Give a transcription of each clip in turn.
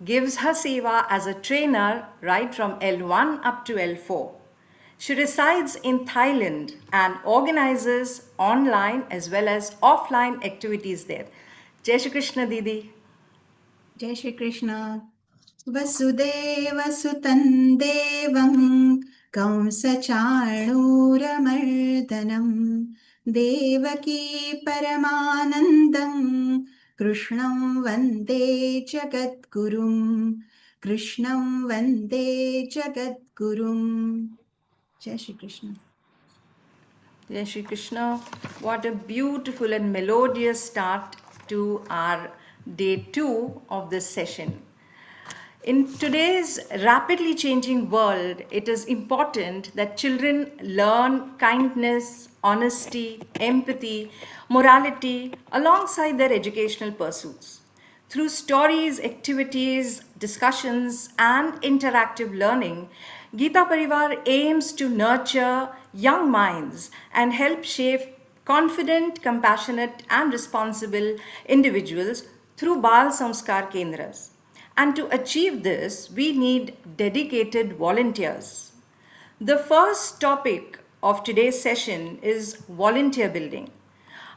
gives her seva as a trainer right from L1 up to L4. She resides in Thailand and organizes online as well as offline activities there. Jai Shri Krishna Didi. Jai Shri Krishna. वसुदेवसुतं देवं कंसचाणूरमर्दनं देवकी परमानन्दं कृष्णं वन्दे जगद्गुरुं कृष्णं वन्दे जगद्गुरुं Jai Shri Krishna Jai Shri Krishna. What a beautiful and melodious start to our day 2 of this session. In today's rapidly changing world, it is important that children learn kindness, honesty, empathy, morality alongside their educational pursuits. Through stories, activities, discussions, and interactive learning, Gita Parivar aims to nurture young minds and help shape confident, compassionate, and responsible individuals through Bal Samskar Kendras. And to achieve this, we need dedicated volunteers. The first topic of today's session is volunteer building.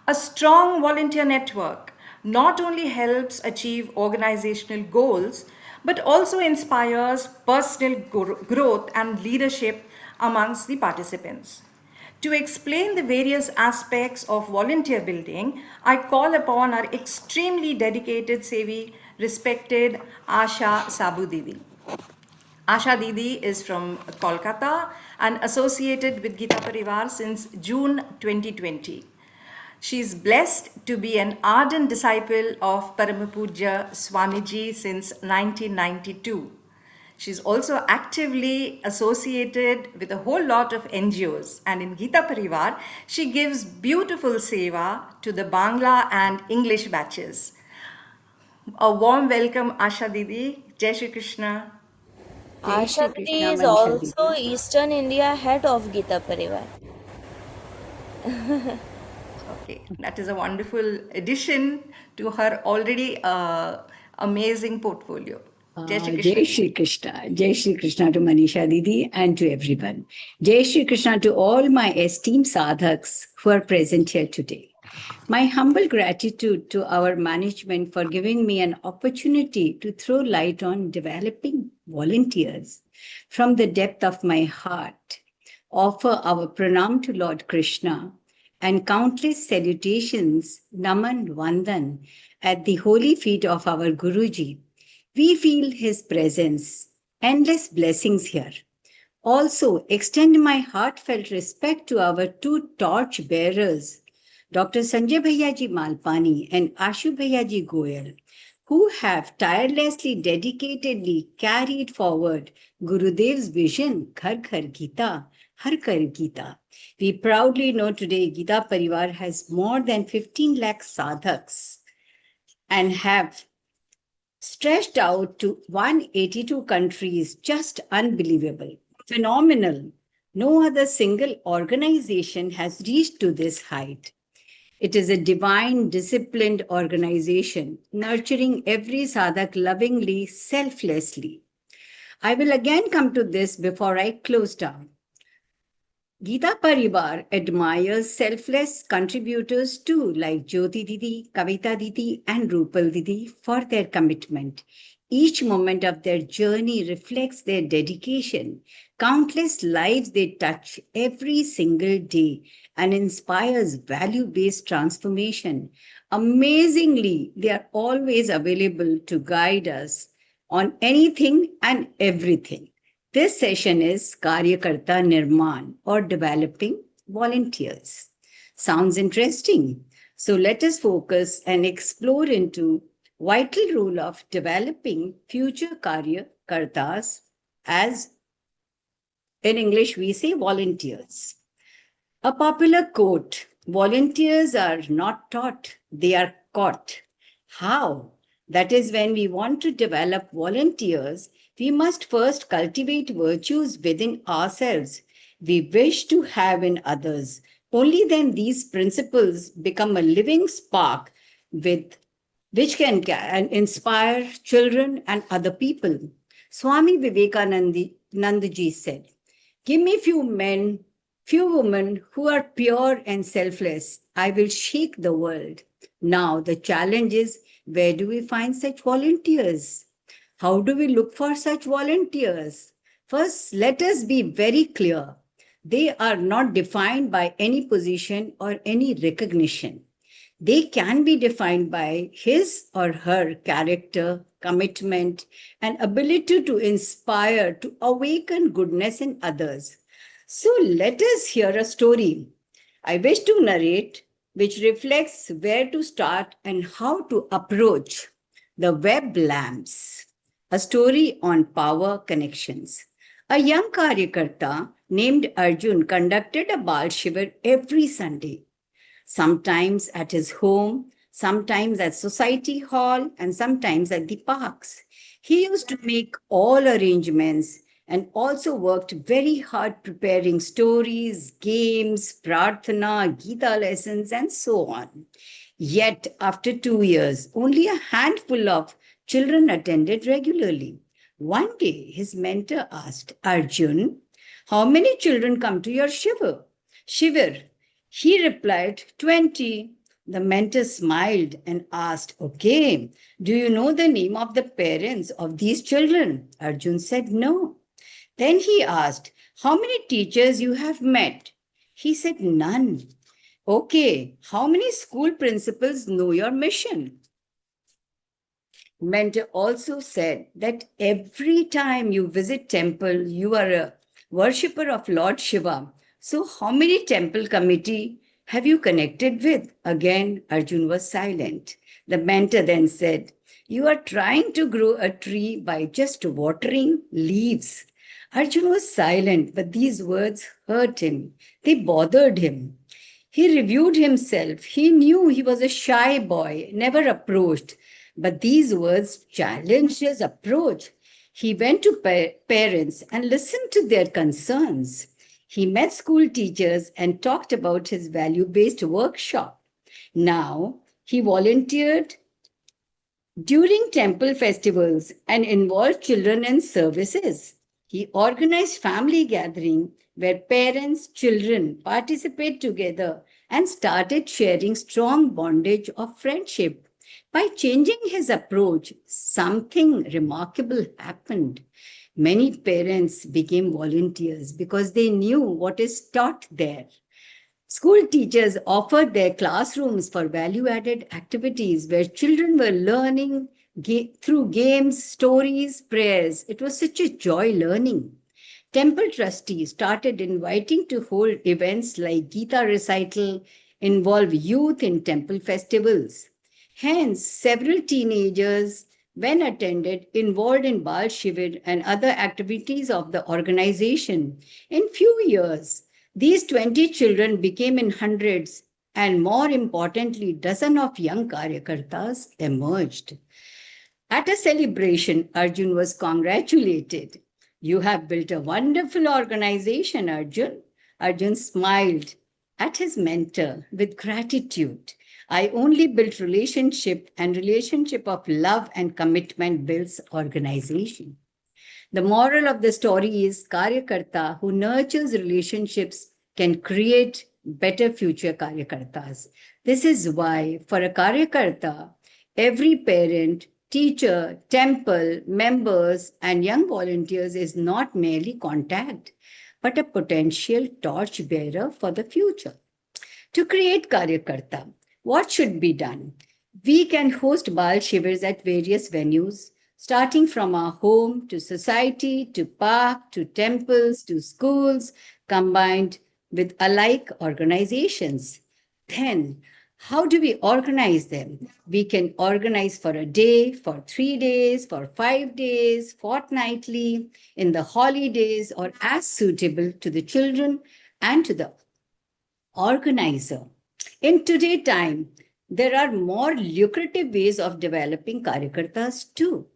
A strong volunteer network not only helps achieve organizational goals but also inspires personal growth and leadership amongst the participants. To explain the various aspects of volunteer building, I call upon our extremely dedicated Sevi, respected Asha Sabu Didi. Asha Didi is from Kolkata and associated with Gita Parivar since June 2020. She is blessed to be an ardent disciple of Paramapuja Swamiji since 1992. She is also actively associated with a whole lot of NGOs, and in Gita Parivar, she gives beautiful seva to the Bangla and English batches. A warm welcome, Asha Didi. Jai Shri Krishna. जय Asha Shri Didi Krishna is Manisha also दीदी Eastern India head of Gita Parivar. Okay, that is a wonderful addition to her already amazing portfolio. Jai Shri Krishna Jai Shri Didi. Krishna. Jai Shri Krishna to Manisha Didi and to everyone. Jai Shri Krishna to all my esteemed sadhaks who are present here today. My humble gratitude to our management for giving me an opportunity to throw light on developing volunteers. From the depth of my heart, offer our pranam to Lord Krishna and countless salutations, Naman Vandan, at the holy feet of our Guruji. We feel his presence, endless blessings here. Also, extend my heartfelt respect to our two torch bearers, Dr. Sanjay Bhaiyaji Malpani and Ashu Bhaiyaji Goyal, who have tirelessly, dedicatedly carried forward Gurudev's vision, Ghar Ghar Gita, Har Kar Gita. We proudly know today Gita Parivar has more than 15 lakh sadhaks and have stretched out to 182 countries. Just unbelievable, phenomenal. No other single organization has reached to this height. It is a divine, disciplined organization, nurturing every sadhak lovingly, selflessly. I will again come to this before I close down. Gita Parivar admires selfless contributors too, like Jyoti Didi, Kavita Didi, and Rupal Didi for their commitment. Each moment of their journey reflects their dedication. Countless lives they touch every single day and inspires value-based transformation. Amazingly, they are always available to guide us on anything and everything. This session is Karyakarta Nirman or developing volunteers. Sounds interesting. So let us focus and explore into vital role of developing future Karyakartas, as in English we say volunteers. A popular quote, volunteers are not taught, they are caught. How? That is, when we want to develop volunteers, we must first cultivate virtues within ourselves we wish to have in others. Only then these principles become a living spark with which can inspire children and other people. Swami Vivekanandaji said, "Give me few men, few women who are pure and selfless. I will shake the world." Now, the challenge is, where do we find such volunteers? How do we look for such volunteers? First, let us be very clear. They are not defined by any position or any recognition. They can be defined by his or her character, commitment, and ability to inspire, to awaken goodness in others. So let us hear a story I wish to narrate, which reflects where to start and how to approach the web lamps. A story on power connections. A young Karyakarta named Arjun conducted a Bal Shivar every Sunday, sometimes at his home, sometimes at society hall, and sometimes at the parks. He used to make all arrangements and also worked very hard preparing stories, games, prarthana, Gita lessons, and so on. Yet, after 2 years, only a handful of children attended regularly. One day, his mentor asked, "Arjun, how many children come to your shivar?" He replied, 20. The mentor smiled and asked, "Okay, do you know the name of the parents of these children?" Arjun said, "No." Then he asked, "How many teachers you have met?" He said, "None." "Okay, how many school principals know your mission?" Mentor also said that every time you visit temple, you are a worshipper of Lord Shiva. So how many temple committee have you connected with? Again, Arjun was silent. The mentor then said, "You are trying to grow a tree by just watering leaves." Arjun was silent, but these words hurt him. They bothered him. He reviewed himself. He knew he was a shy boy, never approached. But these words challenged his approach. He went to parents and listened to their concerns. He met school teachers and talked about his value-based workshop. Now, he volunteered during temple festivals and involved children in services. He organized family gathering where parents, children participate together and started sharing strong bondage of friendship. By changing his approach, something remarkable happened. Many parents became volunteers because they knew what is taught there. School teachers offered their classrooms for value-added activities where children were learning through games, stories, prayers. It was such a joy learning. Temple trustees started inviting to hold events like Gita recital, involve youth in temple festivals. Hence, several teenagers, when attended, involved in Bal Shivir and other activities of the organization. In few years, these 20 children became in hundreds, and more importantly, dozens of young Karyakartas emerged. At a celebration, Arjun was congratulated. "You have built a wonderful organization, Arjun." Arjun smiled at his mentor with gratitude. "I only built relationship, and relationship of love and commitment builds organization." The moral of the story is Karyakarta who nurtures relationships can create better future Karyakartas. This is why for a Karyakarta, every parent, teacher, temple, members, and young volunteers is not merely contact, but a potential torch bearer for the future. To create Karyakarta, what should be done? We can host Bal Shivers at various venues, starting from our home to society, to park, to temples, to schools, combined with alike organizations. Then, how do we organize them? We can organize for a day, for 3 days, for 5 days, fortnightly, in the holidays, or as suitable to the children and to the organizer. In today's time, there are more lucrative ways of developing Karyakartas too.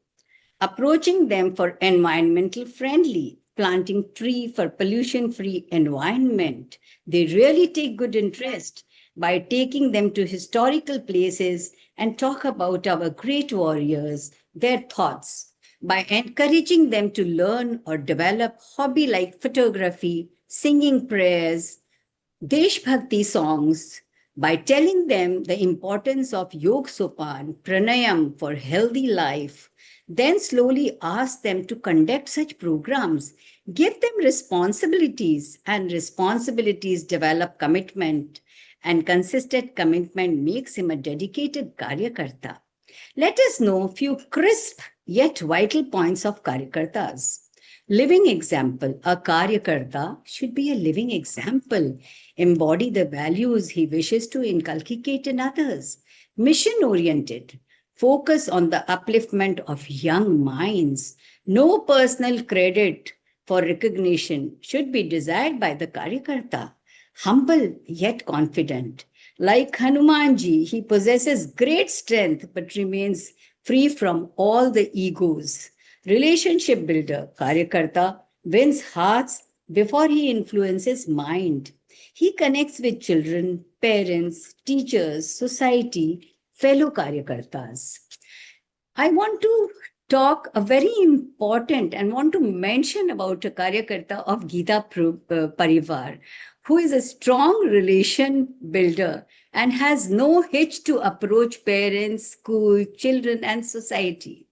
Approaching them for environmental friendly, planting tree for pollution free environment. They really take good interest. by taking them to historical places and talk about our great warriors, their thoughts, by encouraging them to learn or develop hobby like photography, singing prayers, Desh Bhakti songs, by telling them the importance of Yog Sopan, Pranayam for healthy life, then slowly ask them to conduct such programs. Give them responsibilities, and responsibilities develop commitment, and consistent commitment makes him a dedicated Karyakarta. Let us know a few crisp yet vital points of Karyakartas. Living example. A Karyakarta should be a living example, embody the values he wishes to inculcate in others. Mission oriented. Focus on the upliftment of young minds. No personal credit for recognition should be desired by the Karyakarta. Humble yet confident. Like Hanumanji, he possesses great strength but remains free from all the egos. Relationship builder, Karyakarta, wins hearts before he influences mind. He connects with children, parents, teachers, society, fellow Karyakartas. I want to talk a very important and want to mention about a Karyakarta of Parivar, who is a strong relation builder and has no hitch to approach parents, school, children, and society.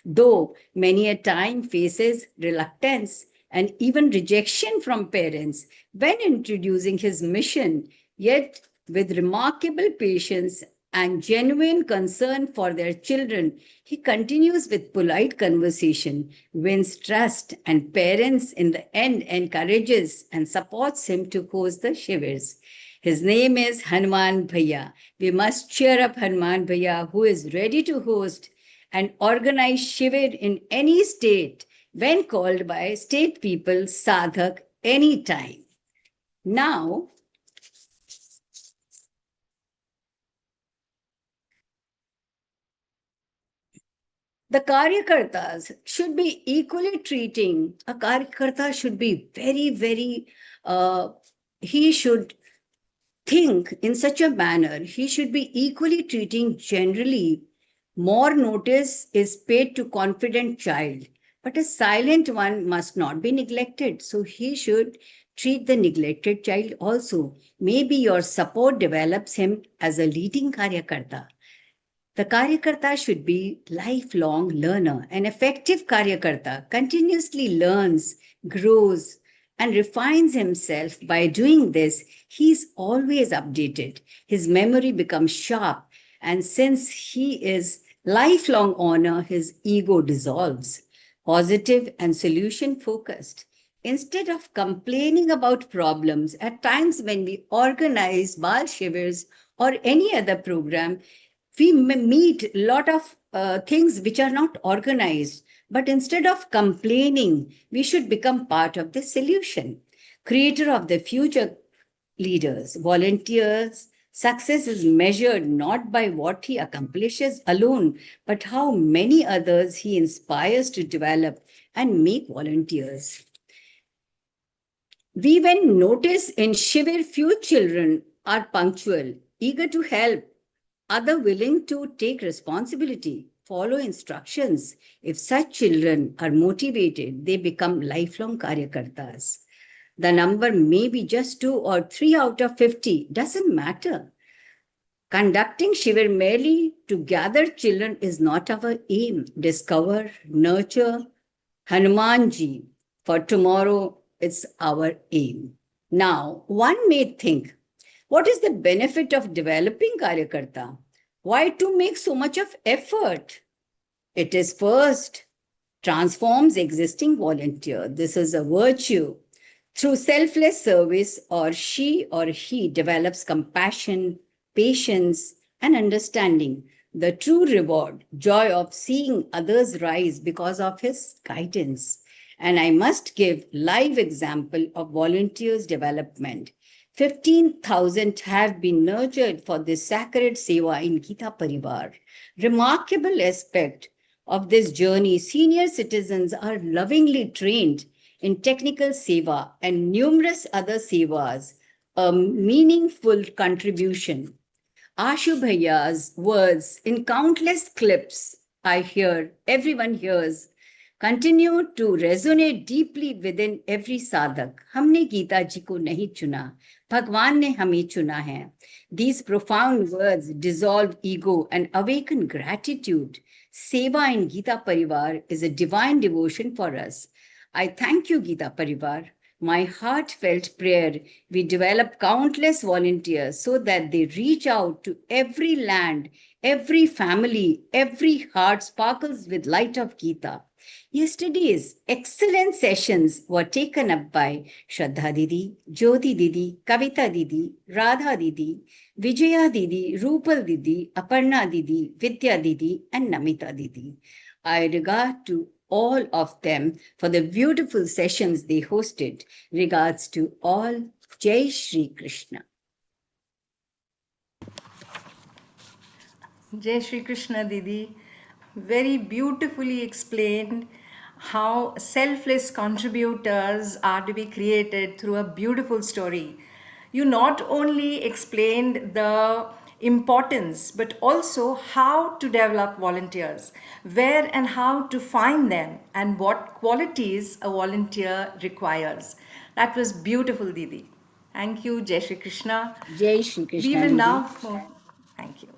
Though many a time faces reluctance and even rejection from parents when introducing his mission, yet with remarkable patience and genuine concern for their children, he continues with polite conversation, wins trust, and parents in the end encourages and supports him to host the shivers. His name is Hanuman Bhaiya. We must cheer up Hanuman Bhaiya, who is ready to host and organize shivir in any state when called by state people, sadhak, anytime. Now, the Karyakartas should be equally treating, a Karyakarta should be very, he should think in such a manner, he should be equally treating generally. More notice is paid to confident child, but a silent one must not be neglected. So he should treat the neglected child also. Maybe your support develops him as a leading Karyakarta. The Karyakarta should be lifelong learner. An effective Karyakarta continuously learns, grows, and refines himself. By doing this, he is always updated. His memory becomes sharp, and since he is lifelong honor, his ego dissolves. Positive and solution focused. Instead of complaining about problems, at times when we organize Bal Shivers or any other program, we meet a lot of things which are not organized. But instead of complaining, we should become part of the solution. Creator of the future leaders, volunteers, success is measured not by what he accomplishes alone, but how many others he inspires to develop and make volunteers. We even notice in Shivir few children are punctual, eager to help, other willing to take responsibility, follow instructions. If such children are motivated, they become lifelong Karyakartas. The number may be just 2 or 3 out of 50, doesn't matter. Conducting Shivir merely to gather children is not our aim. Discover, nurture Hanumanji. For tomorrow, it's our aim. Now, one may think, what is the benefit of developing Karyakarta? Why to make so much of effort? It is first, transforms existing volunteer. This is a virtue. Through selfless service, or she or he develops compassion, patience, and understanding. The true reward, joy of seeing others rise because of his guidance. And I must give live example of volunteers' development. 15,000 have been nurtured for this sacred seva in Gita Parivar. Remarkable aspect of this journey, senior citizens are lovingly trained in technical seva and numerous other sevas a meaningful contribution. Ashu Bhaiya's words in countless clips I hear, everyone hears, continue to resonate deeply within every sadhak. हमने गीता जी को नहीं चुना, भगवान ने हमें चुना है. These profound words dissolve ego and awaken gratitude. Seva in Gita Parivar is a divine devotion for us. I thank you, Gita Parivar. My heartfelt prayer, we develop countless volunteers so that they reach out to every land, every family, every heart sparkles with light of Gita. Yesterday's excellent sessions were taken up by Shraddha Didi, Jyoti Didi, Kavita Didi, Radha Didi, Vijaya Didi, Rupal Didi, Aparna Didi, Vidya Didi, and Namita Didi. I regard to all of them for the beautiful sessions they hosted. Regards to all. Jai Shri Krishna. Jai Shri Krishna Didi, very beautifully explained how selfless contributors are to be created through a beautiful story. You not only explained the importance but also how to develop volunteers, where and how to find them, and what qualities a volunteer requires. That was beautiful, Didi. Thank you, Jai Shri Krishna. Jai Shri We Krishna will Didi. now, thank you.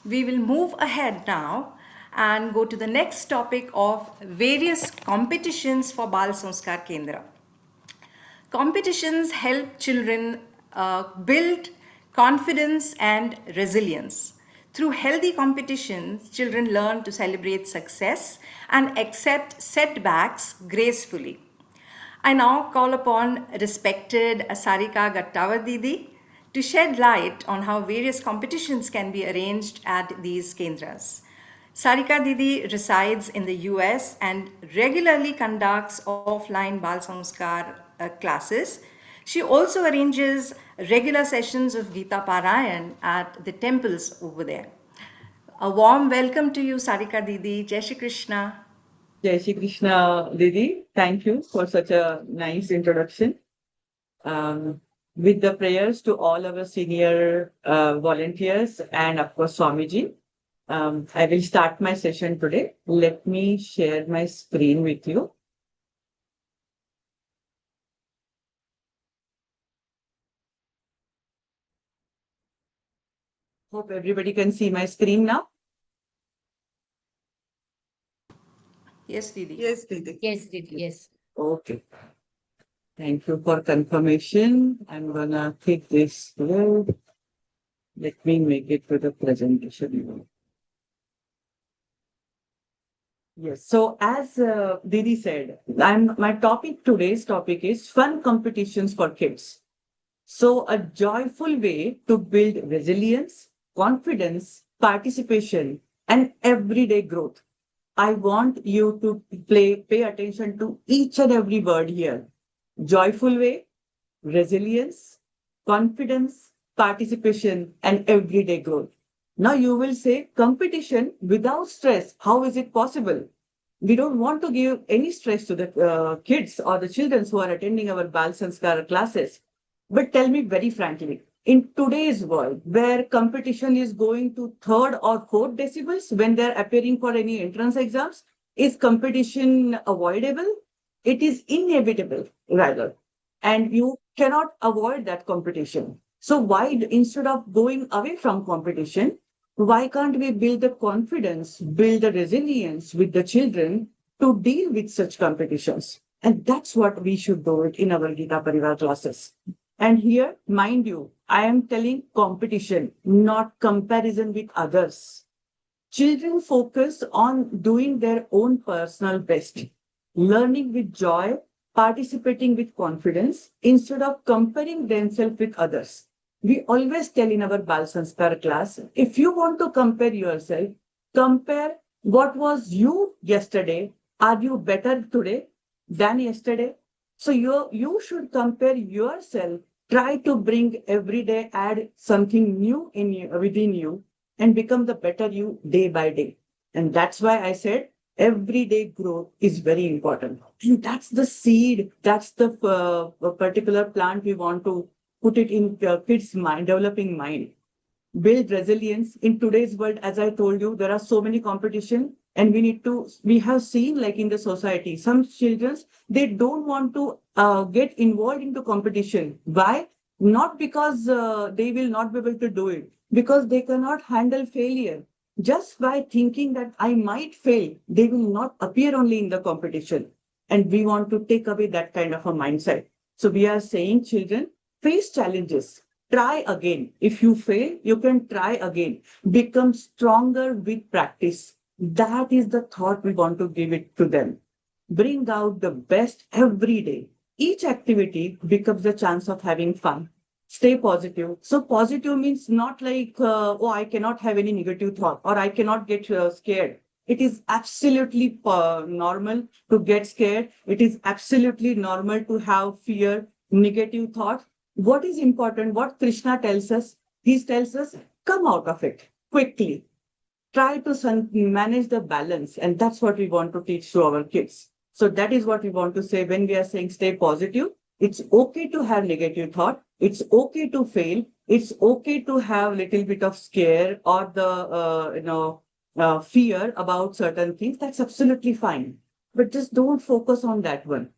We will move ahead now and go to the next topic of various competitions for Bal Sanskar Kendra. Competitions help children build confidence and resilience. Through healthy competitions, children learn to celebrate success and accept setbacks gracefully. I now call upon respected Sarika Gattawar Didi to shed light on how various competitions can be arranged at these kendras. Sarika Didi resides in the US and regularly conducts offline Bal Sanskar classes. She also arranges regular sessions of Gita Parayan at the temples over there. A warm welcome to you, Sarika Didi. Jai Shri Krishna. Jai Shri Krishna, Didi. Thank you for such a nice introduction. With the prayers to all our senior volunteers and, of course, Swamiji, I will start my session today. Let me share my screen with you. Hope everybody can see my screen now. Yes, Didi. Yes, Didi. Yes, Didi. Yes. Okay. Thank you for confirmation. I'm gonna click this here. Let me make it to the presentation. Yes. So as Didi said, my topic today's topic is fun competitions for kids. So a joyful way to build resilience, confidence, participation, and everyday growth. I want you to pay attention to each and every word here. Joyful way, resilience, confidence, participation, and everyday growth. Now you will say competition without stress. How is it possible? We don't want to give any stress to the kids or the children who are attending our Bal Sanskar classes. But tell me very frankly, in today's world where competition is going to third or fourth decibels when they're appearing for any entrance exams, is competition avoidable? It is inevitable, rather. And you cannot avoid that competition. So why, instead of going away from competition, why can't we build the confidence, build the resilience with the children to deal with such competitions? And that's what we should do it in our Gita Parivar classes. And here, mind you, I am telling competition, not comparison with others. Children focus on doing their own personal best, learning with joy, participating with confidence instead of comparing themselves with others. We always tell in our Bal Sanskar class, if you want to compare yourself, compare what was you yesterday. Are you better today than yesterday? So you should compare yourself. Try to bring every day, add something new in you, within you, and become the better you day by day. And that's why I said everyday growth is very important. And that's the seed, that's the particular plant we want to put it in kids' mind, developing mind. Build resilience in today's world. As I told you, there are so many competition, and we have seen, like in the society, some children, they don't want to get involved into competition. Why? Not because they will not be able to do it, because they cannot handle failure. Just by thinking that I might fail, they will not appear only in the competition. And we want to take away that kind of a mindset. So we are saying, children, face challenges, try again. If you fail, you can try again. Become stronger with practice. That is the thought we want to give it to them. Bring out the best every day. Each activity becomes a chance of having fun. Stay positive. So positive means not like, oh, I cannot have any negative thought or I cannot get scared. It is absolutely normal to get scared. It is absolutely normal to have fear, negative thoughts. What is important, what Krishna tells us, he tells us, come out of it quickly. Try to manage the balance. And that's what we want to teach to our kids. So that is what we want to say when we are saying stay positive. It's okay to have negative thought. It's okay to fail. It's okay to have little bit of scare or the, fear about certain things. That's absolutely fine. But just don't focus on that one.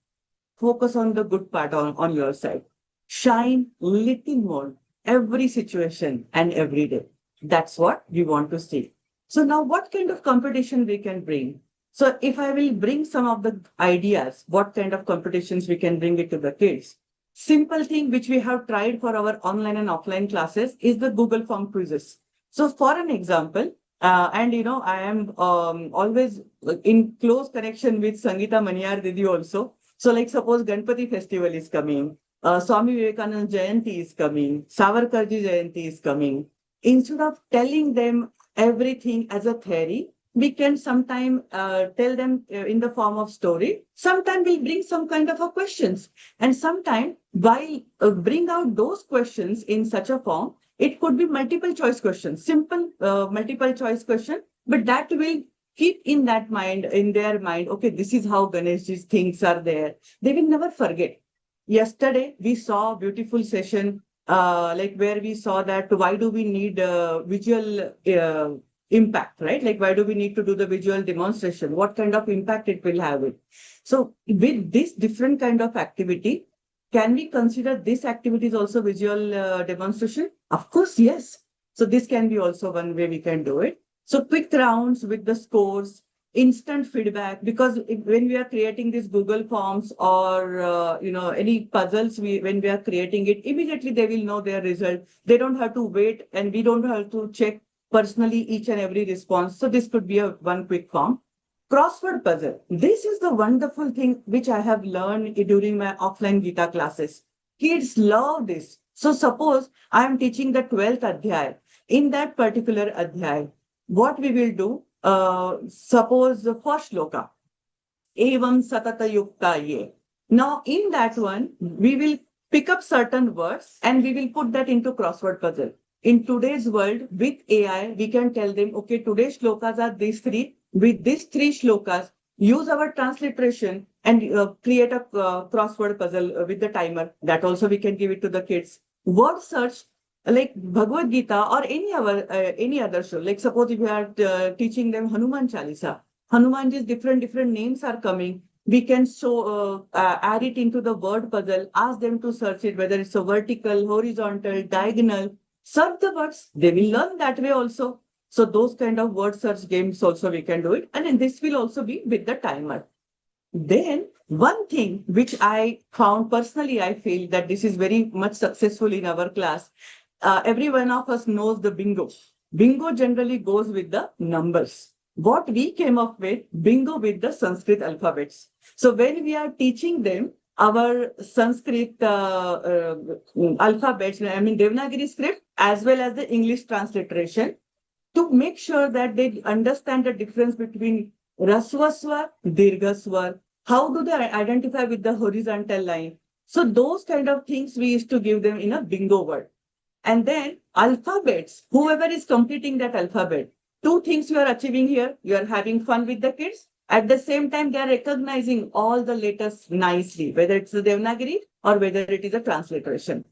Focus on the good part on your side. Shine little more every situation and every day. That's what we want to see. So now what kind of competition we can bring? So if I will bring some of the ideas, what kind of competitions we can bring it to the kids. Simple thing which we have tried for our online and offline classes is the Google Form quizzes. So for an example, and I am always in close connection with Sangeeta Maniyar Didi also. So like suppose Ganpati festival is coming, Swami Vivekananda Jayanti is coming, Savarkarji Jayanti is coming. Instead of telling them everything as a theory, we can sometime tell them in the form of story. Sometime we'll bring some kind of a questions. And sometime while bring out those questions in such a form, it could be multiple choice questions, simple multiple choice question, but that will keep in their mind, okay, this is how Ganeshji's things are there. They will never forget. Yesterday, we saw a beautiful session, like where we saw that why do we need visual impact, right? Like why do we need to do the visual demonstration? What kind of impact it will have it? So with this different kind of activity, can we consider this activity is also visual demonstration? Of course, yes. So this can be also one way we can do it. So quick rounds with the scores, instant feedback, because when we are creating these Google Forms or any puzzles, when we are creating it, immediately they will know their result. They don't have to wait, and we don't have to check personally each and every response. So this could be a one quick form. Crossword puzzle. This is the wonderful thing which I have learned during my offline Gita classes. Kids love this. So suppose I am teaching the 12th adhyay. In that particular adhyay, what we will do, suppose the first shloka, evam satata yukta ye. Now in that one, we will pick up certain words and we will put that into crossword puzzle. In today's world, with AI, we can tell them, okay, today's shlokas are these three. With these three shlokas, use our transliteration and create a crossword puzzle with the timer. That also we can give it to the kids. Word search, like Bhagavad Gita or any other show. Like suppose if you are teaching them Hanuman Chalisa, Hanumanji's different names are coming. We can add it into the word puzzle, ask them to search it, whether it's a vertical, horizontal, diagonal. Search the words. They will learn that way also. So those kind of word search games also we can do it. And then this will also be with the timer. Then one thing which I found personally, I feel that this is very much successful in our class. Every one of us knows the bingo. Bingo generally goes with the numbers. What we came up with, bingo with the Sanskrit alphabets. So when we are teaching them our Sanskrit alphabets, I mean Devanagari script, as well as the English transliteration, to make sure that they understand the difference between Rasvaswar, Dirghaswar, how do they identify with the horizontal line? So those kind of things we used to give them in a bingo word. And then alphabets, whoever is completing that alphabet, two things you are achieving here. You are having fun with the kids. At the same time, they are recognizing all the letters nicely, whether it's the Devanagari or whether it is a transliteration.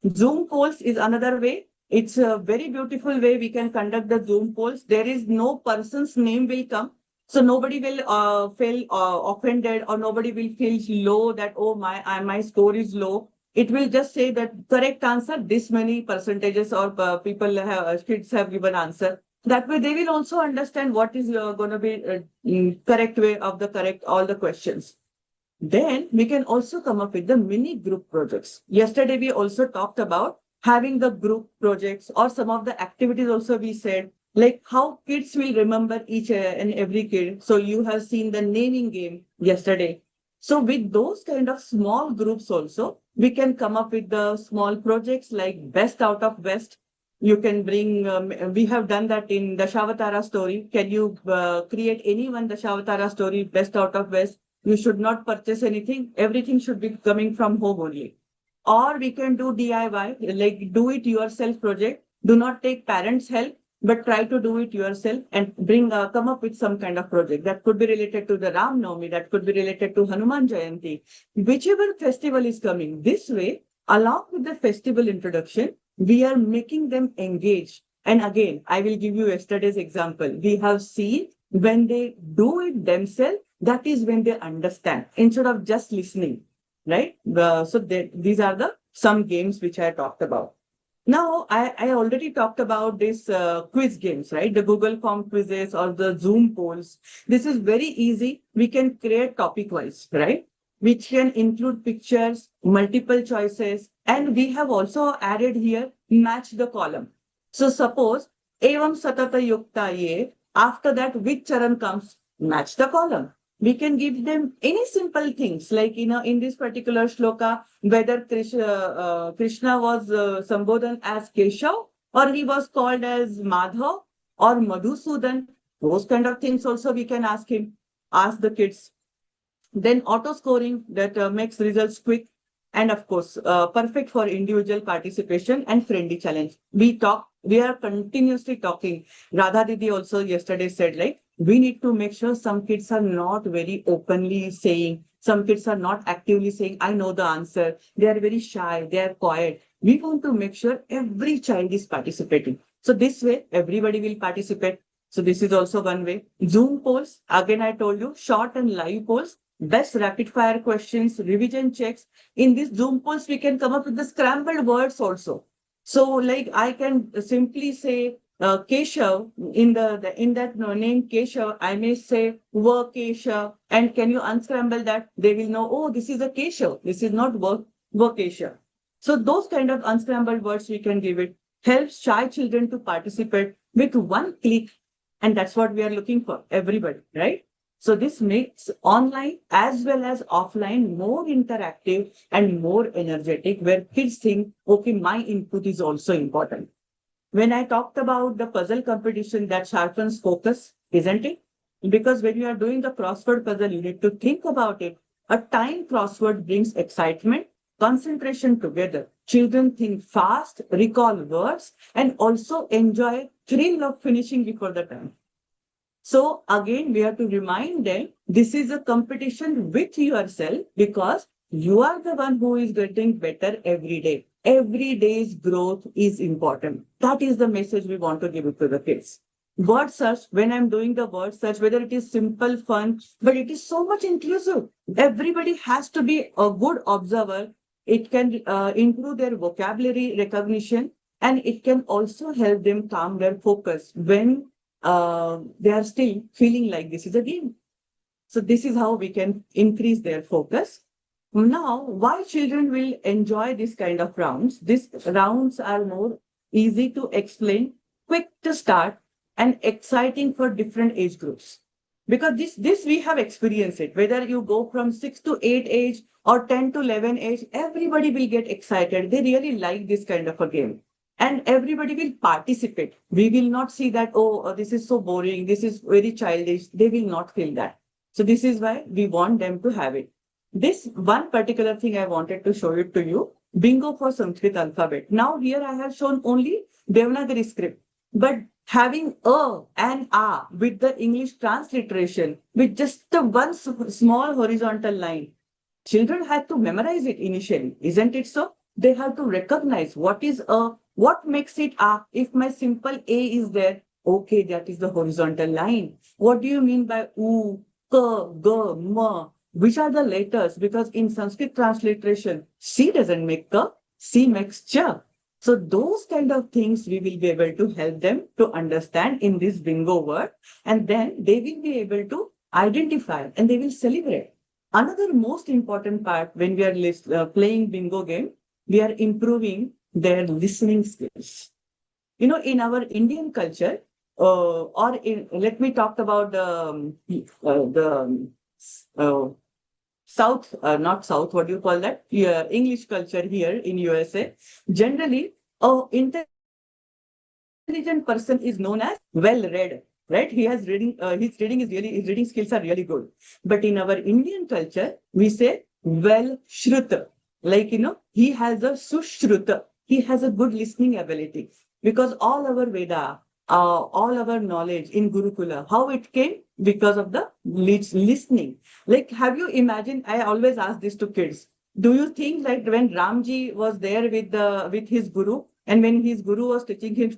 Zoom polls is another way. It's a very beautiful way we can conduct the Zoom polls. There is no person's name will come. So nobody will feel offended, or nobody will feel low that, oh, my score is low. It will just say that correct answer, this many percentages or people have, kids have given answer. That way they will also understand what is going to be correct way of the correct all the questions. Then we can also come up with the mini group projects. Yesterday, we also talked about having the group projects, or some of the activities also we said, like how kids will remember each and every kid. So you have seen the naming game yesterday. So with those kind of small groups also, we can come up with the small projects like best out of West. You can bring, we have done that in the Dashavatara story. Can you create anyone the Dashavatara story, best out of West? You should not purchase anything. Everything should be coming from home only. Or we can do DIY, like do it yourself project. Do not take parents' help, but try to do it yourself and come up with some kind of project that could be related to the Ram Navami, that could be related to Hanuman Jayanti, whichever festival is coming. This way, along with the festival introduction, we are making them engage. And again, I will give you yesterday's example. We have seen when they do it themselves, that is when they understand instead of just listening, right? These are the some games which I talked about. Now, I already talked about this quiz games, right? The Google Form quizzes or the Zoom polls. This is very easy. We can create topic wise, right? Which can include pictures, multiple choices, and we have also added here match the column. So suppose evam satata yukta ye, after that which charan comes, match the column. We can give them any simple things like, in this particular shloka, whether Krishna was Sambodhan as Keshav, or he was called as Madhav or Madhusudan. Those kind of things also we can ask the kids. Then auto scoring that makes results quick. And of course, perfect for individual participation and friendly challenge. We are continuously talking. Radha Didi also yesterday said, like, we need to make sure some kids are not very openly saying, some kids are not actively saying, I know the answer. They are very shy, they are quiet. We want to make sure every child is participating. So this way, everybody will participate. So this is also one way. Zoom polls, again, I told you, short and live polls, best rapid fire questions, revision checks. In these Zoom polls, we can come up with the scrambled words also. So like I can simply say Keshav, in that name Keshav, I may say work Keshav, and can you unscramble that? They will know, oh, this is a Keshav, this is not work Keshav. So those kind of unscrambled words we can give it. Helps shy children to participate with one click, and that's what we are looking for, everybody, right? So this makes online as well as offline more interactive and more energetic, where kids think, okay, my input is also important. When I talked about the puzzle competition, that sharpens focus, isn't it? Because when you are doing the crossword puzzle, you need to think about it. A time crossword brings excitement, concentration together. Children think fast, recall words, and also enjoy thrill of finishing before the time. So again, we have to remind them this is a competition with yourself, because you are the one who is getting better every day. Every day's growth is important. That is the message we want to give it to the kids. Word search, when I'm doing the word search, whether it is simple, fun, but it is so much inclusive. Everybody has to be a good observer. It can improve their vocabulary recognition, and it can also help them calm their focus when they are still feeling like this is a game. So this is how we can increase their focus. Now, why children will enjoy this kind of rounds? These rounds are more easy to explain, quick to start, and exciting for different age groups. Because this we have experienced it. Whether you go from 6 to 8 age or 10 to 11 age, everybody will get excited. They really like this kind of a game. And everybody will participate. We will not see that, oh, this is so boring, this is very childish. They will not feel that. So this is why we want them to have it. This one particular thing I wanted to show it to you, bingo for Sanskrit alphabet. Now here I have shown only Devanagari script, but having a and a with the English transliteration with just the one small horizontal line, children had to memorize it initially, isn't it so? They have to recognize what is a, what makes it a. If my simple A is there, okay, that is the horizontal line. What do you mean by U, K, G, M? Which are the letters? Because in Sanskrit transliteration, C doesn't make K, C makes Ch. So those kind of things we will be able to help them to understand in this bingo word, and then they will be able to identify and they will celebrate. Another most important part when we are playing bingo game, we are improving their listening skills. You know, in our Indian culture, let me talk about the uh, South, not South, what do you call that? Yeah, English culture here in USA. Generally, intelligent person is known as well read, right? He has reading, his reading skills are really good. But in our Indian culture, we say well shruta, like, he has a sushruta, he has a good listening ability. Because all our Veda, all our knowledge in Gurukula, how it came? Because of the listening. Like, have you imagined? I always ask this to kids. Do you think that when Ramji was there with his guru, and when his guru was teaching him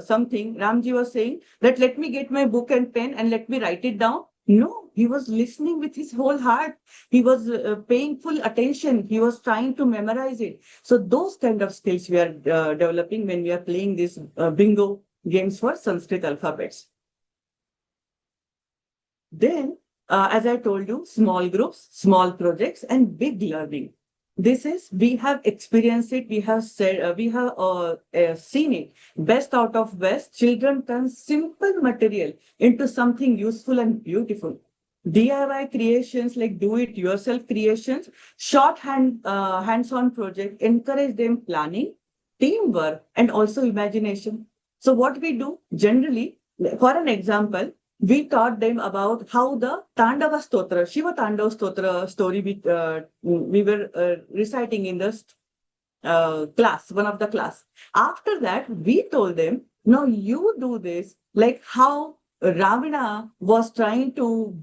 something, Ramji was saying that let me get my book and pen and let me write it down? No, he was listening with his whole heart. He was paying full attention. He was trying to memorize it. So those kind of skills we are developing when we are playing these bingo games for Sanskrit alphabets. Then, as I told you, small groups, small projects, and big learning. This is, we have experienced it, we have said, seen it. Best out of West, children turn simple material into something useful and beautiful. DIY creations, like do-it-yourself creations, hands-on project, encourage them planning, teamwork, and also imagination. So what we do generally, for an example, we taught them about how the Tandava Stotra, Shiva Tandava Stotra story we were reciting in the class, one of the class. After that, we told them, now you do this, like how Ravana was trying to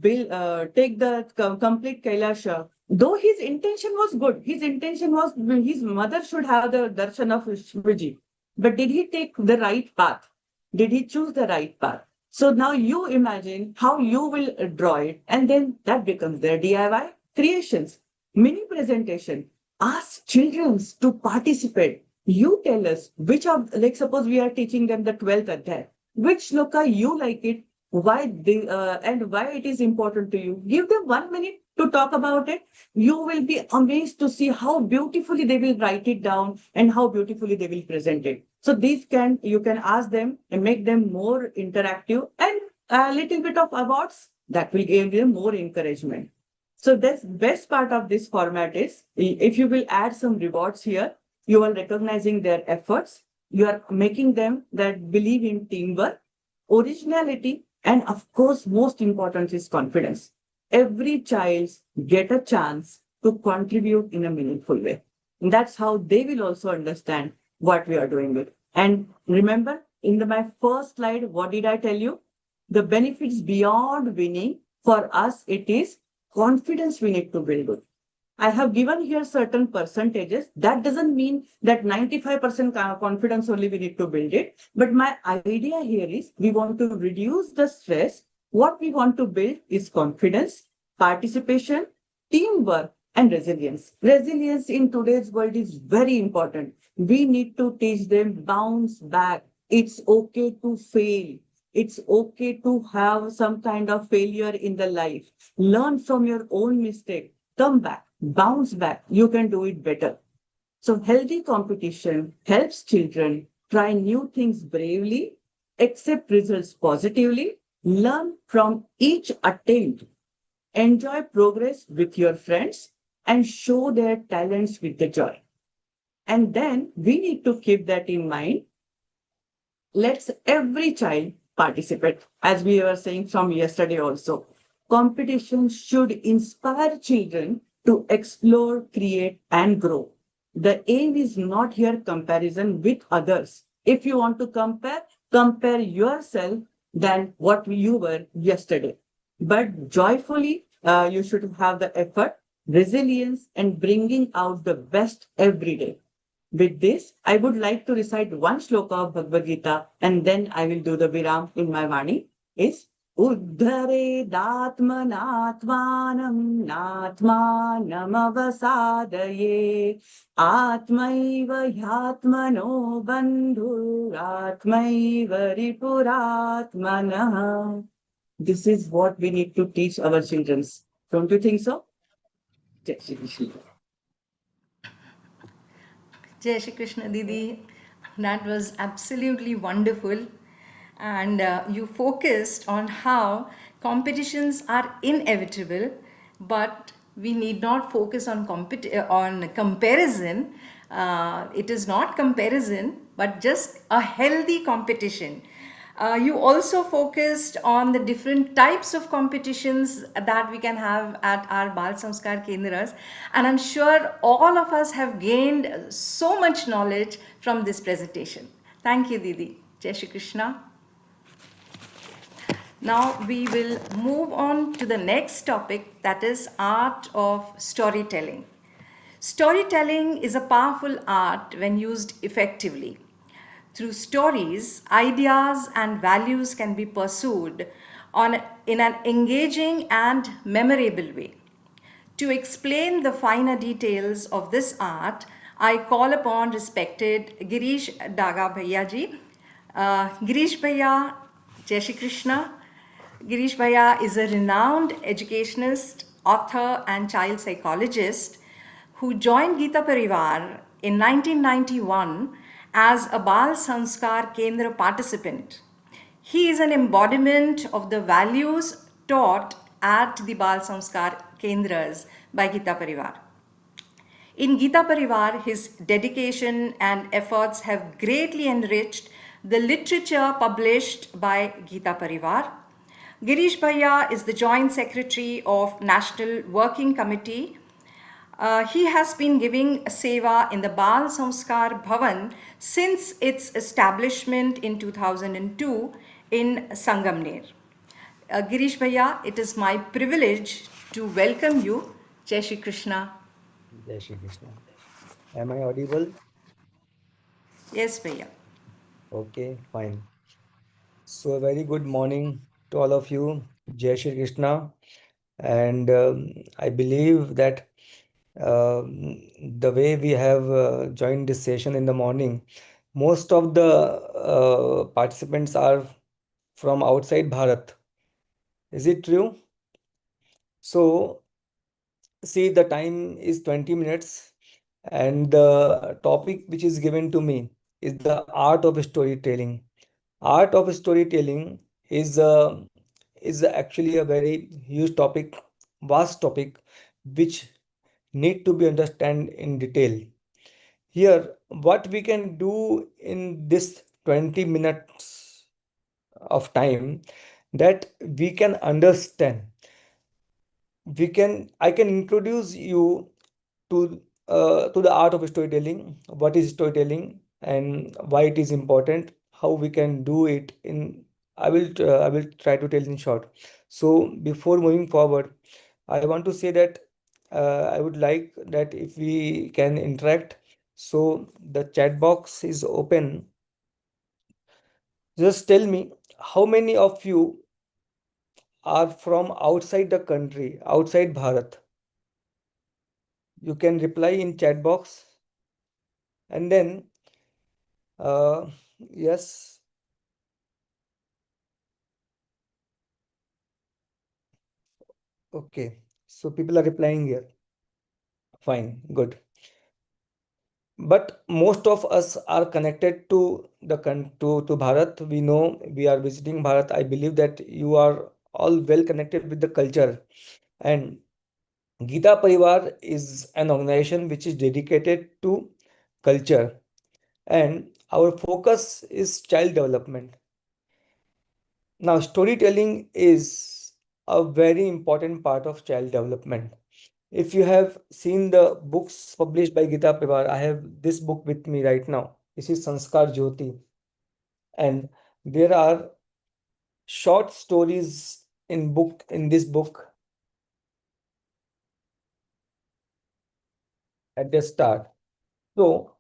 take the complete Kailasha. Though his intention was good, his intention was his mother should have the darshan of Shivji. But did he take the right path? Did he choose the right path? So now you imagine how you will draw it, and then that becomes their DIY creations. Mini presentation. Ask children to participate. You tell us which of, like suppose we are teaching them the 12th adhyay. Which shloka you like it, why they, and why it is important to you. Give them 1 minute to talk about it. You will be amazed to see how beautifully they will write it down and how beautifully they will present it. So you can ask them and make them more interactive, and a little bit of awards that will give them more encouragement. So the best part of this format is if you will add some rewards here, you are recognizing their efforts. You are making them that believe in teamwork, originality, and of course, most important is confidence. Every child get a chance to contribute in a meaningful way. And that's how they will also understand what we are doing with. And remember, in my first slide, what did I tell you? The benefits beyond winning for us, it is confidence we need to build with. I have given here certain percentages. That doesn't mean that 95% confidence only we need to build it. But my idea here is we want to reduce the stress. What we want to build is confidence, participation, teamwork, and resilience. Resilience in today's world is very important. We need to teach them bounce back. It's okay to fail. It's okay to have some kind of failure in the life. Learn from your own mistake. Come back, bounce back. You can do it better. So healthy competition helps children try new things bravely, accept results positively, learn from each attempt, enjoy progress with your friends, and show their talents with the joy. And then we need to keep that in mind. Let's every child participate, as we were saying from yesterday also. Competition should inspire children to explore, create, and grow. The aim is not here comparison with others. If you want to compare, compare yourself than what you were yesterday. But joyfully, you should have the effort, resilience, and bringing out the best every day. With this, I would like to recite one shloka of Bhagavad Gita and then I will do the Viram in my Vani. Is Uddhare Datmanatmanam Natmanam Avasadaye Atmaiva Yatmano Bandhu Atmaiva Ripuratmanah. This is what we need to teach our children. Don't you think so? Jai Shri Krishna. Jai Shri Krishna Didi, that was absolutely wonderful. And you focused on how competitions are inevitable, but we need not focus on on comparison. It is not comparison, but just a healthy competition. You also focused on the different types of competitions that we can have at our Bal Samskar Kendras, and I'm sure all of us have gained so much knowledge from this presentation. Thank you, Didi. Jai Shri Krishna. Now we will move on to the next topic, that is art of storytelling. Storytelling is a powerful art when used effectively. Through stories, ideas and values can be pursued in an engaging and memorable way. To explain the finer details of this art, I call upon respected Girish Daga Bhaiya ji. Girish Bhaiya, Jai Shri Krishna. Girish Bhaiya is a renowned educationist, author, and child psychologist who joined Gita Parivar in 1991 as a Bal Sanskar Kendra participant. He is an embodiment of the values taught at the Bal Samskar Kendras by Gita Parivar. In Gita Parivar, his dedication and efforts have greatly enriched the literature published by Gita Parivar. Girish Bhaiya is the Joint Secretary of National Working Committee. He has been giving seva in the Bal Samskar Bhavan since its establishment in 2002 in Sangamner. Girish Bhaiya, it is my privilege to welcome you. Jai Shri Krishna. Jai Shri Krishna. Am I audible? Yes, Bhaiya. Okay, fine. So, a very good morning to all of you. Jai Shri Krishna. And I believe that the way we have joined this session in the morning, most of the participants are from outside Bharat. Is it true? So, see, the time is 20 minutes, and the topic which is given to me is the art of storytelling. Art of storytelling is actually a very huge topic, vast topic, which need to be understand in detail. Here, what we can do in this 20 minutes of time, that we can understand, I can introduce you to the art of storytelling, what is storytelling and why it is important, how we can do it in. I will try to tell in short. So before moving forward, I want to say that I would like that if we can interact. So the chat box is open. Just tell me how many of you are from outside the country, outside Bharat. You can reply in chat box, and then uh, yes. Okay, so people are replying here. Fine, good. But most of us are connected to to Bharat. We know we are visiting Bharat. I believe that you are all well connected with the culture. And Gita Parivar is an organization which is dedicated to culture. And our focus is child development. Now, storytelling is a very important part of child development. If you have seen the books published by Gita Parivar, I have this book with me right now. This is Sanskar Jyoti. And there are short stories in this book at the start. So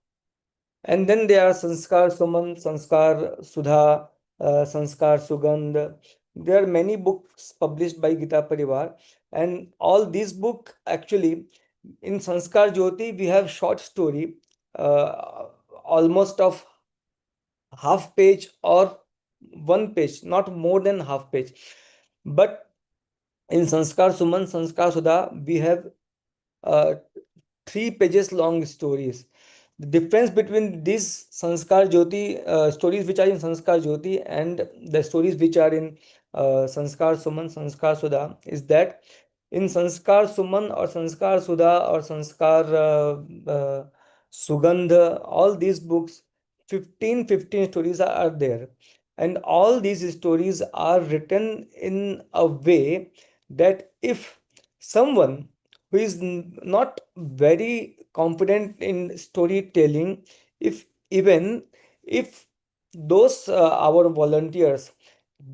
And then there are Sanskar Suman, Sanskar Sudha, Sanskar Sugandh. There are many books published by Gita Parivar, and all these books actually, in Sanskar Jyoti we have short story, almost of half page or 1 page, not more than half page. But in Sanskar Suman, Sanskar Sudha, we have uh, 3 pages long stories. The difference between these Sanskar Jyoti stories which are in Sanskar Jyoti and the stories which are in Sanskar Suman, Sanskar Sudha is that in Sanskar Suman or Sanskar Sudha or Sanskar Sugandha, all these books, 15 stories are there. And all these stories are written in a way that if someone who is not very confident in storytelling, if even if those our volunteers,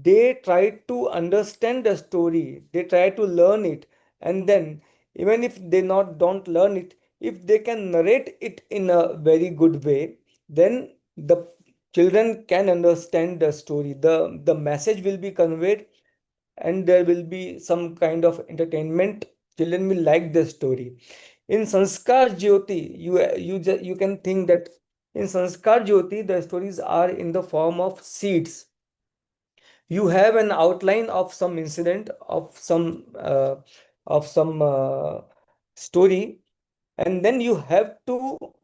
they try to understand the story, they try to learn it, and then even if they not don't learn it, if they can narrate it in a very good way, then the children can understand the story, the message will be conveyed, and there will be some kind of entertainment. Children will like the story. In Sanskar Jyoti, you can think that in Sanskar Jyoti the stories are in the form of seeds. You have an outline of some incident, of some story, and then you have to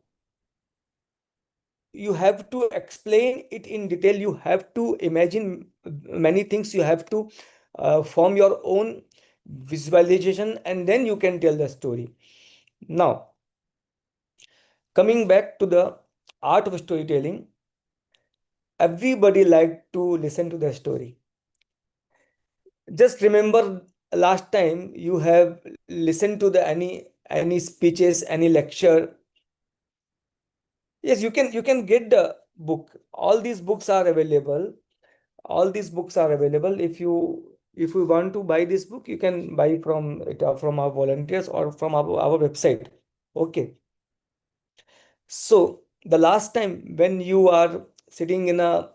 explain it in detail. You have to imagine many things. You have to form your own visualization, and then you can tell the story. Now, coming back to the art of storytelling, everybody like to listen to the story. Just remember last time you have listened to the any speeches, any lecture. Yes, you can get the book. All these books are available. All these books are available. If you want to buy this book, you can buy from it, from our volunteers or from our website. Okay. So the last time when you are sitting in a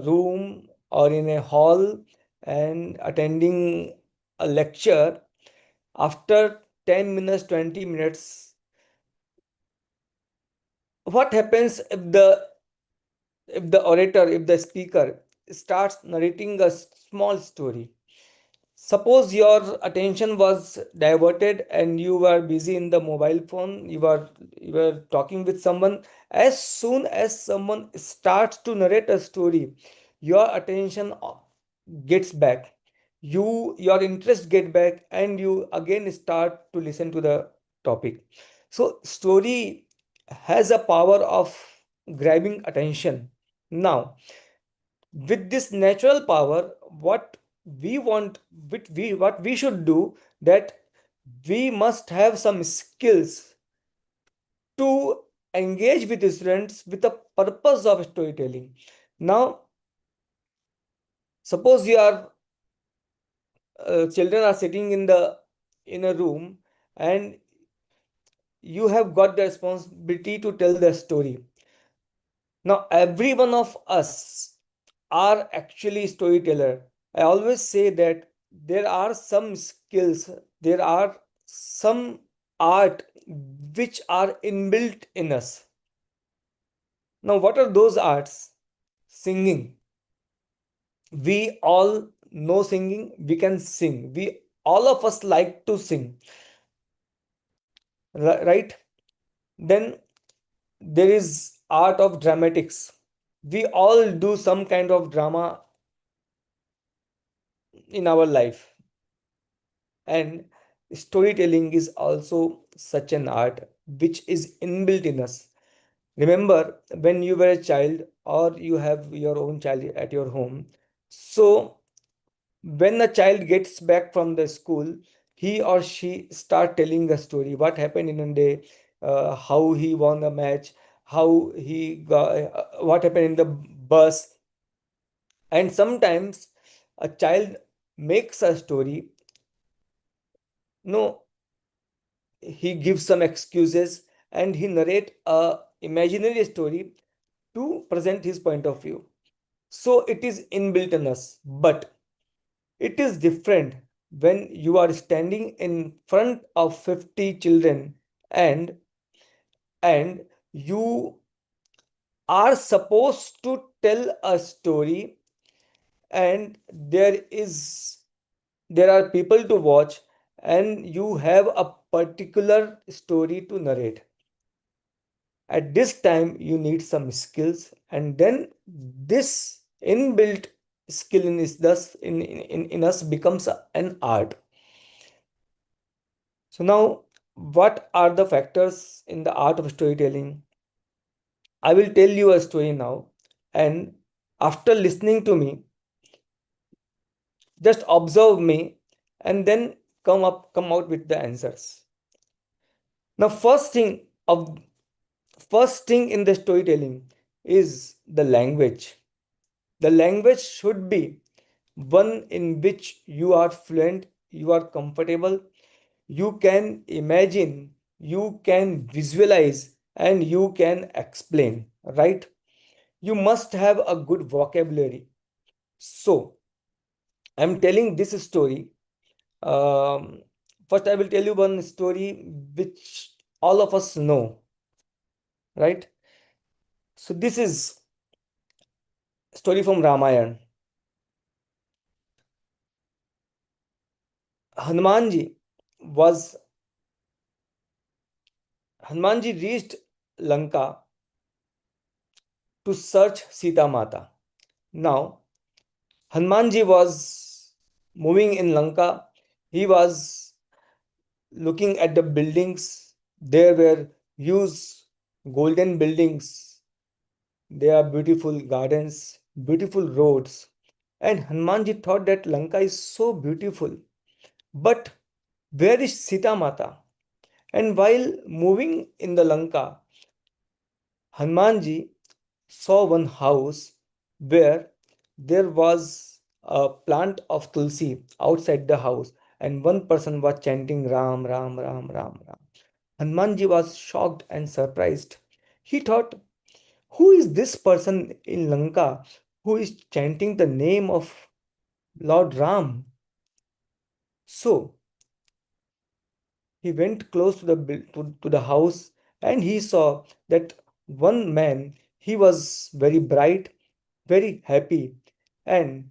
room or in a hall and attending a lecture, after 10 minutes, 20 minutes, what happens if the orator, if the speaker starts narrating a small story? Suppose your attention was diverted and you were busy in the mobile phone, you were talking with someone. As soon as someone starts to narrate a story, your attention gets back. Your interest get back, and you again start to listen to the topic. So story has a power of grabbing attention. Now, with this natural power, what we should do, that we must have some skills to engage with the students with the purpose of storytelling. Now, suppose your children are sitting in a room, and you have got the responsibility to tell the story. Now, every one of us are actually storyteller. I always say that there are some skills, there are some art which are inbuilt in us. Now, what are those arts? Singing. We all know singing, we can sing. We all of us like to sing, right? Then there is art of dramatics. We all do some kind of drama in our life, and storytelling is also such an art which is inbuilt in us. Remember when you were a child, or you have your own child at your home. So when a child gets back from the school, he or she start telling a story, what happened in a day, how he won a match, how he got, what happened in the bus. And sometimes a child makes a story. No, he gives some excuses, and he narrate a imaginary story to present his point of view. So it is inbuilt in us, but it is different when you are standing in front of 50 children and you are supposed to tell a story, and there are people to watch, and you have a particular story to narrate. At this time you need some skills, and then this inbuilt skill in is thus in us becomes an art. So now, what are the factors in the art of storytelling? I will tell you a story now, and after listening to me, just observe me and then come out with the answers. Now, first thing in the storytelling is the language. The language should be one in which you are fluent, you are comfortable, you can imagine, you can visualize, and you can explain, right? You must have a good vocabulary. So, I'm telling this story. Um, First, I will tell you one story which all of us know, right? So, this is story from Ramayana. Hanumanji was Hanumanji reached Lanka to search Sita Mata. Now, Hanumanji was moving in Lanka. He was looking at the buildings. There were huge golden buildings. There are beautiful gardens, beautiful roads. And Hanumanji thought that Lanka is so beautiful. But where is Sita Mata? And while moving in the Lanka, Hanumanji saw one house where there was a plant of tulsi outside the house, and one person was chanting Ram, Ram, Ram, Ram, Ram. Hanumanji was shocked and surprised. He thought, who is this person in Lanka who is chanting the name of Lord Ram? So he went close to the house, and he saw that one man, he was very bright, very happy, and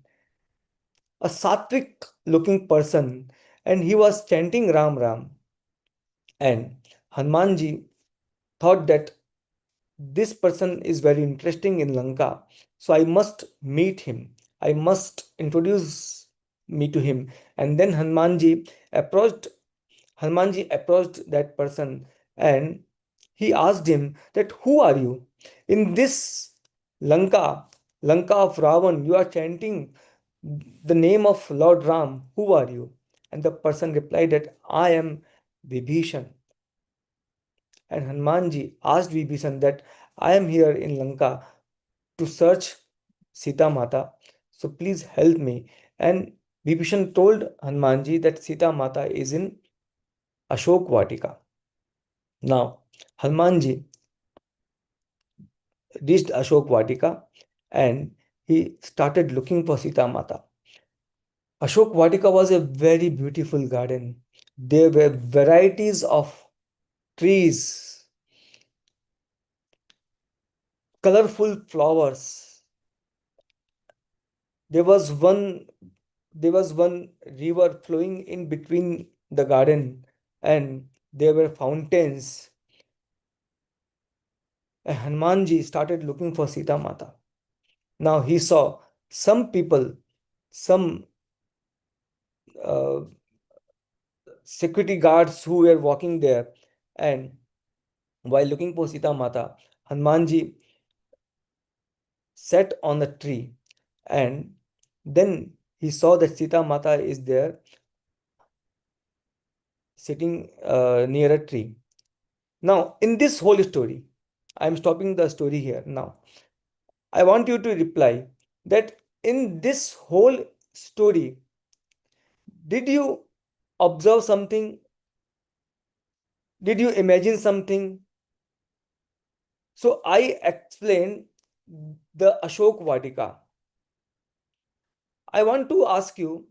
a sattvic looking person, and he was chanting Ram Ram. And Hanumanji thought that this person is very interesting in Lanka, so I must meet him. I must introduce me to him. And then Hanumanji approached that person, and he asked him that who are you? In this Lanka, Lanka of Ravan, you are chanting the name of Lord Ram. Who are you? And the person replied that I am Vibhishan. And Hanumanji asked Vibhishan that I am here in Lanka to search Sita Mata. So please help me. And Vibhishan told Hanumanji that Sita Mata is in Ashok Vatika. Now, Hanumanji reached Ashok Vatika, and he started looking for Sita Mata. Ashok Vatika was a very beautiful garden. There were varieties of trees, colorful flowers. There was one there was one river flowing in between the garden, and there were fountains. And Hanumanji started looking for Sita Mata. Now he saw some people, some uh, security guards who were walking there, and while looking for Sita Mata, Hanumanji sat on the tree, and then he saw that Sita Mata is there sitting near a tree. Now, in this whole story, I am stopping the story here. Now, I want you to reply that in this whole story, did you observe something? Did you imagine something? So I explained the Ashok Vatika. I want to ask you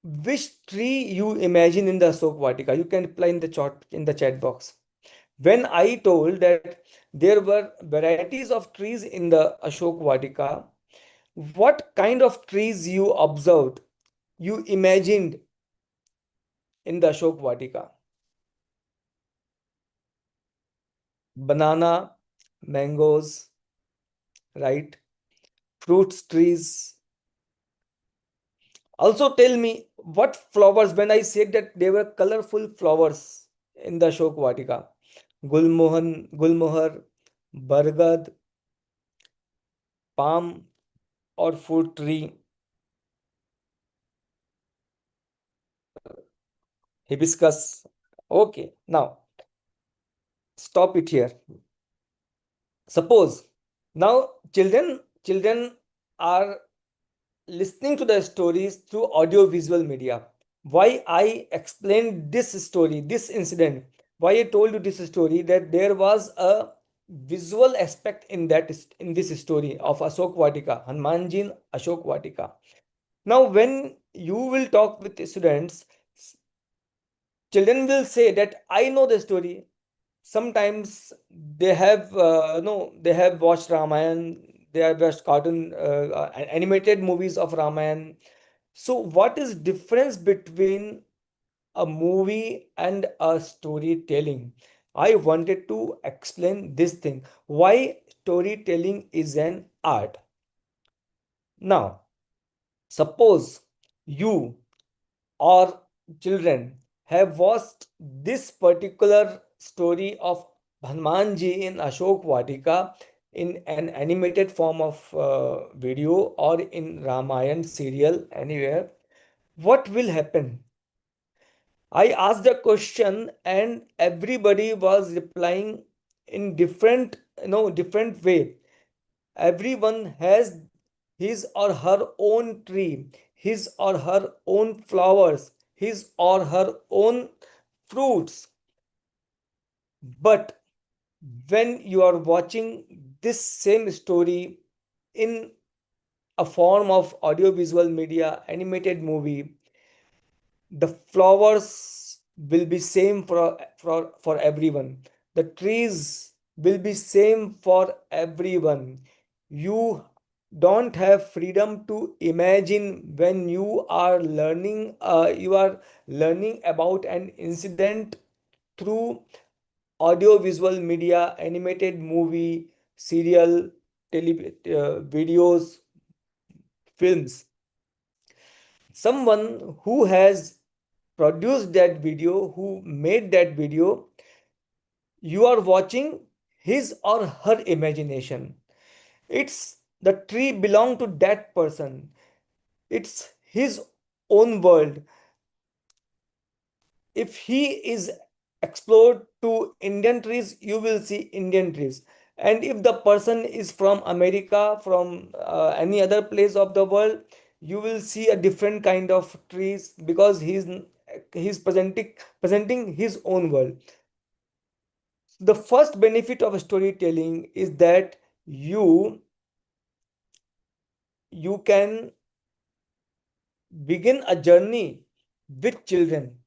which tree you imagine in the Ashok Vatika. You can reply in the chat box. When I told that there were varieties of trees in the Ashok Vatika, what kind of trees you observed, you imagined in the Ashok Vatika? Banana, mangoes, right? Fruits trees. Also tell me what flowers, when I said that there were colorful flowers in the Ashok Vatika. Gulmohar, Bargad, palm or fruit tree, hibiscus. Okay, now stop it here. Suppose now children are listening to the stories through audio visual media. Why I explained this story, this incident, why I told you this story, that there was a visual aspect in this story of Ashok Vatika, Hanumanji in Ashok Vatika. Now, when you will talk with the students, children will say that I know the story. Sometimes they have no, they have watched Ramayan, they have watched cartoon animated movies of Ramayan. So, what is difference between a movie and a storytelling? I wanted to explain this thing. Why storytelling is an art. Now, suppose you or children have watched this particular story of Hanumanji in Ashok Vatika in an animated form of video or in Ramayan serial anywhere, what will happen? I asked the question and everybody was replying in different, different way. Everyone has his or her own tree, his or her own flowers, his or her own fruits. But when you are watching this same story in a form of audiovisual media, animated movie, the flowers will be same for everyone. The trees will be same for everyone. You don't have freedom to imagine when you are learning about an incident through audio visual media, animated movie, serial, videos, films. Someone who has produced that video, who made that video, you are watching his or her imagination. It's the tree belong to that person. It's his own world. If he is explored to Indian trees, you will see Indian trees. And if the person is from America, from any other place of the world, you will see a different kind of trees because he's presenting his own world. The first benefit of storytelling is that you can begin a journey with children,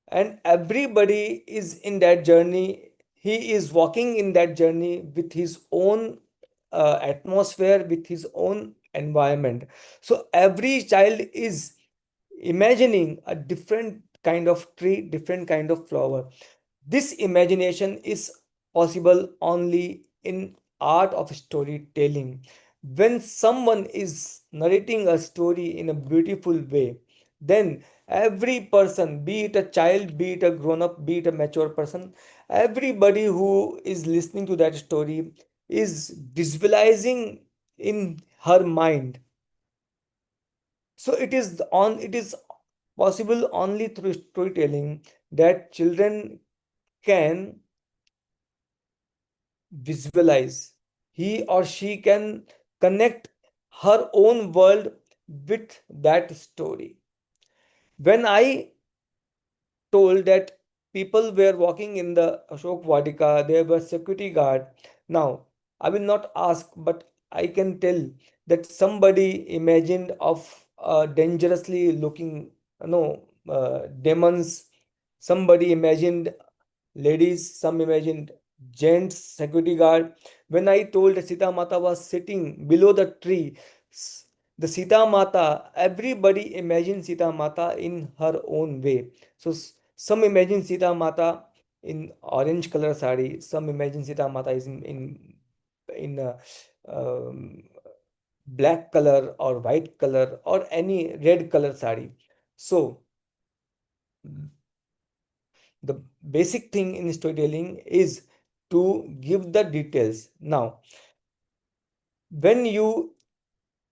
and everybody is in that journey. He is walking in that journey with his own atmosphere, with his own environment. So every child is imagining a different kind of tree, different kind of flower. This imagination is possible only in art of storytelling. When someone is narrating a story in a beautiful way, then every person, be it a child, be it a grown up, be it a mature person, everybody who is listening to that story is visualizing in her mind. So it is possible only through storytelling that children can visualize. He or she can connect her own world with that story. When I told that people were walking in the Ashok Vatika, there was security guard. Now, I will not ask, but I can tell that somebody imagined of dangerously looking, demons. Somebody imagined ladies, some imagined gents, security guard. When I told that Sita Mata was sitting below the tree, the Sita Mata, everybody imagined Sita Mata in her own way. So some imagine Sita Mata in orange color sari, some imagine Sita Mata is in um, black color or white color or any red color sari. So the basic thing in storytelling is to give the details. Now, when you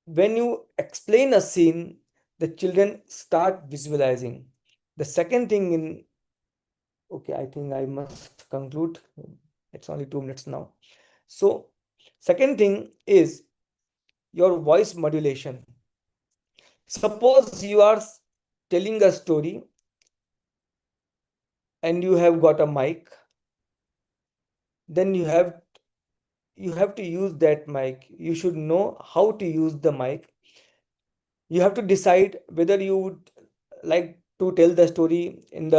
when you explain a scene, the children start visualizing. The second thing in okay, I think I must conclude. It's only 2 minutes now. So, second thing is your voice modulation. Suppose you are telling a story and you have got a mic, then you have to use that mic. You should know how to use the mic. You have to decide whether you would like to tell the story in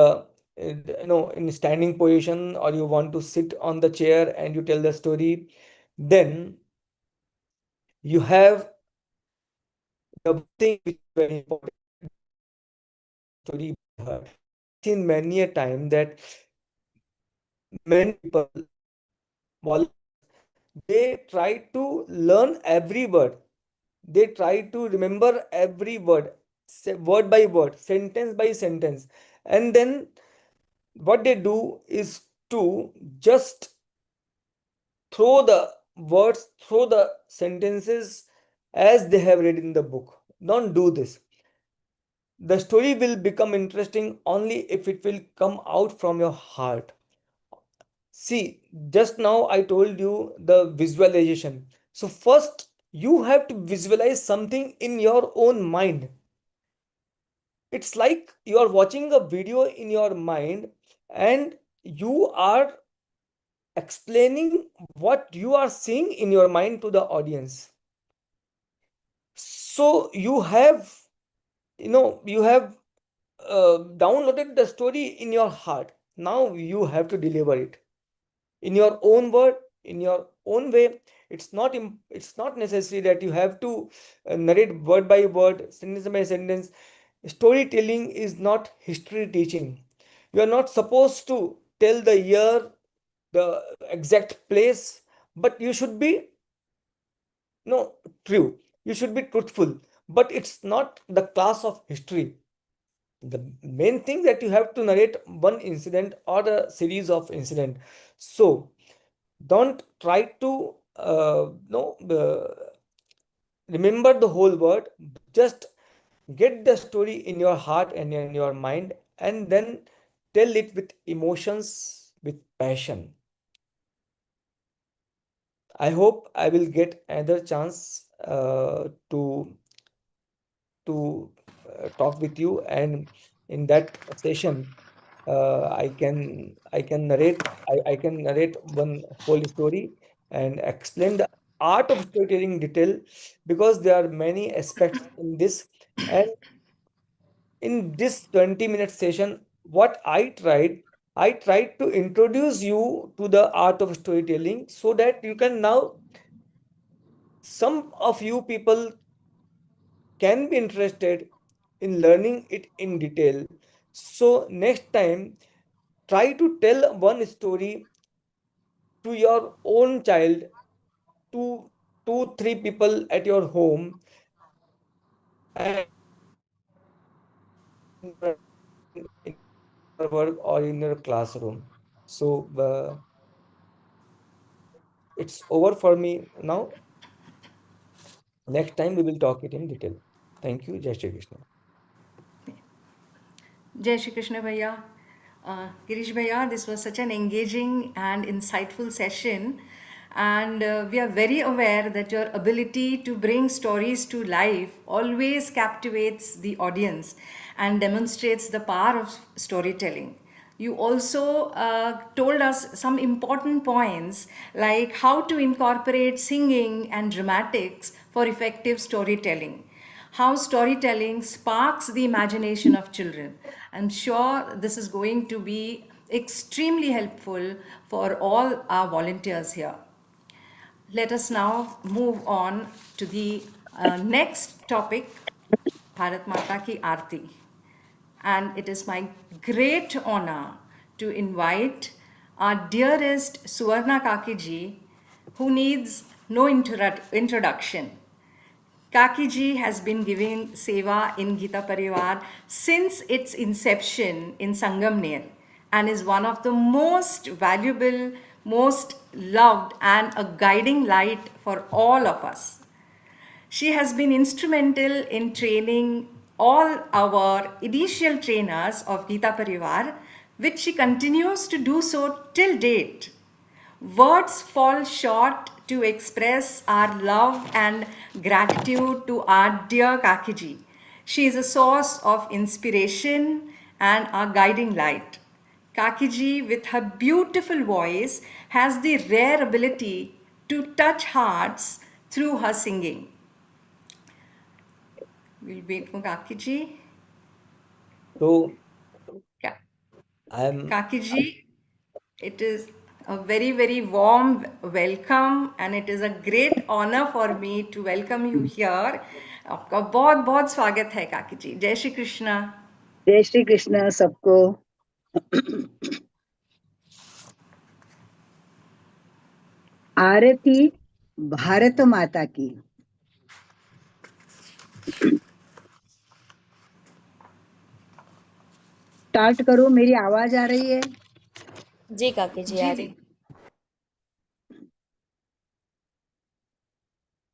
standing position, or you want to sit on the chair and you tell the story. Then you have the one thing which is very important, story by heart. Seen many a time that many people, they try to learn every word. They try to remember every word, word by word, sentence by sentence. And then what they do is to just throw the words, throw the sentences as they have read in the book. Don't do this. The story will become interesting only if it will come out from your heart. See, just now I told you the visualization. So, first, you have to visualize something in your own mind. It's like you are watching a video in your mind and you are explaining what you are seeing in your mind to the audience. So, you have downloaded the story in your heart. Now you have to deliver it in your own word, in your own way. It's not necessary that you have to narrate word by word, sentence by sentence. Storytelling is not history teaching. You are not supposed to tell the year, the exact place, but you should be no true. You should be truthful, but it's not the class of history. The main thing that you have to narrate one incident or a series of incident. So don't try to no remember the whole word. Just get the story in your heart and in your mind, and then tell it with emotions, with passion. I hope I will get another chance to talk with you, and in that session I can narrate one whole story and explain the art of storytelling detail, because there are many aspects in this. And in this 20-minute session, what I tried to introduce you to the art of storytelling, so that you can now, some of you people can be interested in learning it in detail. So next time, try to tell one story to your own child, to two, three people at your home, and in your work or in your classroom. So it's over for me now. Next time we will talk it in detail. Thank you. Jai Shri Krishna. Jai Shri Krishna Bhaiya. Girish Bhaiya, this was such an engaging and insightful session. And we are very aware that your ability to bring stories to life always captivates the audience and demonstrates the power of storytelling. You also told us some important points like how to incorporate singing and dramatics for effective storytelling, how storytelling sparks the imagination of children. I'm sure this is going to be extremely helpful for all our volunteers here. Let us now move on to the next topic, Bharat Mata Ki Aarti. And it is my great honor to invite our dearest Suvarna Kakiji, who needs no introduction. Kakiji has been giving seva in Gita Parivar since its inception in Sangamner and is one of the most valuable, most loved, and a guiding light for all of us. She has been instrumental in training all our initial trainers of Gita Parivar, which she continues to do so till date. Words fall short to express our love and gratitude to our dear Kakiji. She is a source of inspiration and our guiding light. Kakiji, with her beautiful voice, has the rare ability to touch hearts through her singing. We'll wait for Kakiji. So Ka- I'm Kakiji, it is a very, very warm welcome and it is a great honor for me to welcome you here. आपका बहुत बहुत स्वागत है काकी जी. जय श्री कृष्णा. जय श्री कृष्ण सबको. आरती भारत माता की. स्टार्ट करो. मेरी आवाज आ रही है? जी काकी जी आ जी रही. जी.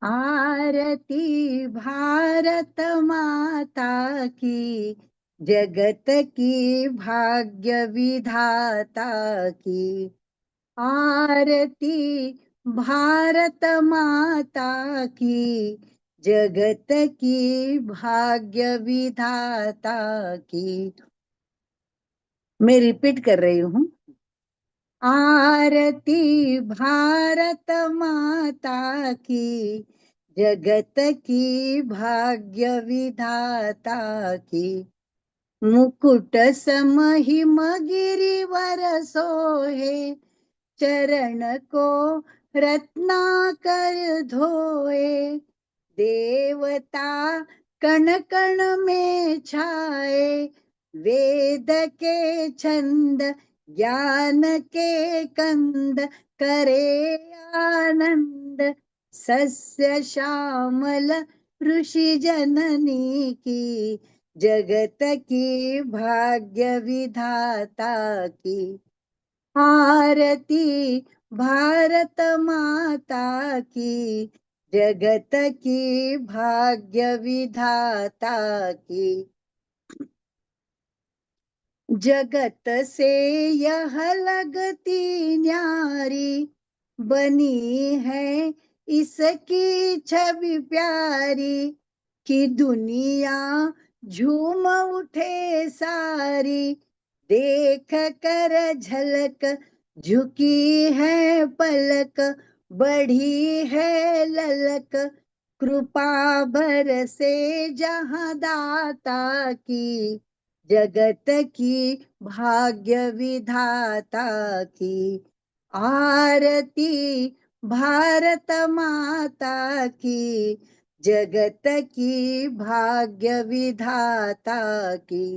आरती भारत माता की, जगत की भाग्य विधाता की. आरती भारत माता की, जगत की भाग्य विधाता की. मैं रिपीट कर रही हूँ. आरती भारत माता की, जगत की भाग्य विधाता की. मुकुट सम हिम गिरिवर सोहे, चरण को रत्नाकर धोए. देवता कण कण में छाए, वेद के छंद ज्ञान के कंद करे आनंद. सस्य श्यामल ऋषि जननी की, जगत की भाग्य विधाता की. आरती भारत माता की, जगत की भाग्य विधाता की. जगत से यह लगती न्यारी, बनी है इसकी छवि प्यारी. कि दुनिया झूम उठे सारी, देख कर झलक झुकी है पलक. बढ़ी है ललक, कृपा बरसे जहाँ दाता की, जगत की भाग्य विधाता की. आरती भारत माता की, जगत की भाग्य विधाता की.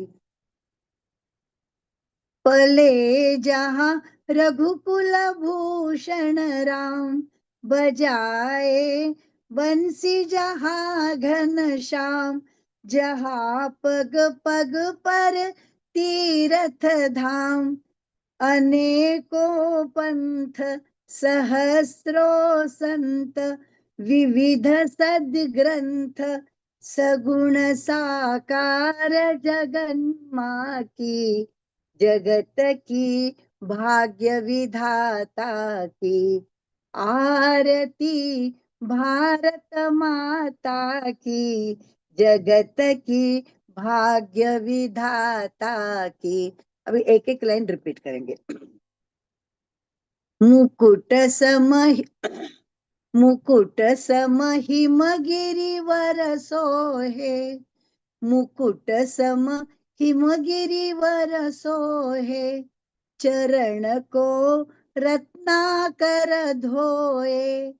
पले जहाँ रघुकुल भूषण राम, बजाए बंसी जहाँ घनश्याम. जहाँ पग पग पर तीरथ धाम, अनेकों पंथ सहस्रो संत. विविध सद्ग्रंथ सगुण साकार जगन्मा की, जगत की भाग्य विधाता की. आरती भारत माता की, जगत की भाग्य विधाता की. अभी एक एक लाइन रिपीट करेंगे। मुकुट सम मुकुट सम हिमगिरिवर सोहे, मुकुट सम हिमगिरिवर सोहे, चरण को रत्नाकर धोए,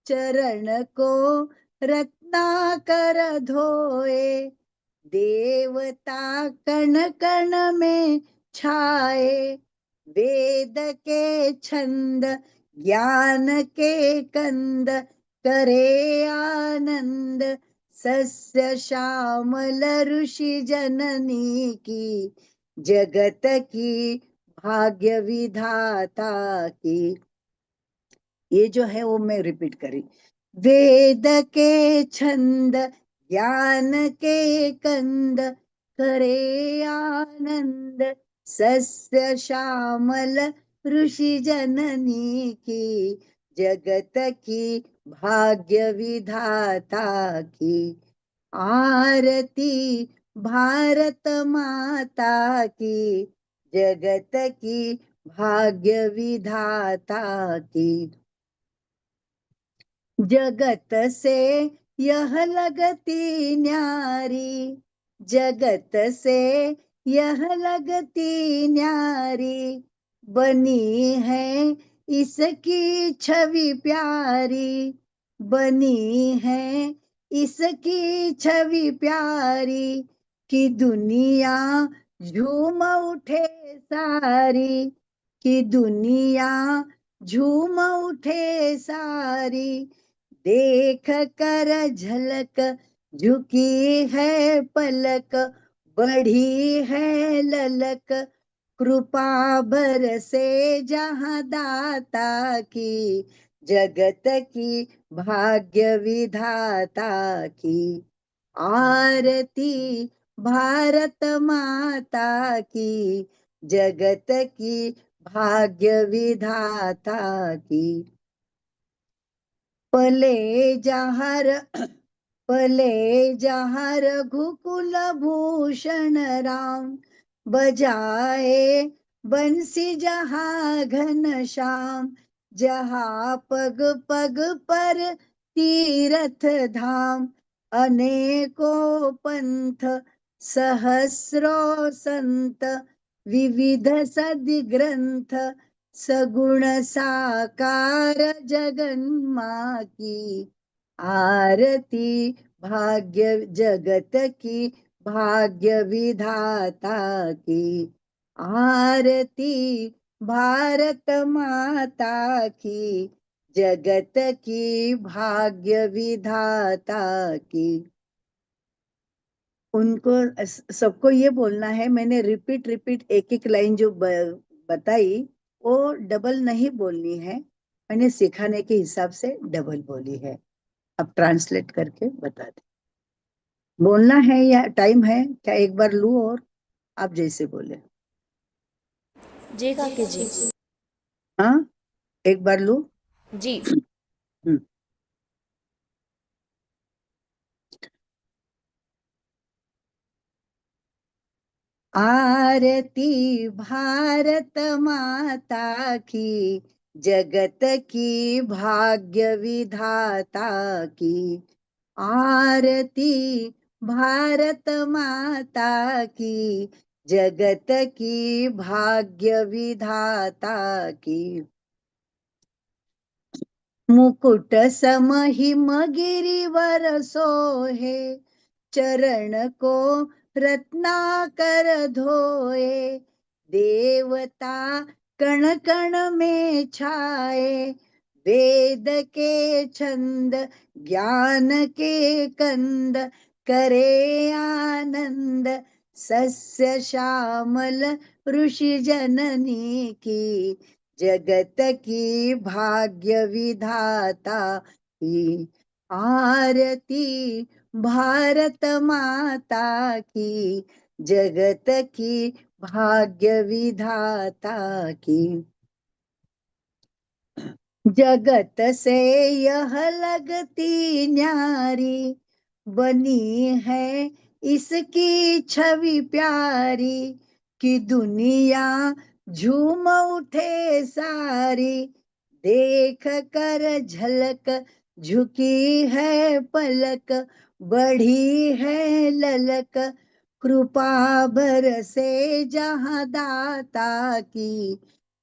चरण को रत्नाकर धोए, देवता कण कण में छाए, वेद के छंद ज्ञान के कंद करे आनंद, सस्य श्यामल ऋषि जननी की, जगत की भाग्य विधाता की। ये जो है वो मैं रिपीट करी। वेद के छंद ज्ञान के कंद करे आनंद, सस्य श्यामल ऋषि जननी की, जगत की भाग्य विधाता की। आरती भारत माता की, जगत की भाग्य विधाता की। जगत से यह लगती न्यारी, जगत से यह लगती न्यारी, बनी है इसकी छवि प्यारी, बनी है इसकी छवि प्यारी, कि दुनिया झूम उठे सारी, कि दुनिया झूम उठे सारी, देख कर झलक झुकी है पलक, बढ़ी है ललक, कृपा बरसे जहाँ दाता की, जगत की भाग्य विधाता की। आरती भारत माता की, जगत की भाग्य विधाता की। पले जहाँ रघुकुल भूषण राम, बजाए बंसी जहाँ घनश्याम, जहाँ पग पग पर तीरथ धाम, अनेकों पंथ सहस्रों संत, विविध सदि ग्रंथ, सगुण साकार जगन्मा की। आरती भाग्य जगत की भाग्य विधाता की। आरती भारत माता की, जगत की भाग्य विधाता की। उनको सबको ये बोलना है। मैंने रिपीट एक एक लाइन जो बताई वो डबल नहीं बोलनी है, मैंने सिखाने के हिसाब से डबल बोली है। अब ट्रांसलेट करके बता दे। बोलना है या टाइम है क्या? एक बार लू और आप जैसे बोले। जी काकी जी। हाँ, एक बार लू। जी। हम्म। आरती भारत माता की, जगत की भाग्य विधाता की। आरती भारत माता की, जगत की भाग्य विधाता की। मुकुट सम हिमगिरिवर सोहे, चरण को रत्नाकर धोए, देवता कण कण में छाए, वेद के छंद ज्ञान के कंद करे आनंद, सस्य श्यामल ऋषि जननी की, जगत की भाग्य विधाता की। आरती भारत माता की, जगत की भाग्य विधाता की। जगत से यह लगती न्यारी, बनी है इसकी छवि प्यारी, कि दुनिया झूम उठे सारी, देख कर झलक झुकी है पलक, बढ़ी है ललक, कृपा बरसे जहाँ दाता की,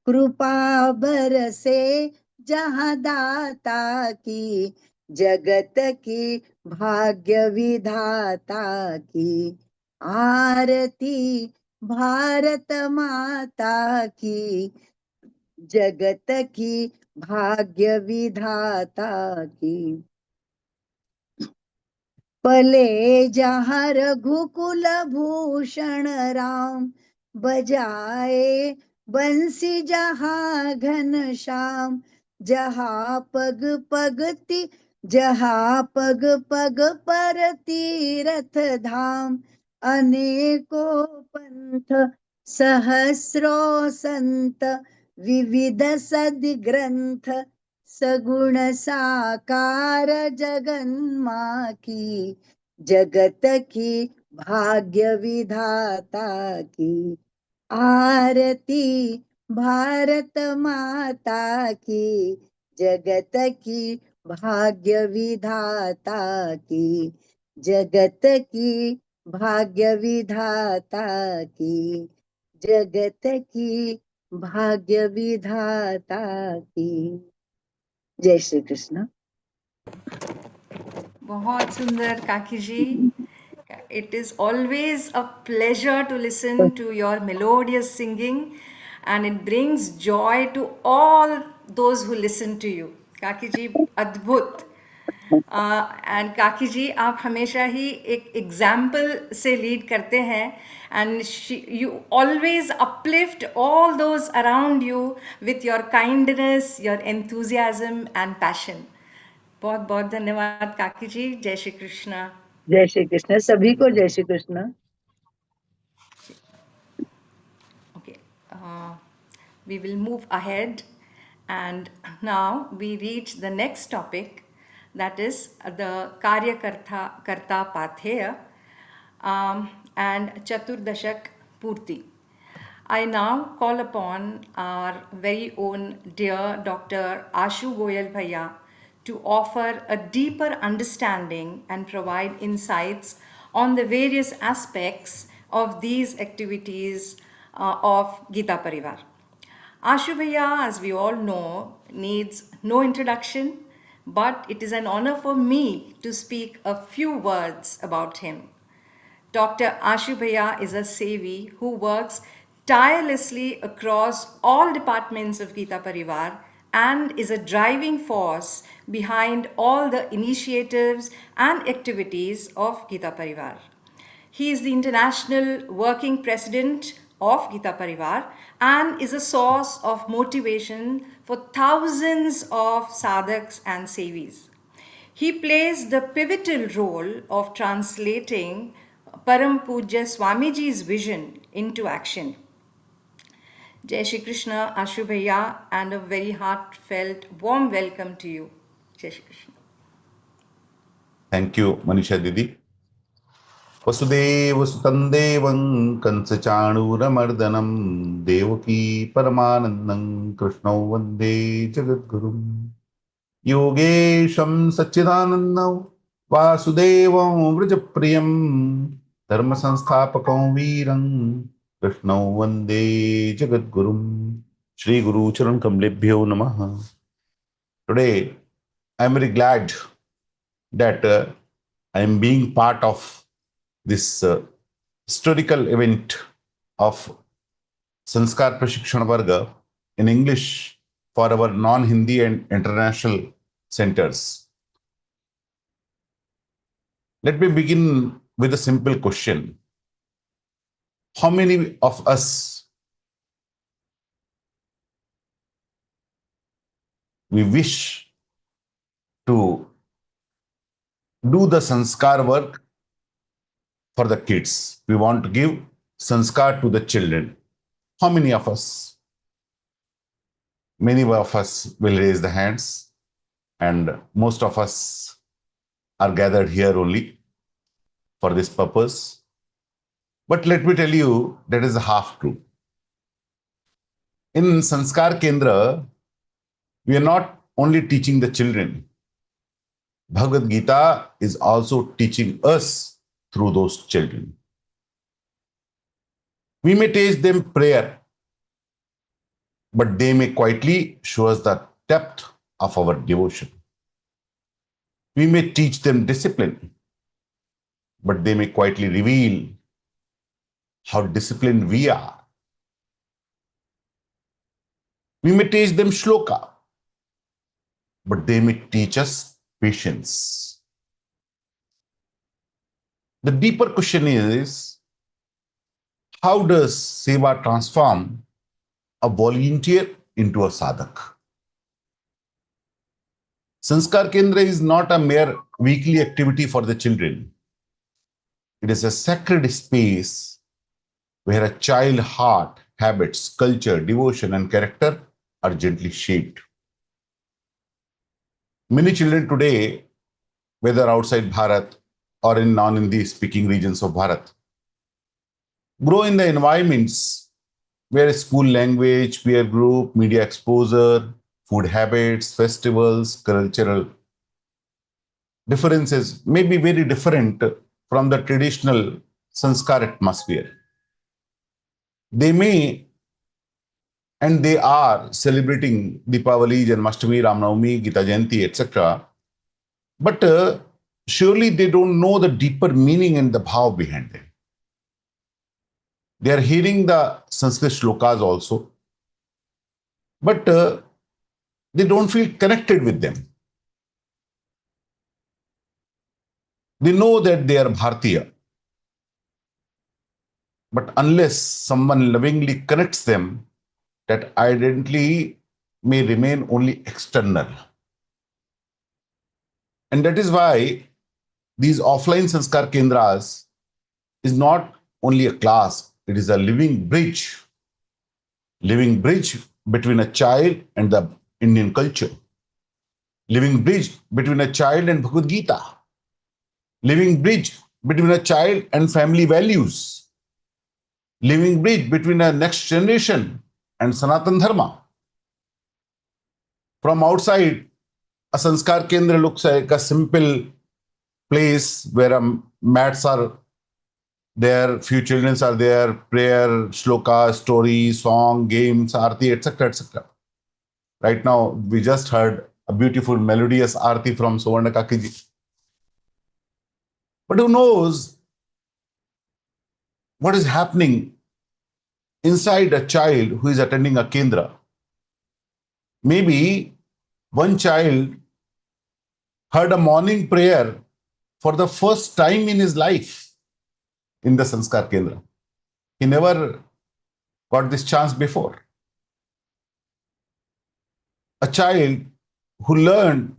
कृपा बरसे जहाँ दाता की, जगत की भाग्य विधाता की, आरती भारत माता की, जगत की भाग्य विधाता की। पले जहाँ रघुकुल भूषण राम, बजाए बंसी जहाँ घनश्याम, जहाँ पग पगति, जहाँ पग पग पर तीरथ धाम, अनेकों पंथ सहस्रो संत, विविध सदि ग्रंथ, सगुण साकार जगन्मा की, जगत की भाग्य विधाता की, आरती भारत माता की, जगत की भाग्य विधाता की, जगत की भाग्य विधाता की, जगत की भाग्य विधाता की। जय श्री कृष्ण। बहुत सुंदर काकी जी. It is always a pleasure to listen to your melodious singing, and it brings joy to all those who listen to you. काकी जी अद्भुत. एंड काकी जी आप हमेशा ही एक एग्जाम्पल से लीड करते हैं, and you always uplift all those around you with your kindness, your enthusiasm and passion. बहुत बहुत धन्यवाद काकी जी. जय श्री कृष्णा. जय श्री कृष्ण सभी को. जय Shri Krishna. Okay, we will move ahead, and now we reach the next topic, that is the Karta Patheya and Chaturdashak Purti. I now call upon our very own dear Dr. Ashu Goyal Bhaiya to offer a deeper understanding and provide insights on the various aspects of these activities of Gita Parivar. Ashu Bhaiya, as we all know, needs no introduction, but it is an honor for me to speak a few words about him. Dr. Ashu Bhaiya is a Sevi who works tirelessly across all departments of Gita Parivar and is a driving force behind all the initiatives and activities of Gita Parivar. He is the international working president of Gita Parivar and is a source of motivation for thousands of sadhaks and sevis. He plays the pivotal role of translating Param Pujya Swamiji's vision into action. Jai Shri Krishna, Ashu Bhaiya, and a very heartfelt warm welcome to you. Jai Shri Krishna. Thank you, Manisha Didi. वसुदेवसुतं देवं कंसचाणूरमर्दनं देवकी परमानन्दं कृष्णौ वन्दे जगद्गुरुम् योगेशं सच्चिदानन्दं वासुदेवं व्रजप्रियं धर्मसंस्थापकं वीरं कृष्णौ वन्दे जगद्गुरुम् श्रीगुरुचरणकमलेभ्यो नमः. Today, I am very glad that I am being part of this historical event of Sanskar Prashikshan Varga in English for our non-Hindi and international centers. Let me begin with a simple question. How many of us we wish to do the Sanskar work for the kids? We want to give Sanskar to the children. How many of us? Many of us will raise the hands, and most of us are gathered here only for this purpose. But let me tell you, that is a half true. In Sanskar Kendra, we are not only teaching the children. Bhagavad Gita is also teaching us through those children. We may teach them prayer, but they may quietly show us the depth of our devotion. We may teach them discipline, but they may quietly reveal how disciplined we are. We may teach them shloka, but they may teach us patience. The deeper question is, how does Seva transform a volunteer into a sadhak? Sanskar Kendra is not a mere weekly activity for the children. It is a sacred space where a child heart, habits, culture, devotion, and character are gently shaped. Many children today, whether outside Bharat or in non-Hindi speaking regions of Bharat, grow in the environments where school language, peer group, media exposure, food habits, festivals, cultural differences may be very different from the traditional Sanskar atmosphere. They may and they are celebrating Deepavali, Janmashtami, Ramnavami, Gita Jayanti, etc. But surely they don't know the deeper meaning and the bhav behind them. They are hearing the Sanskrit shlokas also, but they don't feel connected with them. They know that they are Bharatiya, but unless someone lovingly connects them, that identity may remain only external. And that is why these offline Sanskar Kendras is not only a class, it is a living bridge between a child and the Indian culture, living bridge between a child and Bhagavad Gita, living bridge between a child and family values, living bridge between a next generation and Sanatan Dharma. From outside, a Sanskar Kendra looks like a simple place where mats are there, few children are there, prayer, shloka, story, song, games, arti, etc., etc. Right now, we just heard a beautiful melodious arti from Suvarna Kakiji. But who knows what is happening inside a child who is attending a Kendra? Maybe one child heard a morning prayer for the first time in his life in the Sanskar Kendra. He never got this chance before. A child who learned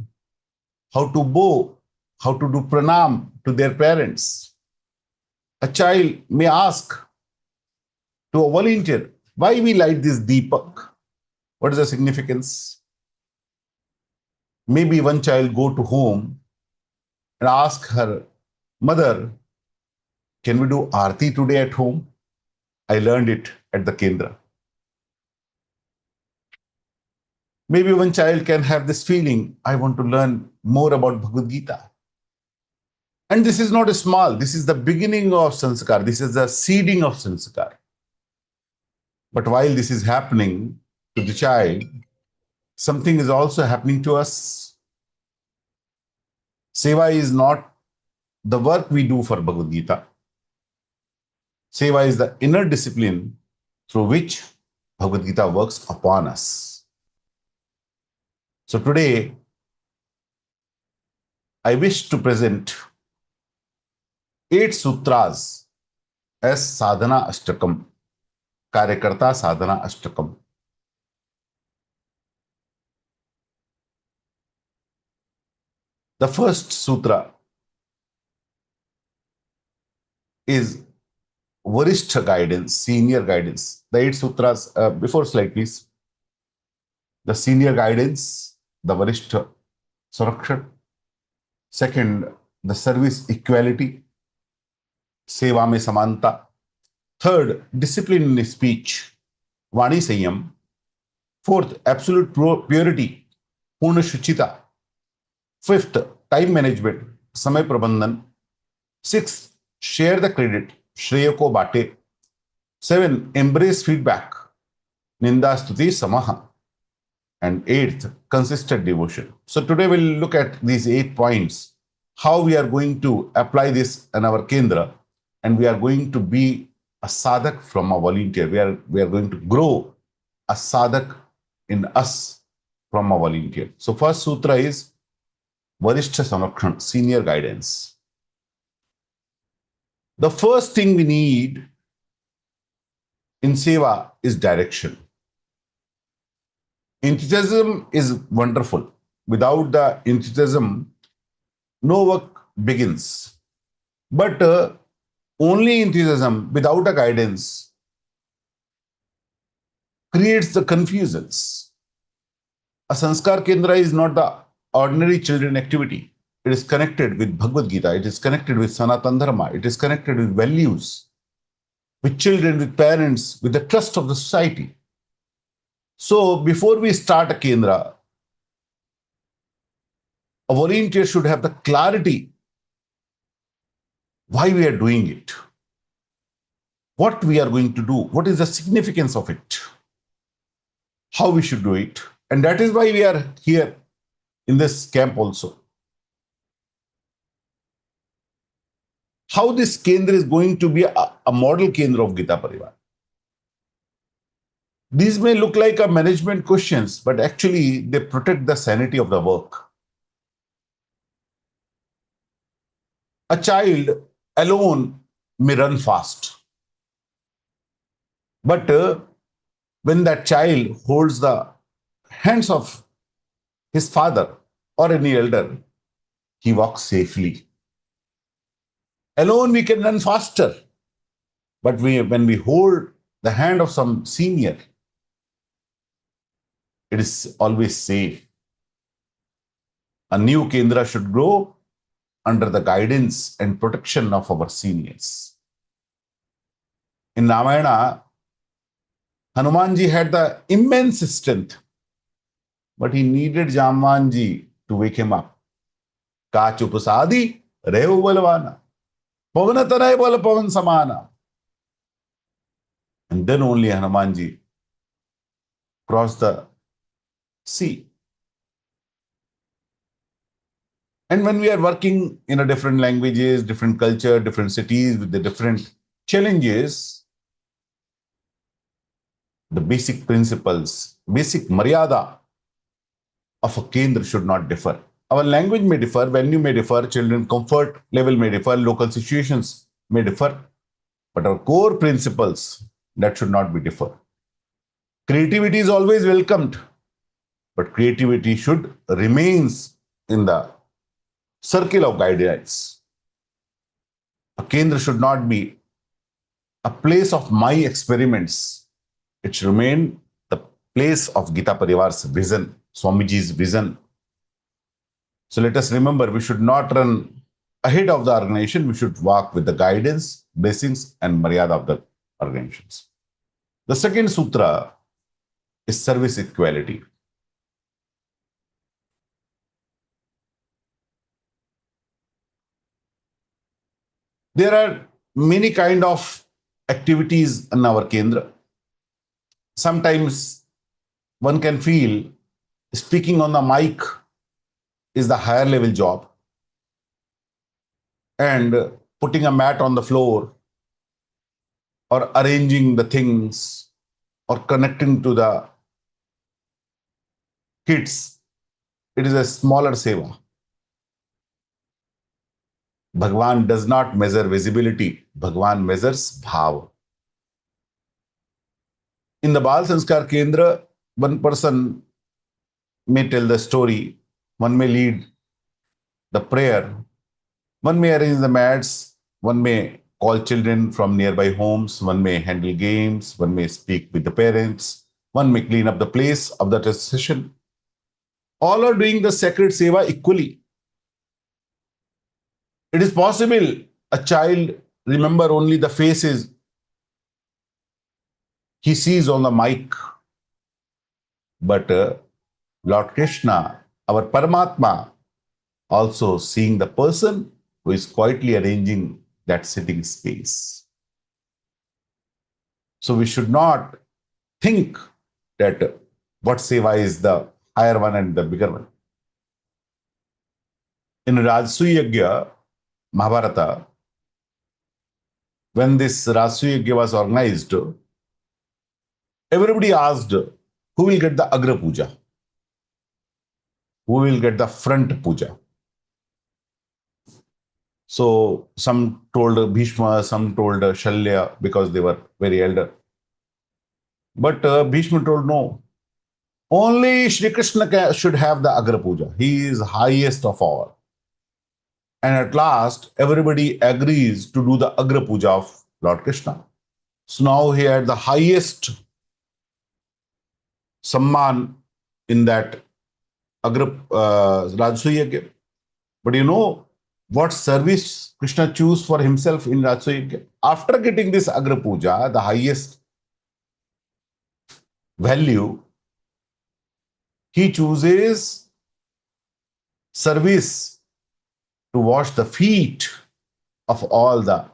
how to bow, how to do pranam to their parents. A child may ask to a volunteer, why we light this deepak? What is the significance? Maybe one child go to home and ask her mother, can we do arti today at home? I learned it at the Kendra. Maybe one child can have this feeling, I want to learn more about Bhagavad Gita. And this is not a small, this is the beginning of Sanskar. This is the seeding of Sanskar. But while this is happening to the child, something is also happening to us. Seva is not the work we do for Bhagavad Gita. Seva is the inner discipline through which Bhagavad Gita works upon us. So today, I wish to present 8 sutras as Sadhana Ashtakam, Karyakarta Sadhana Ashtakam. The first sutra is Varishtha guidance, senior guidance. The 8 sutras, before slide please. The senior guidance, the Varishtha Surakshan. Second, the service equality, Seva mein Samanta. Third, discipline in speech, Vani Sanyam. Fourth, absolute purity, Purna Shuchita. Fifth, time management, Samay Prabandhan. Sixth, share the credit, Shreya ko bate. Seven, embrace feedback, Ninda Stuti Samaha. And eighth, consistent devotion. So today we'll look at these 8 points, how we are going to apply this in our Kendra, and we are going to be a sadhak from a volunteer. We are going to grow a sadhak in us from a volunteer. So first sutra is Varishtha Samakshan, senior guidance. The first thing we need in seva is direction. Enthusiasm is wonderful. Without the enthusiasm, no work begins. But only enthusiasm without a guidance creates the confusions. A Sanskar Kendra is not the ordinary children activity. It is connected with Bhagavad Gita. It is connected with Sanatan Dharma. It is connected with values, with children, with parents, with the trust of the society. So before we start a Kendra, a volunteer should have the clarity why we are doing it, what we are going to do, what is the significance of it, how we should do it. And that is why we are here in this camp also. How this Kendra is going to be a model Kendra of Gita Parivar. These may look like a management questions, but actually they protect the sanity of the work. A child alone may run fast, but when that child holds the hands of his father or any elder, he walks safely. Alone we can run faster, but when we hold the hand of some senior, it is always safe. A new Kendra should grow under the guidance and protection of our seniors. In Ramayana, Hanumanji had the immense strength, but he needed Jamvanji to wake him up. Kachupasadi rehu balvana, pavanatanay bal pavan samana. And then only Hanumanji crossed the sea. And when we are working in a different languages, different culture, different cities with the different challenges, the basic principles, basic maryada of a Kendra should not differ. Our language may differ, venue may differ, children comfort level may differ, local situations may differ, but our core principles, that should not be differ. Creativity is always welcomed, but creativity should remains in the circle of guidelines. A Kendra should not be a place of my experiments. It should remain the place of Gita Parivar's vision, Swamiji's vision. So let us remember, we should not run ahead of the organization. We should walk with the guidance, blessings, and maryada of the organizations. The second sutra is service equality. There are many kind of activities in our Kendra. Sometimes one can feel speaking on the mic is the higher level job, and putting a mat on the floor or arranging the things or connecting to the kids, it is a smaller seva. Bhagwan does not measure visibility. Bhagwan measures bhav. In the Bal Sanskar Kendra, one person may tell the story, one may lead the prayer, one may arrange the mats, one may call children from nearby homes, one may handle games, one may speak with the parents, one may clean up the place of that session. All are doing the sacred seva equally. It is possible a child remember only the faces he sees on the mic, but Lord Krishna, our Paramatma, also seeing the person who is quietly arranging that sitting space. So we should not think that what seva is the higher one and the bigger one. In Rajasuya Yajna, Mahabharata, when this Rajasuya Yajna was organized, everybody asked who will get the Agra Puja, who will get the front Puja. So some told Bhishma, some told Shalya because they were very elder. But Bhishma told no. Only Shri Krishna should have the Agra Puja. He is highest of all. And at last, everybody agrees to do the Agra Puja of Lord Krishna. So now he had the highest Samman in that Agra Rajasuya Yajna. But you know what service Krishna chose for himself in Rajasuya Yajna? After getting this Agra Puja, the highest value, he chooses service to wash the feet of all the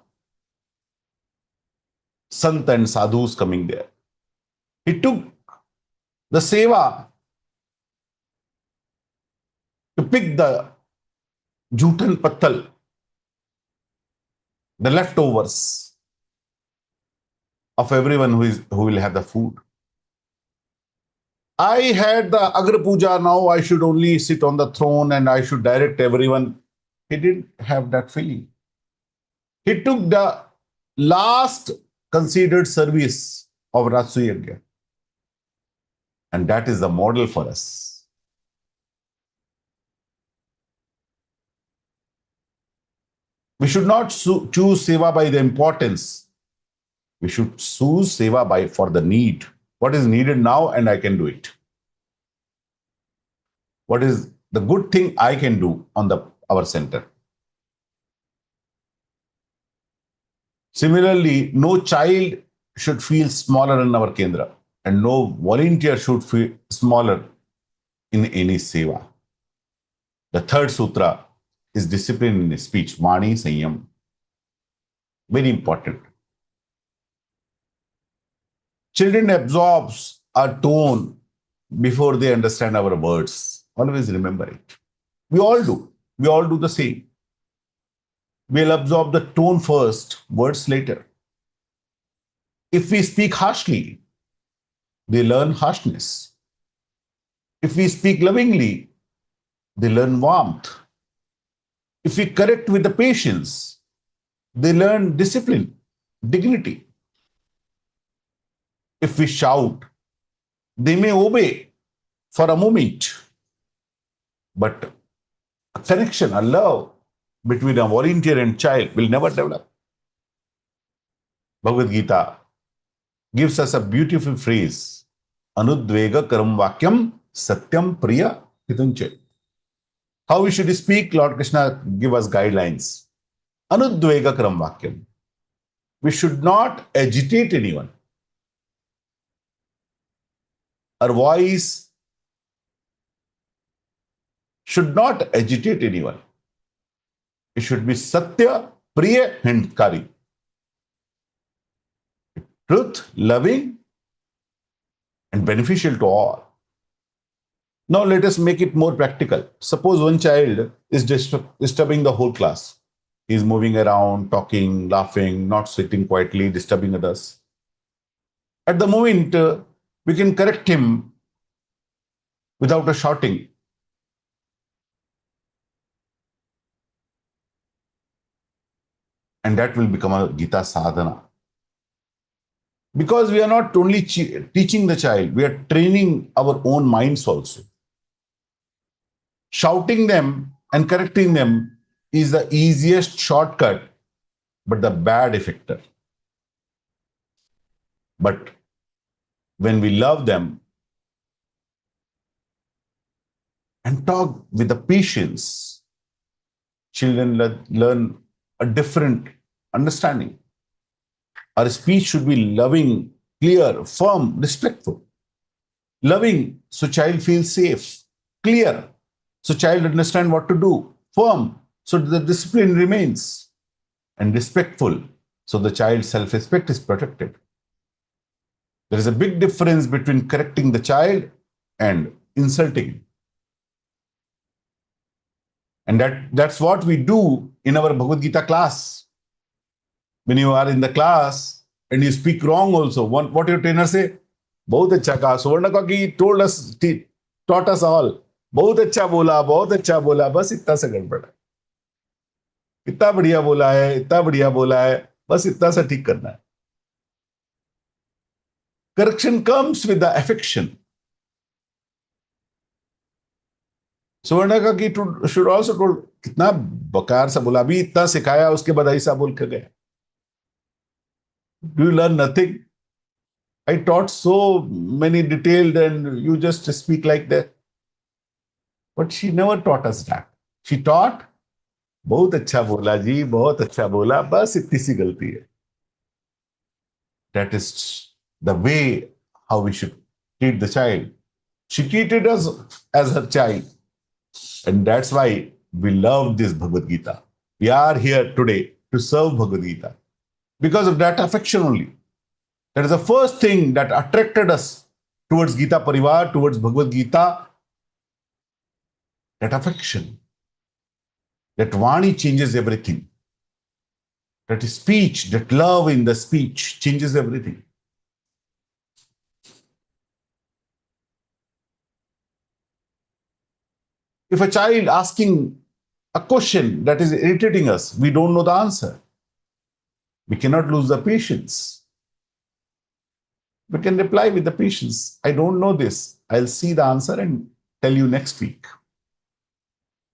Sant and sadhus coming there. He took the seva to pick the jutan pattal, the leftovers of everyone who will have the food. I had the Agra Puja, now I should only sit on the throne and I should direct everyone. He didn't have that feeling. He took the last considered service of Rajasuya Yajna. And that is the model for us. We should not choose seva by the importance. We should choose seva for the need. What is needed now and I can do it. What is the good thing I can do on our center. Similarly, no child should feel smaller in our Kendra and no volunteer should feel smaller in any seva. The third sutra is discipline in speech, Mani Sanyam. Very important. Children absorbs our tone before they understand our words. Always remember it. We all do. We all do the same. We'll absorb the tone first, words later. If we speak harshly, they learn harshness. If we speak lovingly, they learn warmth. If we correct with the patience, they learn discipline, dignity. If we shout, they may obey for a moment. But a connection, a love between a volunteer and child will never develop. Bhagavad Gita gives us a beautiful phrase, Anudvega karam vakyam satyam priya hitunche. How we should speak, Lord Krishna give us guidelines. Anudvega karam vakyam. We should not agitate anyone. Our voice should not agitate anyone. It should be Satya, Priya, and Kari. Truth, loving, and beneficial to all. Now let us make it more practical. Suppose one child is disturbing the whole class. He is moving around, talking, laughing, not sitting quietly, disturbing others. At the moment, we can correct him without a shouting. And that will become a Gita sadhana. Because we are not only teaching the child, we are training our own minds also. Shouting them and correcting them is the easiest shortcut, but the bad effector. But when we love them and talk with the patience, children learn a different understanding. Our speech should be loving clear, firm, respectful. Loving, so child feels safe. Clear, so child understand what to do. Firm, so the discipline remains. And respectful, so the child's self-respect is protected. There is a big difference between correcting the child and insulting him. And that's what we do in our Bhagavad Gita class. When you are in the class and you speak wrong also, what your trainer say? बहुत अच्छा कहा Suvarnakaki told us, taught us all. बहुत अच्छा बोला, बस इतना सा गड़बड़ है. इतना बढ़िया बोला है, बस इतना सा ठीक करना है. Correction comes with the affection. Suvarnakaki should also told, कितना बकार सा बोला, अभी इतना सिखाया, उसके बाद ऐसा बोल कर गया. Do you learn nothing? I taught so many detailed and you just speak like that. But she never taught us that. She taught, बहुत अच्छा बोला जी, बहुत अच्छा बोला, बस इतनी सी गलती है. That is the way how we should treat the child. She treated us as her child. And that's why we love this Bhagavad Gita. We are here today to serve Bhagavad Gita. Because of that affection only. That is the first thing that attracted us towards Gita Parivar, towards Bhagavad Gita. That affection. That Vani changes everything. That speech, that love in the speech changes everything. If a child asking a question that is irritating us, we don't know the answer. We cannot lose the patience. We can reply with the patience. I don't know this. I'll see the answer and tell you next week.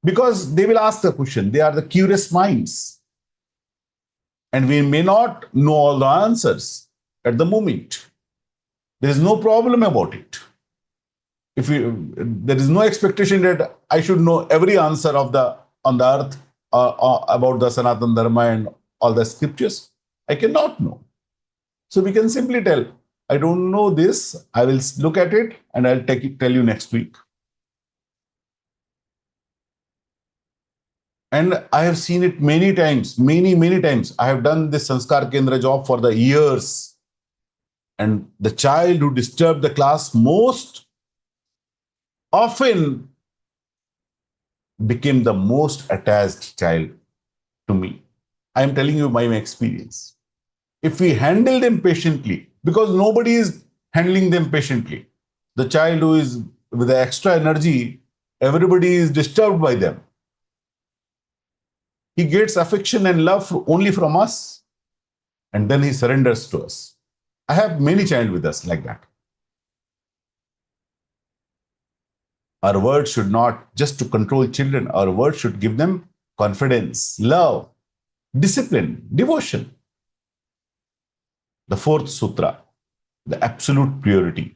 Because they will ask the question. They are the curious minds. And we may not know all the answers at the moment. There is no problem about it. There is no expectation that I should know every answer on the earth about the Sanatana Dharma and all the scriptures. I cannot know. So we can simply tell, I don't know this. I will look at it and I'll tell you next week. And I have seen it many times, many times. I have done this Sanskar Kendra job for the years. And the child who disturbed the class most often became the most attached child to me. I am telling you my experience. If we handle them patiently, because nobody is handling them patiently. The child who is with the extra energy, everybody is disturbed by them. He gets affection and love only from us, and then he surrenders to us. I have many children with us like that. Our words should not just to control children. Our words should give them confidence, love, discipline, devotion. The fourth sutra, the absolute purity.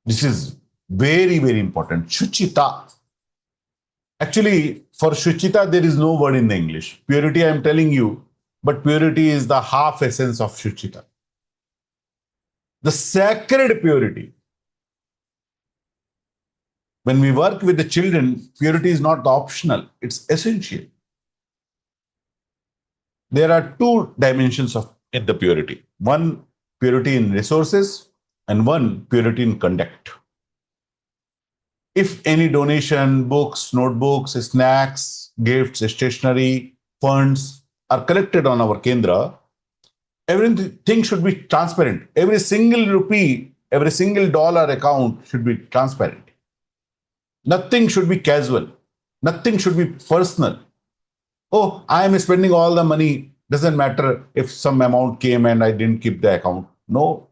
This is very, very important. Shuchita. Actually, for Shuchita, there is no word in the English. Purity, I am telling you, but purity is the half essence of Shuchita. The sacred purity. When we work with the children, purity is not optional, it's essential. There are two dimensions in the purity. One, purity in resources, and one, purity in conduct. If any donation, books, notebooks, snacks, gifts, stationery, funds are collected on our Kendra, everything should be transparent. Every single rupee, every single dollar account should be transparent. Nothing should be casual. Nothing should be personal. Oh, I am spending all the money. Doesn't matter if some amount came and I didn't keep the account. No.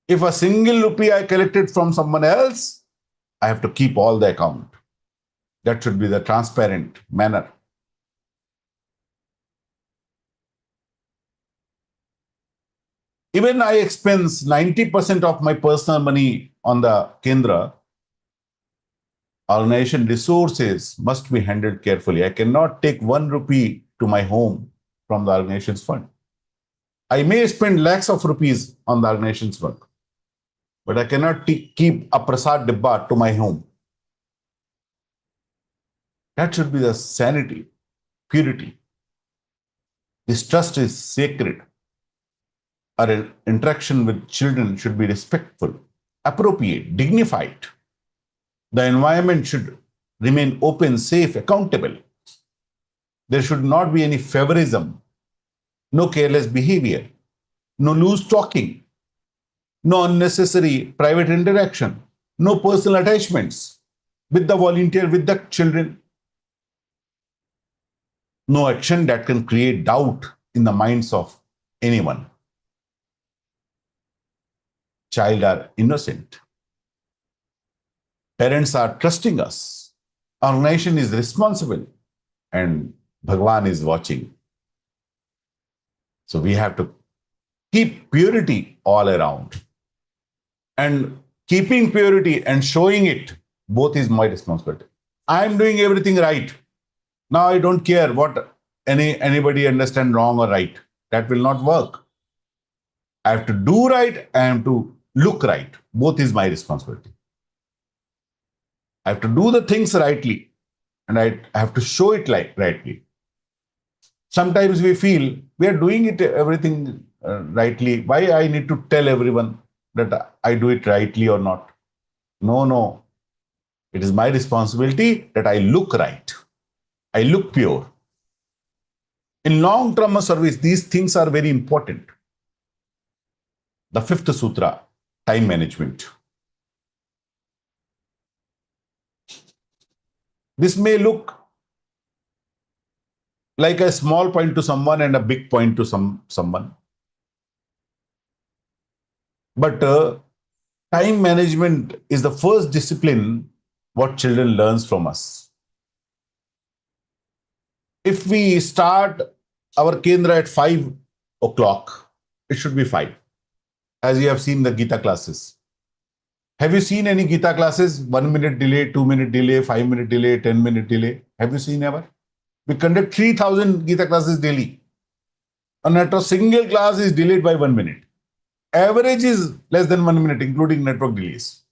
If a single rupee I collected from someone else, I have to keep all the account. That should be the transparent manner. Even I expense 90% of my personal money on the Kendra, organization resources must be handled carefully. I cannot take 1 rupee to my home from the organization's fund. I may spend lakhs of rupees on the organization's work, but I cannot keep a prasad dibba to my home. That should be the sanity, purity. This trust is sacred. Our interaction with children should be respectful, appropriate, dignified. The environment should remain open, safe, accountable. There should not be any favorism, no careless behavior, no loose talking, no unnecessary private interaction, no personal attachments with the volunteer, with the children, no action that can create doubt in the minds of anyone. Child are innocent. Parents are trusting us. Our nation is responsible and Bhagwan is watching. So we have to keep purity all around. And keeping purity and showing it, both is my responsibility. I am doing everything right. Now I don't care what anybody understand wrong or right. That will not work. I have to do right. I have to look right. Both is my responsibility. I have to do the things rightly, and I have to show it rightly. Sometimes we feel we are doing it everything rightly. Why I need to tell everyone that I do it rightly or not? No. It is my responsibility that I look right. I look pure. In long-term service, these things are very important. The fifth sutra, time management. This may look like a small point to someone and a big point to someone. But time management is the first discipline what children learns from us. If we start our Kendra at 5 o'clock, it should be 5. As you have seen the Gita classes. Have you seen any Gita classes? 1 minute delay, 2 minute delay, 5 minute delay, 10 minute delay. Have you seen ever? We conduct 3,000 Gita classes daily. And not a single class is delayed by 1 minute. Average is less than 1 minute, including network delays.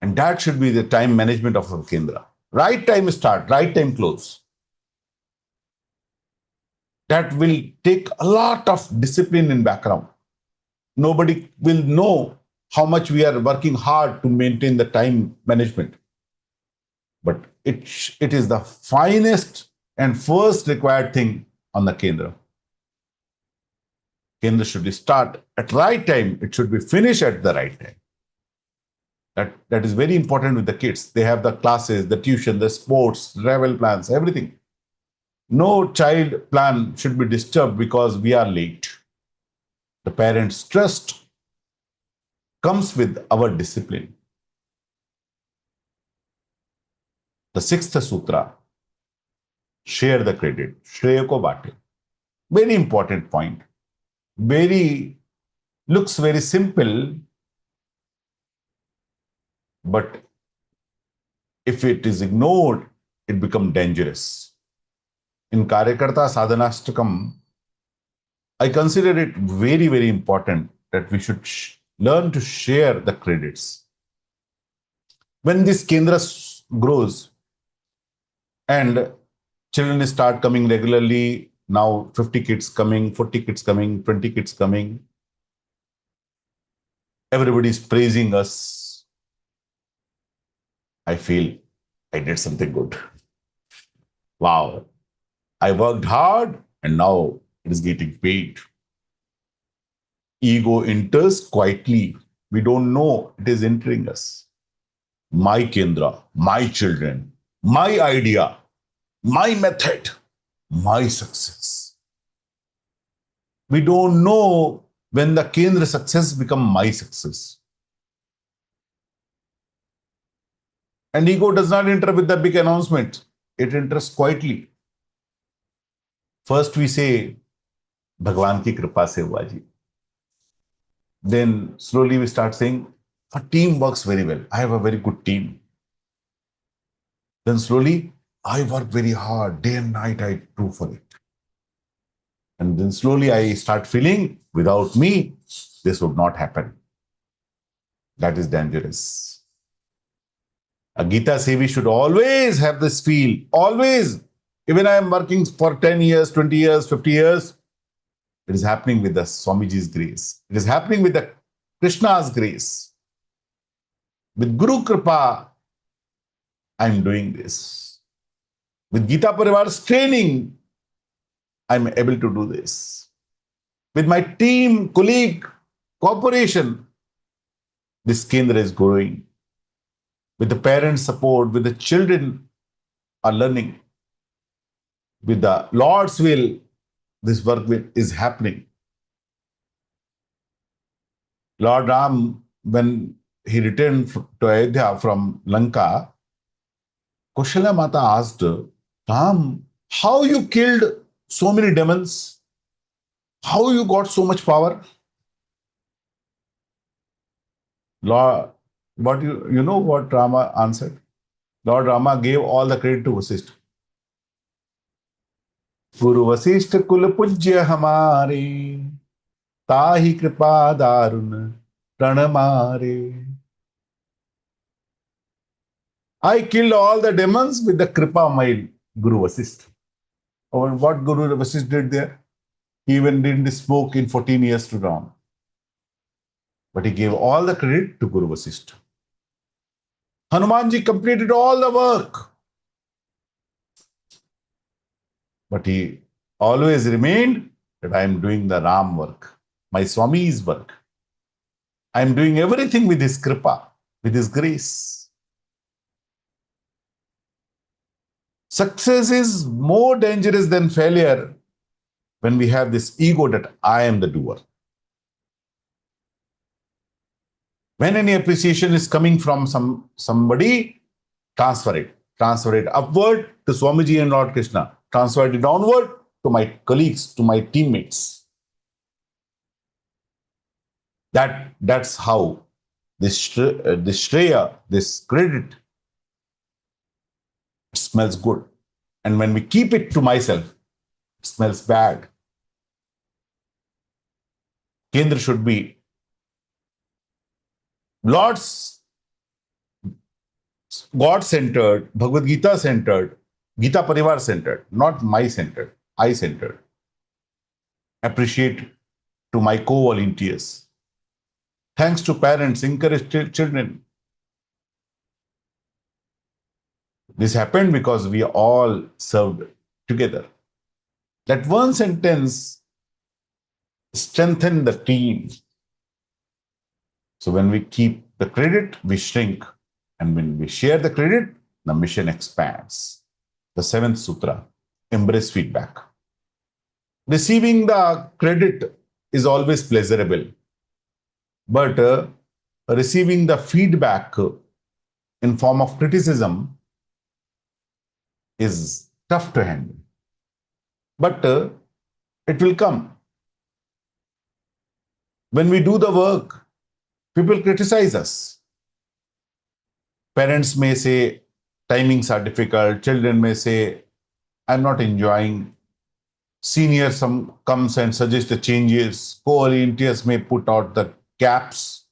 And that should be the time management of our Kendra. Right time start, right time close. That will take a lot of discipline in background. Nobody will know how much we are working hard to maintain the time management. But it is the finest and first required thing on the Kendra. Kendra should start at right time. It should be finished at the right time. That is very important with the kids. They have the classes, the tuition, the sports, travel plans, everything. No child plan should be disturbed because we are late. The parents' trust comes with our discipline. The sixth sutra, share the credit. Shreya ko baate. Very important point. Looks very simple, but if it is ignored, it becomes dangerous. In Karyakarta Sadhanashtakam, I consider it very, very important that we should learn to share the credits. When this Kendra grows and children start coming regularly, now 50 kids coming, 40 kids coming, 20 kids coming, everybody is praising us. I feel I did something good. Wow. I worked hard and now it is getting paid. Ego enters quietly. We don't know it is entering us. My Kendra, my children, my idea, my method, my success. We don't know when the Kendra success become my success. And ego does not enter with the big announcement. It enters quietly. First we say, Bhagwan ki kripa se hua ji. Then slowly we start saying, our team works very well. I have a very good team. Then slowly, I work very hard. Day and night I do for it. And then slowly I start feeling without me, this would not happen. That is dangerous. A Gita Sevi should always have this feel, always. Even I am working for 10 years, 20 years, 50 years, it is happening with the Swamiji's grace. It is happening with the Krishna's grace. With Guru Kripa, I am doing this. With Gita Parivar's training, I am able to do this. With my team, colleague, cooperation, this Kendra is growing. With the parents' support, with the children are learning. With the Lord's will, this work is happening. Lord Ram, when he returned to Ayodhya from Lanka, Kaushalya Mata asked, Ram, how you killed so many demons? How you got so much power? Lord, what you know what Rama answered? Lord Rama gave all the credit to Vasishtha. Guru Vasishtha kul pujya hamare, tahi kripa darun pranamare. I killed all the demons with the kripa of my Guru Vasishtha. Or what Guru Vasishtha did there? He even didn't spoke in 14 years to Ram. But he gave all the credit to Guru Vasishtha. Hanumanji completed all the work. But he always remained that I am doing the Ram work, my Swami's work. I am doing everything with his kripa, with his grace. Success is more dangerous than failure when we have this ego that I am the doer. When any appreciation is coming from somebody, transfer it. Transfer it upward to Swamiji and Lord Krishna. Transfer it downward to my colleagues, to my teammates. That's how this Shreya, this credit, smells good. And when we keep it to myself, it smells bad. Kendra should be Lord's God-centered, Bhagavad Gita-centered, Gita Parivar-centered, not my-centered, I-centered. Appreciate to my co-volunteers. Thanks to parents, encourage children. This happened because we all served together. That one sentence strengthened the team. So when we keep the credit, we shrink. And when we share the credit, the mission expands. The seventh sutra, embrace feedback. Receiving the credit is always pleasurable. But receiving the feedback in form of criticism is tough to handle. But it will come. When we do the work, people criticize us. Parents may say, timings are difficult. Children may say, I'm not enjoying. Senior comes and suggests the changes. Co-volunteers may put out the gaps.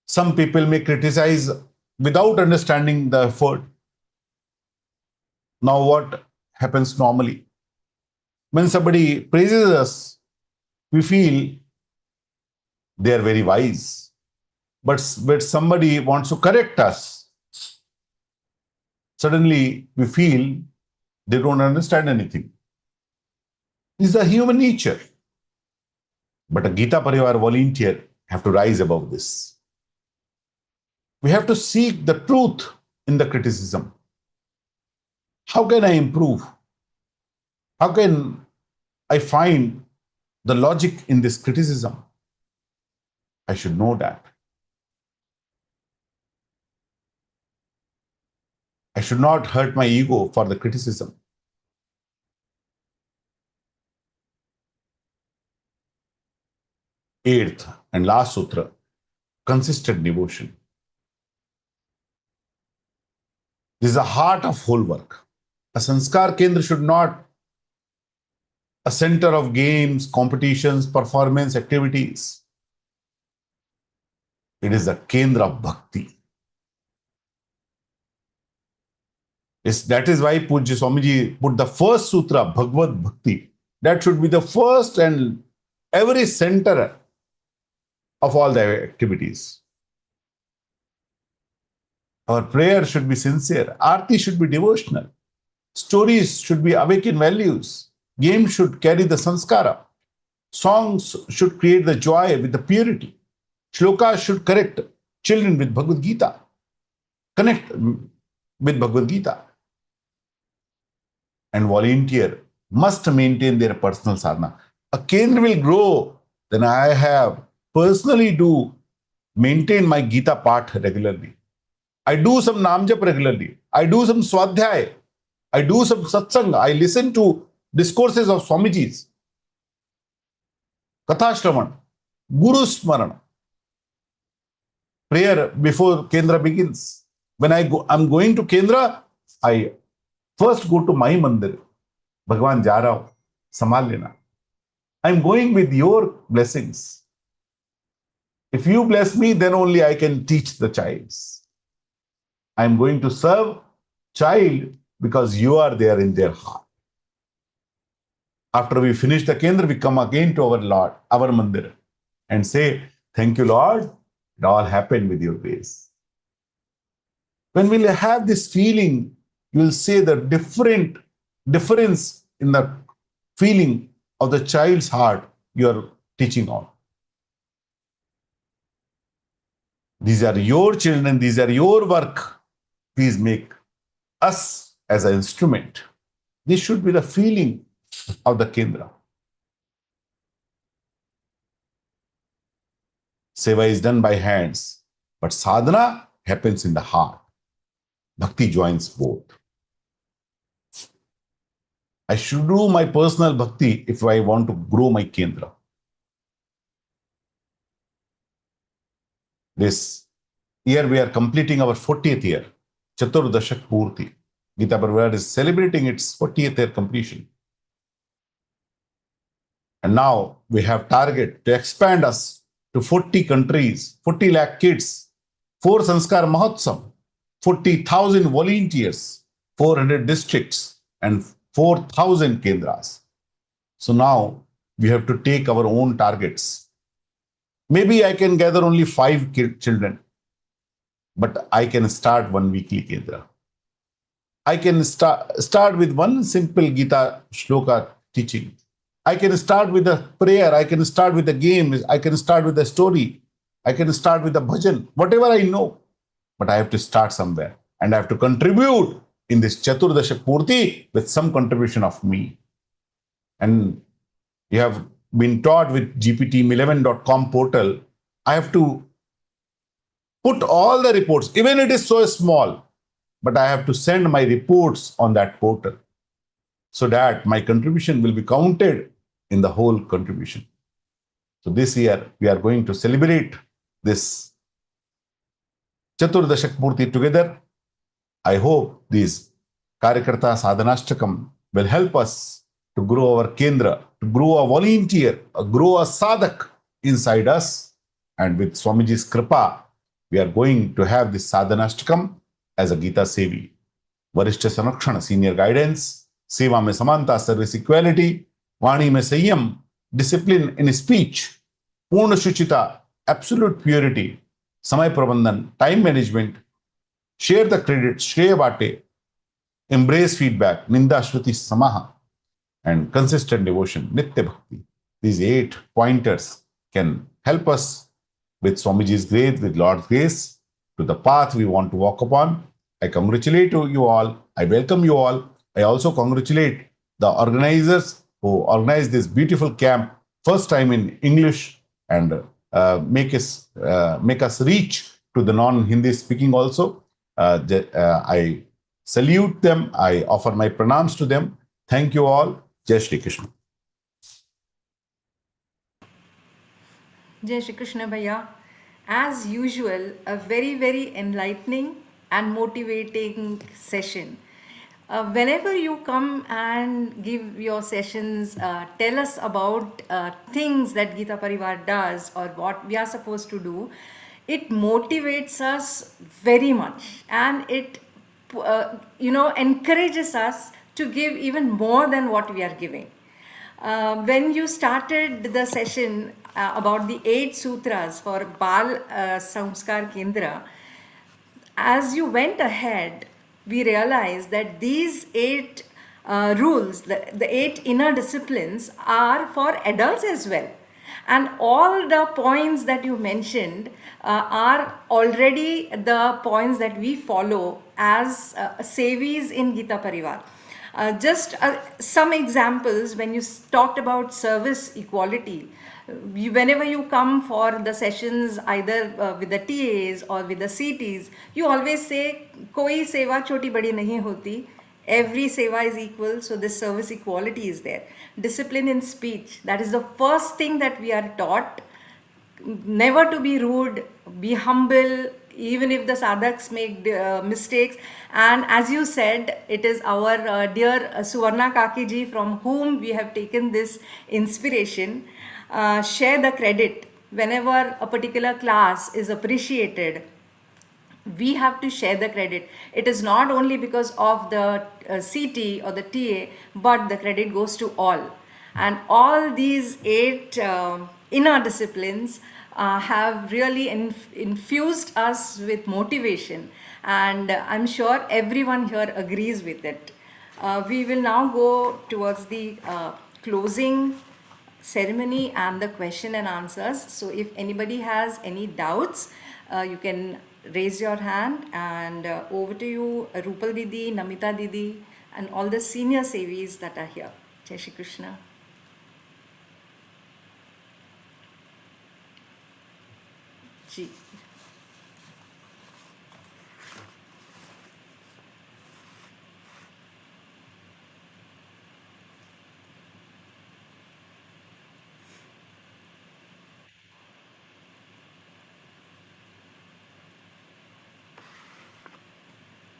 Some people may criticize without understanding the effort. Now what happens normally? When somebody praises us, we feel they are very wise. But somebody wants to correct us, suddenly we feel they don't understand anything. This is the human nature. But a Gita Parivar volunteer have to rise above this. We have to seek the truth in the criticism. How can I improve? How can I find the logic in this criticism? I should know that. I should not hurt my ego for the criticism. Eighth and last sutra, consistent devotion. This is the heart of whole work. A Sanskar Kendra should not a center of games, competitions, performance activities. It is the Kendra of Bhakti. That is why Pujya Swamiji put the first sutra, Bhagavad Bhakti. That should be the first and every center of all the activities. Our prayer should be sincere. Aarti should be devotional. Stories should be awaken values. Games should carry the sanskara. Songs should create the joy with the purity. Shlokas should correct children with Bhagavad Gita. Connect with Bhagavad Gita. And volunteer must maintain their personal sadhana. A Kendra will grow, then I have personally do maintain my Gita part regularly. I do some namjap regularly. I do some swadhyay. I do some satsang. I listen to discourses of Swamiji's. Katha Shravan, Guru Smaran. Prayer before Kendra begins. When I'm going to Kendra, I first go to my mandir. Bhagwan ja raha hu, sambhal lena. I'm going with your blessings. If you bless me, then only I can teach the childs. I'm going to serve child because you are there in their heart. After we finish the Kendra, we come again to our Lord, our mandir, and say, thank you, Lord. It all happened with your grace. When we'll have this feeling, you will see the difference in the feeling of the child's heart you are teaching on. These are your children, these are your work. Please make us as an instrument. This should be the feeling of the Kendra. Seva is done by hands, but sadhana happens in the heart. Bhakti joins both. I should do my personal bhakti if I want to grow my Kendra. This year we are completing our 40th year, Chaturdashak Purti. Gita Parvar is celebrating its 40th year completion. And now we have target to expand us to 40 countries, 40 lakh kids, 4 Sanskar Mahotsav, 40,000 volunteers, 400 districts, and 4,000 Kendras. So now we have to take our own targets. Maybe I can gather only 5 children, but I can start one weekly Kendra. I can start with one simple Gita shloka teaching. I can start with a prayer. I can start with a game. I can start with a story. I can start with a bhajan, whatever I know. But I have to start somewhere. And I have to contribute in this Chaturdasha Purti with some contribution of me. And you have been taught with GPT11.com portal. I have to put all the reports, even it is so small, but I have to send my reports on that portal so that my contribution will be counted in the whole contribution. So this year, we are going to celebrate this Chaturdashak Murti together. I hope this Karyakarta Sadhanashtakam will help us to grow our Kendra, to grow a volunteer, grow a sadhak inside us. And with Swamiji's Kripa, we are going to have this Sadhanashtakam as a Gita Sevi. Varishta Sanrakshana, senior guidance, Seva mein Samanta, service equality, Vani mein Sanyam, discipline in speech, Purna Shuchita, absolute purity, Samay Prabandhan, time management, share the credit, Shreya Bate, embrace feedback, Ninda Shruti Samaha, and consistent devotion, Nitya Bhakti. These 8 pointers can help us with Swamiji's grace, with Lord's grace, to the path we want to walk upon. I congratulate you all. I welcome you all. I also congratulate the organizers who organized this beautiful camp, first time in English, and make us reach to the non-Hindi speaking also. I salute them. I offer my pranams to them. Thank you all. Jai Shri Krishna. Jai Shri Krishna Bhaiya. As usual, a very, very enlightening and motivating session. Whenever you come and give your sessions, tell us about things that Gita Parivar does or what we are supposed to do. It motivates us very much, and it encourages us to give even more than what we are giving. When you started the session about the 8 sutras for Bal Sanskar Kendra, as you went ahead, we realized that these 8 rules, the 8 inner disciplines, are for adults as well. And all the points that you mentioned are already the points that we follow as Sevis in Gita Parivar. Just some examples when you talked about service equality. Whenever you come for the sessions, either with the TAs or with the CTs, you always say, "Koi seva choti badi nahi hoti." Every seva is equal, so this service equality is there. Discipline in speech, that is the first thing that we are taught. Never to be rude, be humble, even if the sadhaks make mistakes. And as you said, it is our dear Suvarna Kaki ji from whom we have taken this inspiration. Share the credit. Whenever a particular class is appreciated, we have to share the credit. It is not only because of the CT or the TA, but the credit goes to all. And all these 8 inner disciplines have really infused us with motivation, and I'm sure everyone here agrees with it. We will now go towards the closing ceremony and the question and answers. So if anybody has any doubts, you can raise your hand, and over to you, Rupal Didi, Namita Didi, and all the senior Sevis that are here. Jai Shri Krishna. Ji.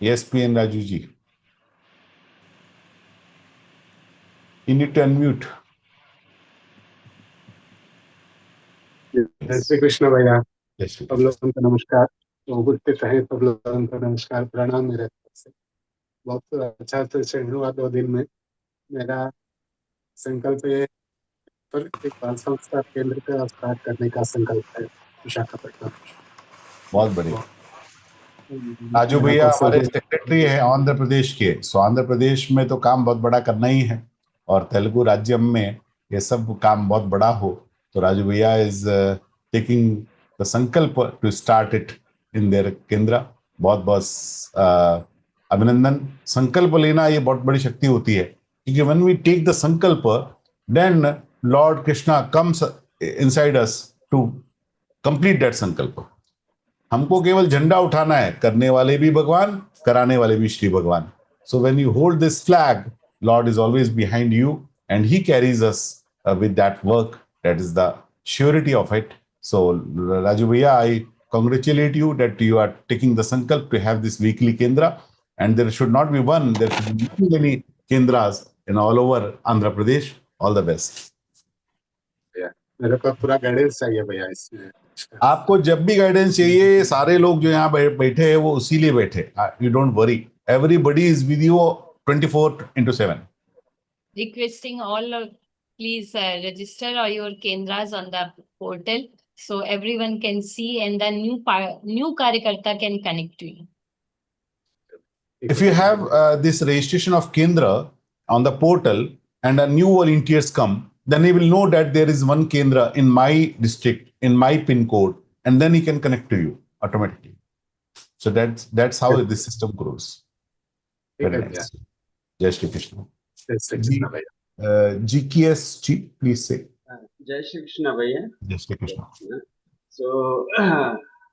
Yes, PN Raju ji. You need to unmute. जय श्री कृष्ण भैया। Yes, Shri सब Krishna. लोगों को नमस्कार। उपस्थित रहे सब लोगों को नमस्कार, प्रणाम मेरे तरफ से। बहुत अच्छा सेशन हुआ 2 दिन में। मेरा संकल्प है पर एक बाल संस्कार केंद्र का स्टार्ट करने का संकल्प है विशाखापट्टनम। बहुत बढ़िया। राजू मेरा भैया कौशल हमारे सेक्रेटरी हैं आंध्र प्रदेश के, सो आंध्र प्रदेश में तो काम बहुत बड़ा करना ही है, और तेलुगु राज्यम में ये सब काम बहुत बड़ा हो, तो राजू भैया is taking the sankalp to start it in their kendra. बहुत बहुत अभिनंदन। संकल्प लेना ये बहुत बड़ी शक्ति होती है, क्योंकि when we take the sankalp, then lord Krishna comes inside us to complete that sankalp. हमको केवल झंडा उठाना है, करने वाले भी भगवान, कराने वाले भी श्री भगवान। So when you hold this flag, lord is always behind you and he carries us with that work. That is the surety of it. So Raju भैया, I congratulate you that you are taking the sankalp to have this weekly kendra, and there should not be one, there should be many, many kendras in all over Andhra Pradesh. All the best. मेरे को पूरा guidance चाहिए भैया इसमें। आपको जब भी guidance चाहिए, सारे लोग जो यहाँ बैठे हैं वो उसी लिए बैठे। You don't worry, everybody is with you 24/7. Requesting all, please register your kendras on the portal so everyone can see and the new karyakarta can connect to you. If you have this registration of kendra on the portal and a new volunteers come, then he will know that there is one kendra in my district, in my pin code, and then he can connect to you automatically. So that's how this system grows. Very nice. Jai Shri Krishna. जय श्री कृष्ण भैया। GKS, please say. Jai Shri Krishna Bhaiya. Jai Shri Krishna. So,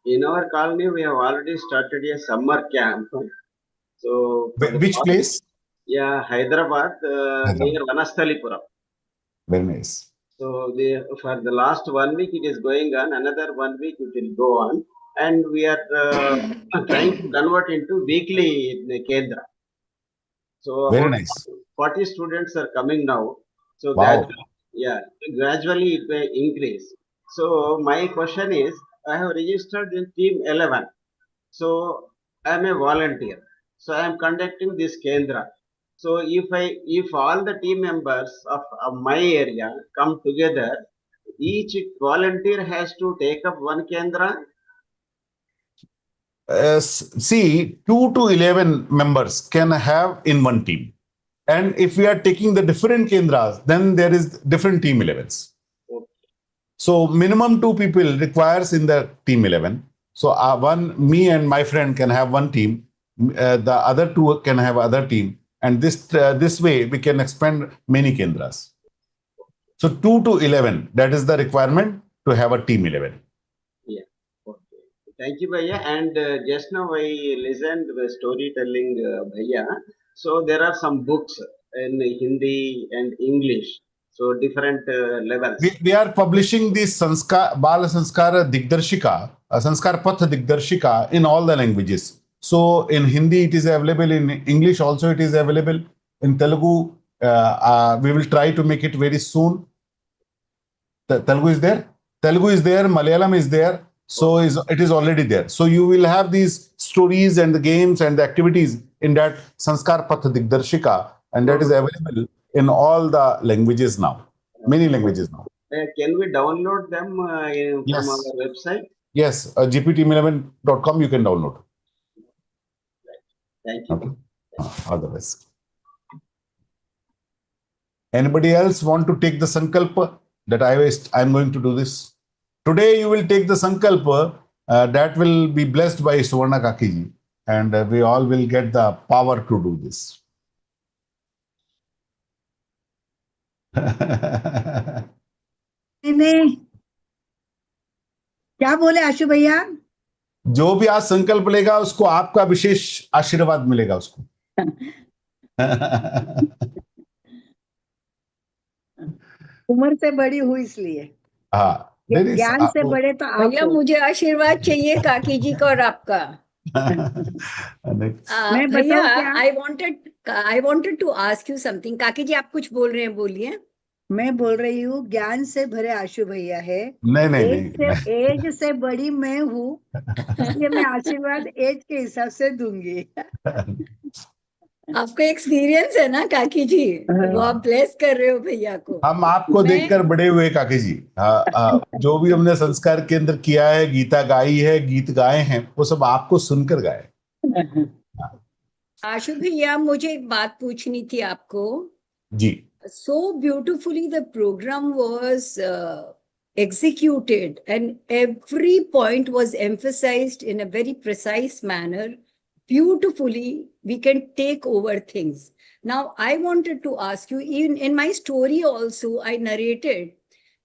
in our colony, we have already started a summer camp. So, Which place? Yeah, Hyderabad, near Vanasthalipuram. Very nice. So, for the last 1 week, it is going on. Another 1 week, it will go on. And we are trying to convert into weekly Kendra. So Very about nice. 40 students are coming now. So Wow. gradually it may increase. So my question is, I have registered in team 11. So I am a volunteer. So I am conducting this Kendra. So if all the team members of my area come together, each volunteer has to take up one Kendra. See, 2 to 11 members can have in one team. And if we are taking the different Kendras, then there is different team 11s. Okay. So minimum 2 people requires in the team 11. So me and my friend can have one team. The other 2 can have other team. And this way we can expand many Kendras. So 2 to 11, that is the requirement to have a team 11. Yeah. Okay. Thank you, Bhaiya. And just now I listened to the storytelling, Bhaiya. So there are some books in Hindi and English. So different levels. We are publishing the Bala Sanskar Digdarshika, Sanskar Path Digdarshika in all the languages. So in Hindi it is available, in English also it is available, in Telugu we will try to make it very soon. Telugu is there, Malayalam is there, so it is already there. So you will have these stories and the games and the activities in that Sanskar Path Digdarshika, and that is available in all the languages now, many languages now. Can we download them from our Yes. website? Yes, gpteam11.com you can download. Thank you. Okay. All the best. Anybody else want to take the sankalpa that I'm going to do this? Today you will take the sankalpa that will be blessed by Suvarna Kakiji, and we all will get the power to do this. नहीं, क्या बोले आशु भैया? जो भी आज संकल्प लेगा उसको आपका विशेष आशीर्वाद मिलेगा उसको. उम्र से बड़ी हूँ इसलिए. हाँ, ज्ञान से बड़े तो आप भैया हो. मुझे आशीर्वाद चाहिए काकी जी का और आपका. मैं भैया बताऊं क्या? I wanted to ask you something. काकी जी आप कुछ बोल रहे हैं, बोलिए. मैं बोल रही हूँ ज्ञान से भरे आशु भैया है. नहीं. एज से बड़ी मैं हूँ, इसलिए मैं आशीर्वाद एज के हिसाब से दूंगी. आपका एक्सपीरियंस है ना काकी जी, वो आप ब्लेस कर रहे हो भैया को. हम आपको देखकर बड़े हुए काकी जी. जो भी हमने संस्कार के अंदर किया है, गीता गाई है, गीत गाए हैं, वो सब आपको सुनकर गाए. आशु भैया मुझे एक बात पूछनी थी आपको. जी. So beautifully the program was executed and every point was emphasized in a very precise manner. Beautifully, we can take over things. Now, I wanted to ask you, even in my story also, I narrated,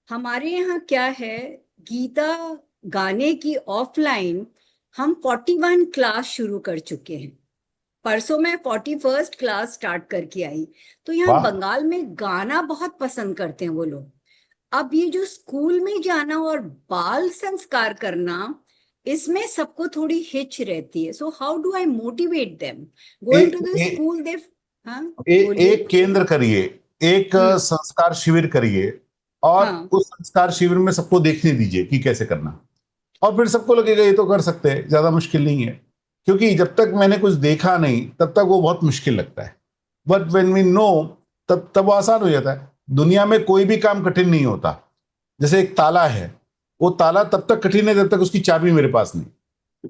हमारे यहाँ क्या है, गीता गाने की offline हम 41 class शुरू कर चुके हैं. परसों मैं 41st क्लास स्टार्ट करके आई. तो यहाँ बंगाल में गाना बहुत पसंद करते हैं वो लोग. अब ये जो स्कूल में जाना और बाल संस्कार करना, इसमें सबको थोड़ी हिच रहती है. So how do I motivate them going to the school? दे एक केंद्र करिए, एक संस्कार शिविर करिए, और उस संस्कार शिविर में सबको देखने दीजिए कि कैसे करना, और फिर सबको लगेगा ये तो कर सकते हैं, ज्यादा मुश्किल नहीं है. क्योंकि जब तक मैंने कुछ देखा नहीं तब तक वो बहुत मुश्किल लगता है. बट व्हेन वी नो, तब वो आसान हो जाता है. दुनिया में कोई भी काम कठिन नहीं होता. जैसे एक ताला है, वो ताला तब तक कठिन है जब तक उसकी चाबी मेरे पास नहीं,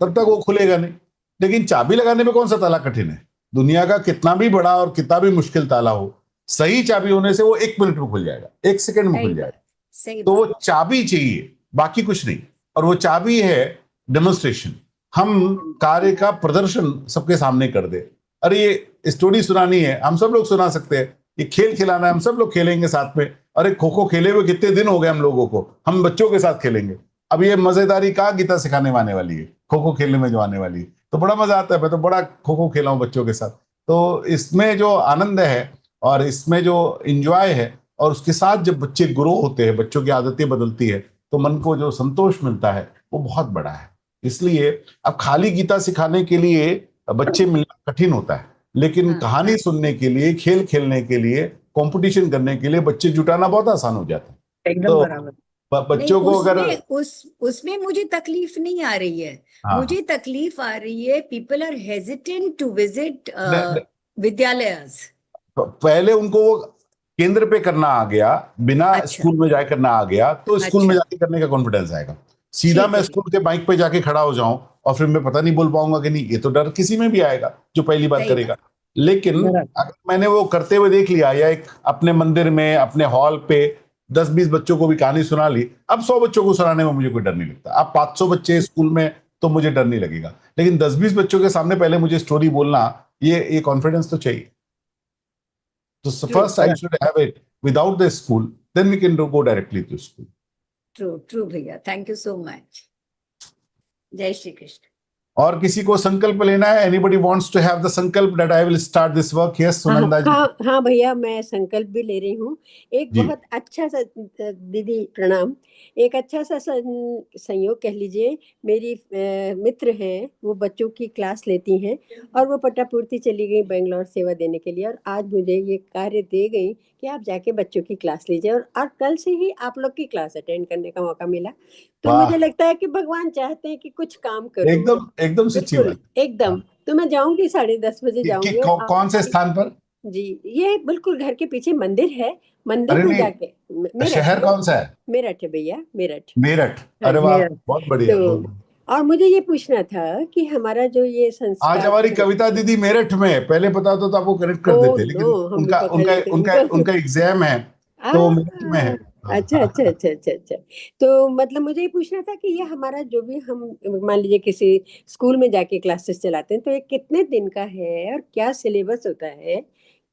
तब तक वो खुलेगा नहीं. लेकिन चाबी लगाने में कौन सा ताला कठिन है? दुनिया का कितना भी बड़ा और कितना भी मुश्किल ताला हो, सही चाबी होने से वो 1 मिनट में खुल जाएगा, 1 सेकंड में खुल जाएगा. तो वो चाबी चाहिए, बाकी कुछ नहीं. और वो चाबी है डेमोन्स्ट्रेशन. हम कार्य का प्रदर्शन सबके सामने कर दे. अरे ये स्टोरी सुनानी है, हम सब लोग सुना सकते हैं. ये खेल खिलाना है, हम सब लोग खेलेंगे साथ में. अरे खो खो खेले हुए कितने दिन हो गए हम लोगों को, हम बच्चों के साथ खेलेंगे. अब ये मजेदारी का गीता सिखाने में आने वाली है, खो खो खेलने में जो आने वाली है, तो बड़ा मजा आता है. मैं तो बड़ा खो खो खेला हूँ बच्चों के साथ. तो इसमें जो आनंद है और इसमें जो इंजॉय है, और उसके साथ जब बच्चे ग्रो होते हैं, बच्चों की आदतें बदलती है, तो मन को जो संतोष मिलता है वो बहुत बड़ा है. इसलिए अब खाली गीता सिखाने के लिए बच्चे मिलना कठिन होता है, लेकिन हाँ, कहानी सुनने के लिए, खेल खेलने के लिए, कंपटीशन करने के लिए बच्चे जुटाना बहुत आसान हो जाता है। एकदम तो बराबर। नहीं, बच्चों को अगर उसमें मुझे तकलीफ नहीं आ रही है। हाँ मुझे तकलीफ आ रही है, people are hesitant to visit न, विद्यालयस। पहले उनको वो केंद्र पे करना आ गया, बिना अच्छा, स्कूल में जाके करना आ गया, तो स्कूल में अच्छा, जाके करने का कॉन्फिडेंस आएगा। सीधा ठीक मैं है। स्कूल के बाइक पे जाके खड़ा हो जाऊं और फिर मैं पता नहीं बोल पाऊंगा कि नहीं, ये तो डर किसी में भी आएगा जो पहली बार सही करेगा। बात, लेकिन बराबर। अगर मैंने वो करते हुए देख लिया, या एक अपने मंदिर में, अपने हॉल पे 10-20 बच्चों को भी कहानी सुना ली, अब 100 बच्चों को सुनाने में मुझे कोई डर नहीं लगता। अब 500 बच्चे स्कूल में तो मुझे डर नहीं लगेगा, लेकिन 10-20 बच्चों के सामने पहले मुझे स्टोरी बोलना, ये कॉन्फिडेंस तो चाहिए। So true, first I should have it without the school, then we can go directly to school. True, true भैया, थैंक यू सो मच। जय श्री कृष्ण। और किसी को संकल्प लेना है? Anybody wants to have the संकल्प that I will start this work? Yes, हाँ सुनंदा जी। हाँ हाँ भैया, मैं संकल्प भी ले रही हूँ। एक जी बहुत अच्छा सा दीदी प्रणाम। एक अच्छा सा संयोग कह लीजिए। मेरी मित्र हैं, वो बच्चों की क्लास लेती हैं और वो पट्टापूर्ति चली गई बेंगलोर सेवा देने के लिए, और आज मुझे ये कार्य दे गई कि आप जाके बच्चों की क्लास लीजिए, और कल से ही आप लोग की क्लास अटेंड करने का मौका मिला। तो मुझे वाह, लगता है कि भगवान चाहते हैं कि कुछ काम करो। एकदम एकदम सच्ची बिल्कुल बात। एकदम। हाँ। तो मैं जाऊंगी 10:30 बजे जाऊंगी, और आप कौन से स्थान पर? जी, ये बिल्कुल घर के पीछे मंदिर है। मंदिर अरे में जाके नहीं, मेरठ शहर है। कौन सा है? मेरठ है भैया, मेरठ। मेरठ। हाँ अरे जी। वाह, मेरा बहुत बढ़िया, तो बहुत बढ़िया। और मुझे ये पूछना था कि हमारा जो ये आज संस्कार हमारी कविता दीदी मेरठ में है, पहले पता होता तो आपको कनेक्ट कर ओ देते, नो, लेकिन हम भी उनका पकड़ उनका लेते उनका उनको। उनका एग्जाम है, आ, तो मेरठ में है। अच्छा हाँ। अच्छा अच्छा अच्छा अच्छा। तो मतलब मुझे ये पूछना था कि ये हमारा जो भी हम मान लीजिए किसी स्कूल में जाके क्लासेस चलाते हैं, तो ये कितने दिन का है और क्या सिलेबस होता है,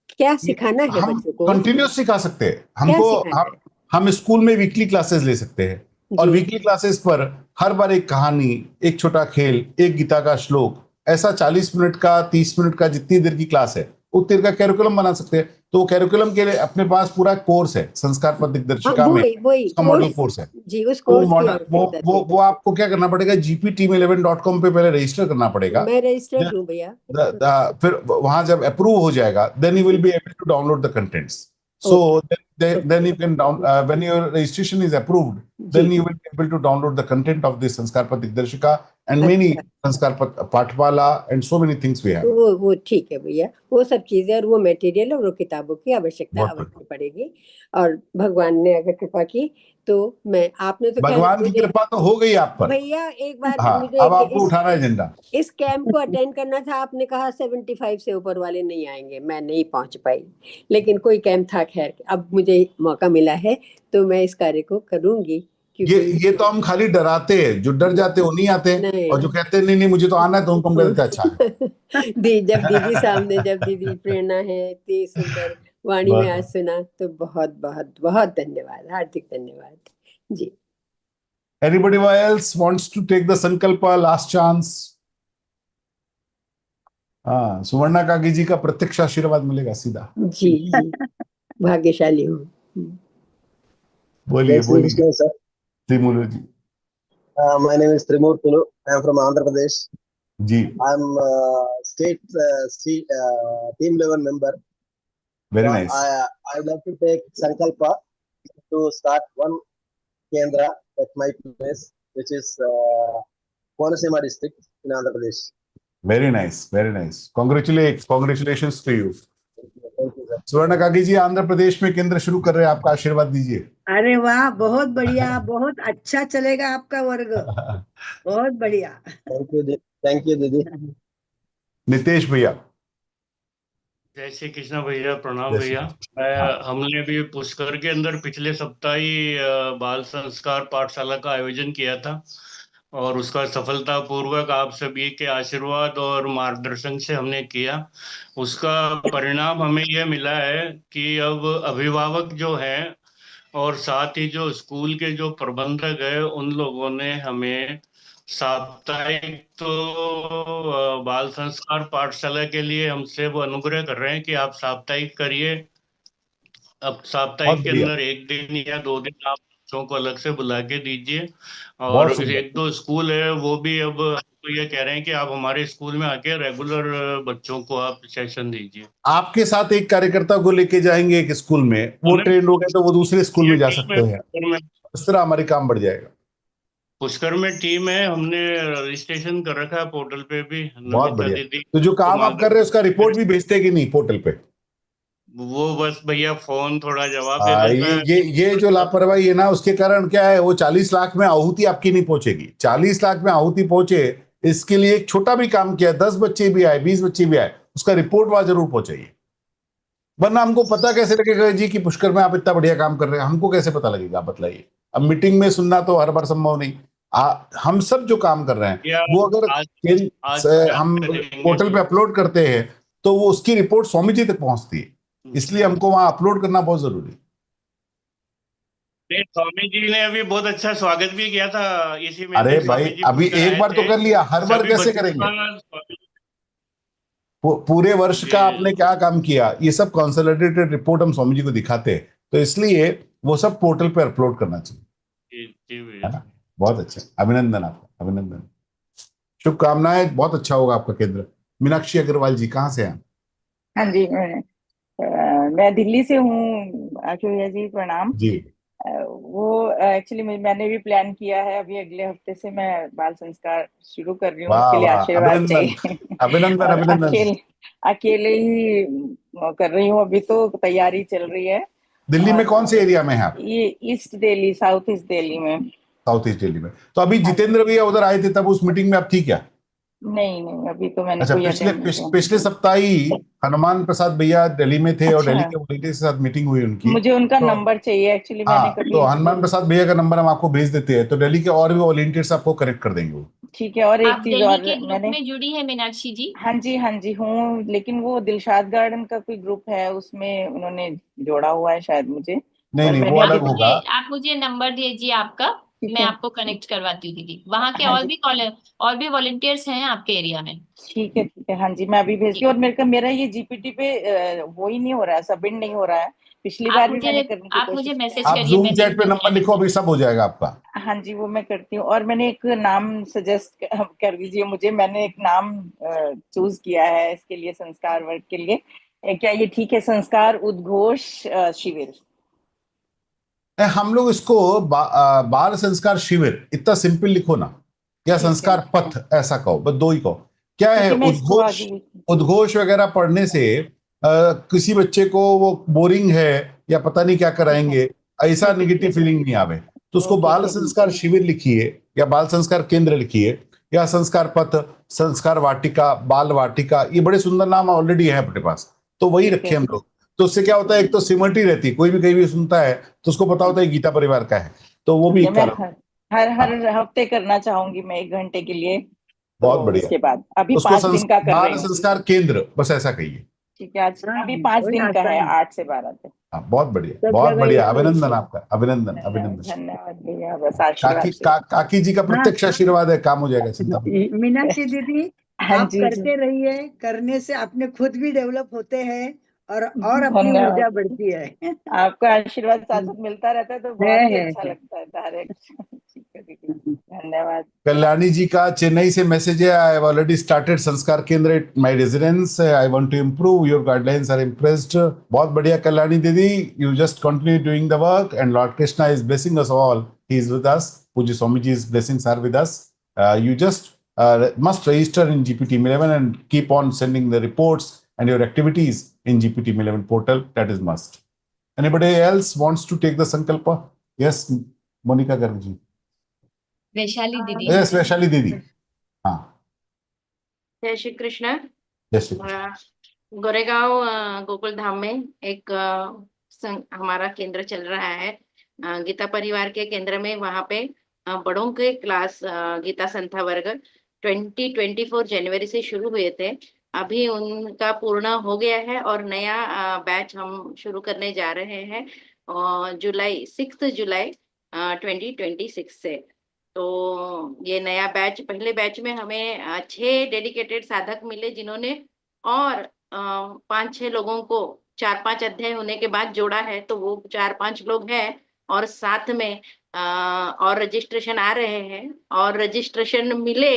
क्या सिखाना है हम बच्चों को, कंटिन्यूस सिखा सकते हैं। क्या हमको सिखाना है? हम स्कूल में वीकली क्लासेस ले सकते हैं, और जी। वीकली क्लासेस पर हर बार एक कहानी, एक छोटा खेल, एक गीता का श्लोक, ऐसा 40 मिनट का, 30 मिनट का, जितनी देर की क्लास है उतनी देर का कैरिकुलम बना सकते हैं। तो कैरिकुलम के लिए अपने पास पूरा कोर्स है, संस्कार पथ हाँ, दिग्दर्शिका में वही वही उसका मॉडल कोर्स। कोर्स है। जी, उस तो वो कोर्स की मॉडल आवश्यकता थी। वो आपको क्या करना पड़ेगा, gpteam11.com पे पहले रजिस्टर करना पड़ेगा। मैं रजिस्टर्ड हूँ भैया। फिर वहां जब अप्रूव हो जाएगा, then you will be able to download the contents. So okay then you okay. can when your registration is approved, जी। then you will be able to download the content of this Sanskar Path Digdarshika and many अच्छा, Sanskar Path Pathwala and so many things we have. वो ठीक है भैया, वो सब चीजें और वो मटेरियल और वो किताबों की आवश्यकता बहुत बढ़िया। अवश्य पड़ेगी। और भगवान ने अगर कृपा की तो मैं, आपने तो खैर भगवान की मुझे कृपा तो हो गई आप पर। भैया एक बार हाँ, मुझे अब आपको उठाना है झंडा। इस कैंप को अटेंड करना था। आपने कहा 75 से ऊपर वाले नहीं आएंगे, मैं नहीं पहुंच पाई, लेकिन कोई कैंप था। खैर, अब मुझे मौका मिला है तो मैं इस कार्य को करूंगी, ये क्योंकि ये तो हम खाली डराते हैं, जो डर जाते हैं वो नहीं आते, और जो नहीं। कहते हैं नहीं नहीं मुझे तो आना है, तो उनको हम कहते हैं अच्छा जब दीदी प्रेरणा है इतनी सुंदर वाणी में आज बहुत। सुना, तो बहुत बहुत बहुत धन्यवाद, हार्दिक धन्यवाद जी। Anybody else wants to take the संकल्प? Last chance. हाँ, सुवर्णा काकी जी का प्रत्यक्ष आशीर्वाद मिलेगा सीधा। जी जी, भाग्यशाली हूँ। बोलिए Jai Sri बोलिए, Krishna, sir. Trimurti ji. My name is Trimurtulu. I am from Andhra Pradesh. जी, I am state team level member. Very So nice. I would like to take Sankalpa to start one Kendra at my place, which is Konaseema district in Andhra Pradesh. Very nice, very nice. Congratulations to you. Thank you, sir. सुवर्ण काकी जी आंध्र प्रदेश में केंद्र शुरू कर रहे हैं, आपका आशीर्वाद दीजिए। अरे वाह, बहुत बढ़िया, बहुत अच्छा चलेगा आपका वर्ग, बहुत बढ़िया। Thank you, Didi. नितेश भैया। जय श्री कृष्ण भैया, प्रणाम जय श्री भैया। कृष्ण। हमने भी पुष्कर के अंदर पिछले सप्ताह ही बाल संस्कार पाठशाला का आयोजन किया था, और उसका सफलतापूर्वक आप सभी के आशीर्वाद और मार्गदर्शन से हमने किया। उसका परिणाम हमें यह मिला है कि अब अभिभावक जो हैं और साथ ही जो स्कूल के जो प्रबंधक है, उन लोगों ने हमें साप्ताहिक तो बाल संस्कार पाठशाला के लिए हमसे वो अनुग्रह कर रहे हैं कि आप साप्ताहिक करिए। अब बहुत साप्ताहिक के बढ़िया, अंदर 1 दिन या 2 दिन आप बच्चों को अलग से बुला के दीजिए, और बहुत सुंदर। एक दो स्कूल है वो भी अब तो ये कह रहे हैं कि आप हमारे स्कूल में आके रेगुलर बच्चों को आप सेशन दीजिए। आपके साथ एक कार्यकर्ता को लेके जाएंगे एक स्कूल में, वो ट्रेंड हो गए तो वो दूसरे स्कूल ये में जा टीम है सकते हैं। पुष्कर में। इस तरह हमारे काम बढ़ जाएगा। पुष्कर में टीम है, हमने रजिस्ट्रेशन कर रखा है पोर्टल पे भी। बहुत नमिता बढ़िया। दीदी तो जो को काम आप कर रहे हैं उसका रिपोर्ट भी भेजते हैं कि नहीं पोर्टल पे? वो बस भैया फोन थोड़ा जवाब दे देता है। ये जो लापरवाही है ना, उसके कारण क्या है, वो 40 लाख में आहुति आपकी नहीं पहुंचेगी। 40 लाख में आहुति पहुंचे, इसके लिए एक छोटा भी काम किया, 10 बच्चे भी आए, 20 बच्चे भी आए, उसका रिपोर्ट वहां जरूर पहुंचाइए। वरना हमको पता कैसे लगेगा जी कि पुष्कर में आप इतना बढ़िया काम कर रहे हैं? हमको कैसे पता लगेगा, आप बताइए। अब मीटिंग में सुनना तो हर बार संभव नहीं। हम सब जो काम कर रहे हैं या वो अगर आज आज प्रयास हम करेंगे। पोर्टल पे अपलोड करते हैं तो वो उसकी रिपोर्ट स्वामी जी तक पहुंचती है, इसलिए हमको वहां अपलोड करना बहुत जरूरी है। नहीं, स्वामी जी ने अभी बहुत अच्छा स्वागत भी किया था इसी में अरे जब भाई, स्वामी जी अभी पुष्कर एक आए बार तो थे। कर लिया, हर बार सभी कैसे बच्चों करेंगे? का स्वामी पूरे वर्ष का जी आपने क्या काम किया, ये सब कंसोलिडेटेड रिपोर्ट हम स्वामी जी को दिखाते हैं, तो इसलिए वो सब पोर्टल पे अपलोड करना चाहिए, जी जी है भैया। ना? बहुत अच्छा, अभिनंदन आपका, अभिनंदन, शुभकामनाएं, बहुत अच्छा होगा आपका केंद्र। मीनाक्षी अग्रवाल जी कहाँ से हैं? हाँ जी, मैं दिल्ली से हूँ आशुर्या जी, प्रणाम। जी, वो एक्चुअली मैंने भी प्लान किया है, अभी अगले हफ्ते से मैं बाल संस्कार शुरू कर रही हूँ, वाह उसके लिए वाह, आशीर्वाद अभिनंदन, चाहिए। अभिनंदन, और अभिनंदन। अकेले ही कर रही हूँ, अभी तो तैयारी चल रही है। दिल्ली में और कौन से एरिया में है आप? ये east Delhi, south east Delhi में। साउथ ईस्ट दिल्ली में। तो अभी हाँ जी। जितेंद्र भैया उधर आए थे, तब उस मीटिंग में आप थी क्या? नहीं नहीं, अभी तो मैंने अच्छा, कोई पिछले अटेंड नहीं किया। पिछले सप्ताह ही हनुमान प्रसाद भैया दिल्ली में थे और अच्छा, दिल्ली के वॉलंटियर्स के साथ मीटिंग हुई उनकी। मुझे उनका तो नंबर चाहिए, एक्चुअली मैंने हाँ, कभी तो हनुमान प्रसाद भैया का नंबर हम आपको भेज देते हैं, तो दिल्ली के और भी वॉलंटियर्स आपको कनेक्ट कर देंगे वो। ठीक है। और एक आप चीज दिल्ली और के ग्रुप मैंने, में जुड़ी है मीनाक्षी जी? हाँ जी हूँ, लेकिन वो दिलशाद गार्डन का कोई ग्रुप है, उसमें उन्होंने जोड़ा हुआ है शायद मुझे, नहीं पर नहीं, वो मैंने अभी अलग होगा। आप मुझे नंबर दीजिए आपका, ठीक मैं है। आपको कनेक्ट करवाती हूँ दीदी। वहाँ के हाँ जी, और भी वॉलंटियर्स हैं आपके एरिया में? ठीक है, हाँ जी, मैं अभी भेजती ठीक हूँ। है। और मेरा ये जीपीटी पे वो ही नहीं हो रहा है, सबमिट नहीं हो रहा है। पिछली आप बार भी मुझे मैंने करने की आप मुझे कोशिश किया। मैसेज आप करिए, जूम मैं चैट पे लिंक नंबर लिखो, अभी सब हो जाएगा आपका। हाँ जी, वो मैं करती हूँ। और मैंने एक नाम सजेस्ट कर दीजिए मुझे, मैंने एक नाम चूज किया है इसके लिए, संस्कार वर्ग के लिए। क्या ये ठीक है, संस्कार उद्घोष शिविर? हम लोग इसको बाल संस्कार शिविर इतना सिंपल लिखो ना, या ठीक है, संस्कार पथ ऐसा कहो, बस दो ही कहो। क्या ठीक है, है, मैं इसको उद्घोष, आगे भी। उद्घोष वगैरह पढ़ने से किसी बच्चे को वो बोरिंग है या पता नहीं क्या ठीक है, कराएंगे, ऐसा ठीक है, निगेटिव ठीक है। फीलिंग नहीं आवे, तो उसको ओके, बाल ठीक। संस्कार शिविर लिखिए, या बाल संस्कार केंद्र लिखिए, या संस्कार पथ, संस्कार वाटिका, बाल वाटिका, ये बड़े सुंदर नाम ऑलरेडी है अपने पास, तो वही ठीक है, रखे हम लोग। तो उससे क्या होता है, एक तो सिमटी रहती है, कोई भी कहीं भी सुनता है तो उसको पता होता है गीता परिवार का है, तो वो भी ठीक है। एक मैं कारण। हर हर हाँ, हर हफ्ते करना चाहूंगी मैं, 1 घंटे के लिए। तो बहुत बढ़िया। उसके बाद अभी उसको 5 दिन का कर रही बाल हूँ। संस्कार केंद्र बस ऐसा कहिए। ठीक है, आज हाँ, अभी 5 दिन का है, आसान, 8 से 12 तक। हाँ, बहुत बढ़िया, सब बहुत जगह बढ़िया, एक ही अभिनंदन है। आपका, अभिनंदन, धन्यवाद, अभिनंदन। धन्यवाद भैया, बस काकी आशीर्वाद चाहिए। काकी जी का हाँ, प्रत्यक्ष आशीर्वाद है, काम हो जाएगा, चिंता मत। मीनाक्षी दीदी, हाँ आप जी जी, करते रहिए, करने से अपने खुद भी डेवलप होते हैं और अपनी धन्यवाद। ऊर्जा बढ़ती है। आपका आशीर्वाद साथ साथ मिलता रहता है तो बहुत ही अच्छा है। लगता है, डायरेक्ट। ठीक है दीदी, धन्यवाद। कल्याणी जी का चेन्नई से मैसेज है, I have already started Sanskar Kendra at my residence, I want to improve, your guidelines are impressed. बहुत बढ़िया Kalyani didi, you just continue doing the work and lord Krishna is blessing us all, he is with us, Pujya Swami ji is blessings are with us. You just must register in GPT-11 and keep on sending the reports and your activities in GPT-11 portal, that is must. Anybody else wants to take the sankalpa? Yes, Monica Garg. Vaishali दीदी। Yes, Vaishali दीदी। हाँ, जय श्री कृष्ण। जय श्री कृष्ण। गोरेगांव गोकुल धाम में एक हमारा केंद्र चल रहा है, गीता परिवार के केंद्र में। वहां पे बड़ों के क्लास गीता संथा वर्ग 2024 जनवरी से शुरू हुए थे, अभी उनका पूर्ण हो गया है और नया बैच हम शुरू करने जा रहे हैं जुलाई 6 जुलाई 2026 से। तो ये नया बैच, पहले बैच में हमें 6 डेडिकेटेड साधक मिले जिन्होंने और 5-6 लोगों को 4-5 अध्याय होने के बाद जोड़ा है, तो वो 4-5 लोग हैं। और साथ में और रजिस्ट्रेशन आ रहे हैं, और रजिस्ट्रेशन मिले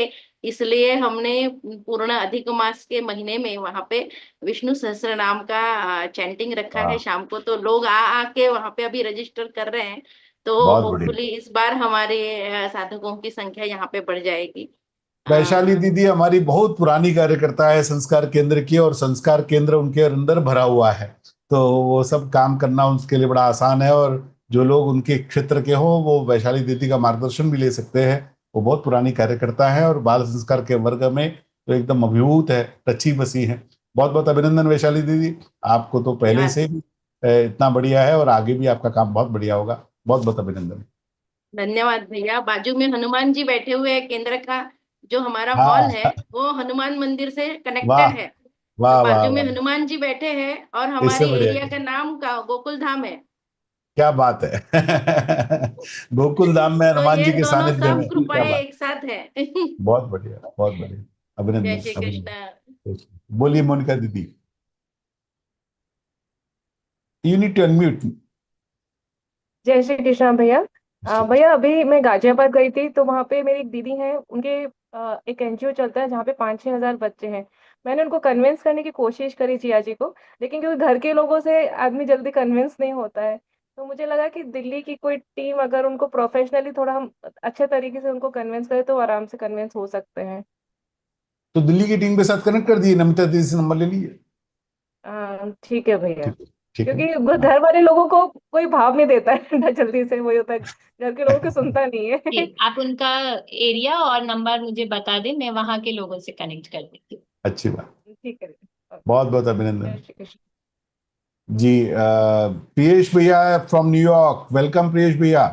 इसलिए हमने पूर्ण अधिक मास के महीने में वहां पे विष्णु सहस्त्र नाम का चैंटिंग रखा है वाह, शाम को। तो लोग आ आके वहां पे अभी रजिस्टर कर रहे हैं। तो बहुत बढ़िया। होपफुली इस बार हमारे साधकों की संख्या यहाँ पे बढ़ जाएगी। वैशाली दीदी हमारी बहुत पुरानी कार्यकर्ता है संस्कार केंद्र की, और संस्कार केंद्र उनके अंदर भरा हुआ है, तो वो सब काम करना उनके लिए बड़ा आसान है। और जो लोग उनके क्षेत्र के हो वो वैशाली दीदी का मार्गदर्शन भी ले सकते हैं। वो बहुत पुरानी कार्यकर्ता है और बाल संस्कार के वर्ग में तो एकदम अभिभूत है, टची बसी है। बहुत बहुत अभिनंदन वैशाली दीदी, आपको तो पहले से ही इतना बढ़िया है और आगे भी आपका काम बहुत बढ़िया होगा। बहुत बहुत अभिनंदन। धन्यवाद भैया। बाजू में हनुमान जी बैठे हुए हैं। केंद्र का जो हमारा हॉल है हाँ। वो हनुमान मंदिर से वाह कनेक्टेड है। तो वाह वाह बाजू में वाह, हनुमान जी बैठे हैं और इससे हमारे बढ़िया एरिया क्या? का नाम का गोकुल धाम है। क्या बात है। गोकुल धाम में तो हनुमान ये जी के दोनों सानिध्य सब में, क्या कृपाएं बात। एक साथ है। बहुत बढ़िया, बहुत बढ़िया। जय अभिनंदन श्री कृष्ण। अभिनंदन। बोलिए Monica didi. You need to unmute. Jai Shri Krishna भैया। भैया अभी मैं गाजियाबाद गई थी तो वहाँ पे मेरी एक दीदी हैं उनके एक एनजीओ चलता है जहाँ पे 5-6 हजार बच्चे हैं। मैंने उनको कन्विंस करने की कोशिश करी जिया जी को, लेकिन क्योंकि घर के लोगों से आदमी जल्दी कन्विंस नहीं होता है। तो मुझे लगा कि दिल्ली की कोई टीम अगर उनको प्रोफेशनली थोड़ा हम अच्छे तरीके से उनको कन्विंस करें तो आराम से कन्विंस हो सकते हैं। तो दिल्ली की टीम के साथ कनेक्ट कर दिए, नमिता दीदी से नंबर ले लिए। ठीक है भैया। ठीक, ठीक है क्योंकि ना? वो हाँ। घर वाले लोगों को कोई भाव नहीं देता है ना, जल्दी से वही होता है, घर के लोगों को सुनता नहीं जी, है। आप उनका एरिया और नंबर मुझे बता दें, मैं वहां के लोगों से कनेक्ट कर देती हूँ। अच्छी बात। ठीक है। ओके। बहुत बहुत जय अभिनंदन। श्री कृष्ण। जी प्रियेश भैया फ्रॉम न्यूयॉर्क, वेलकम प्रियेश भैया,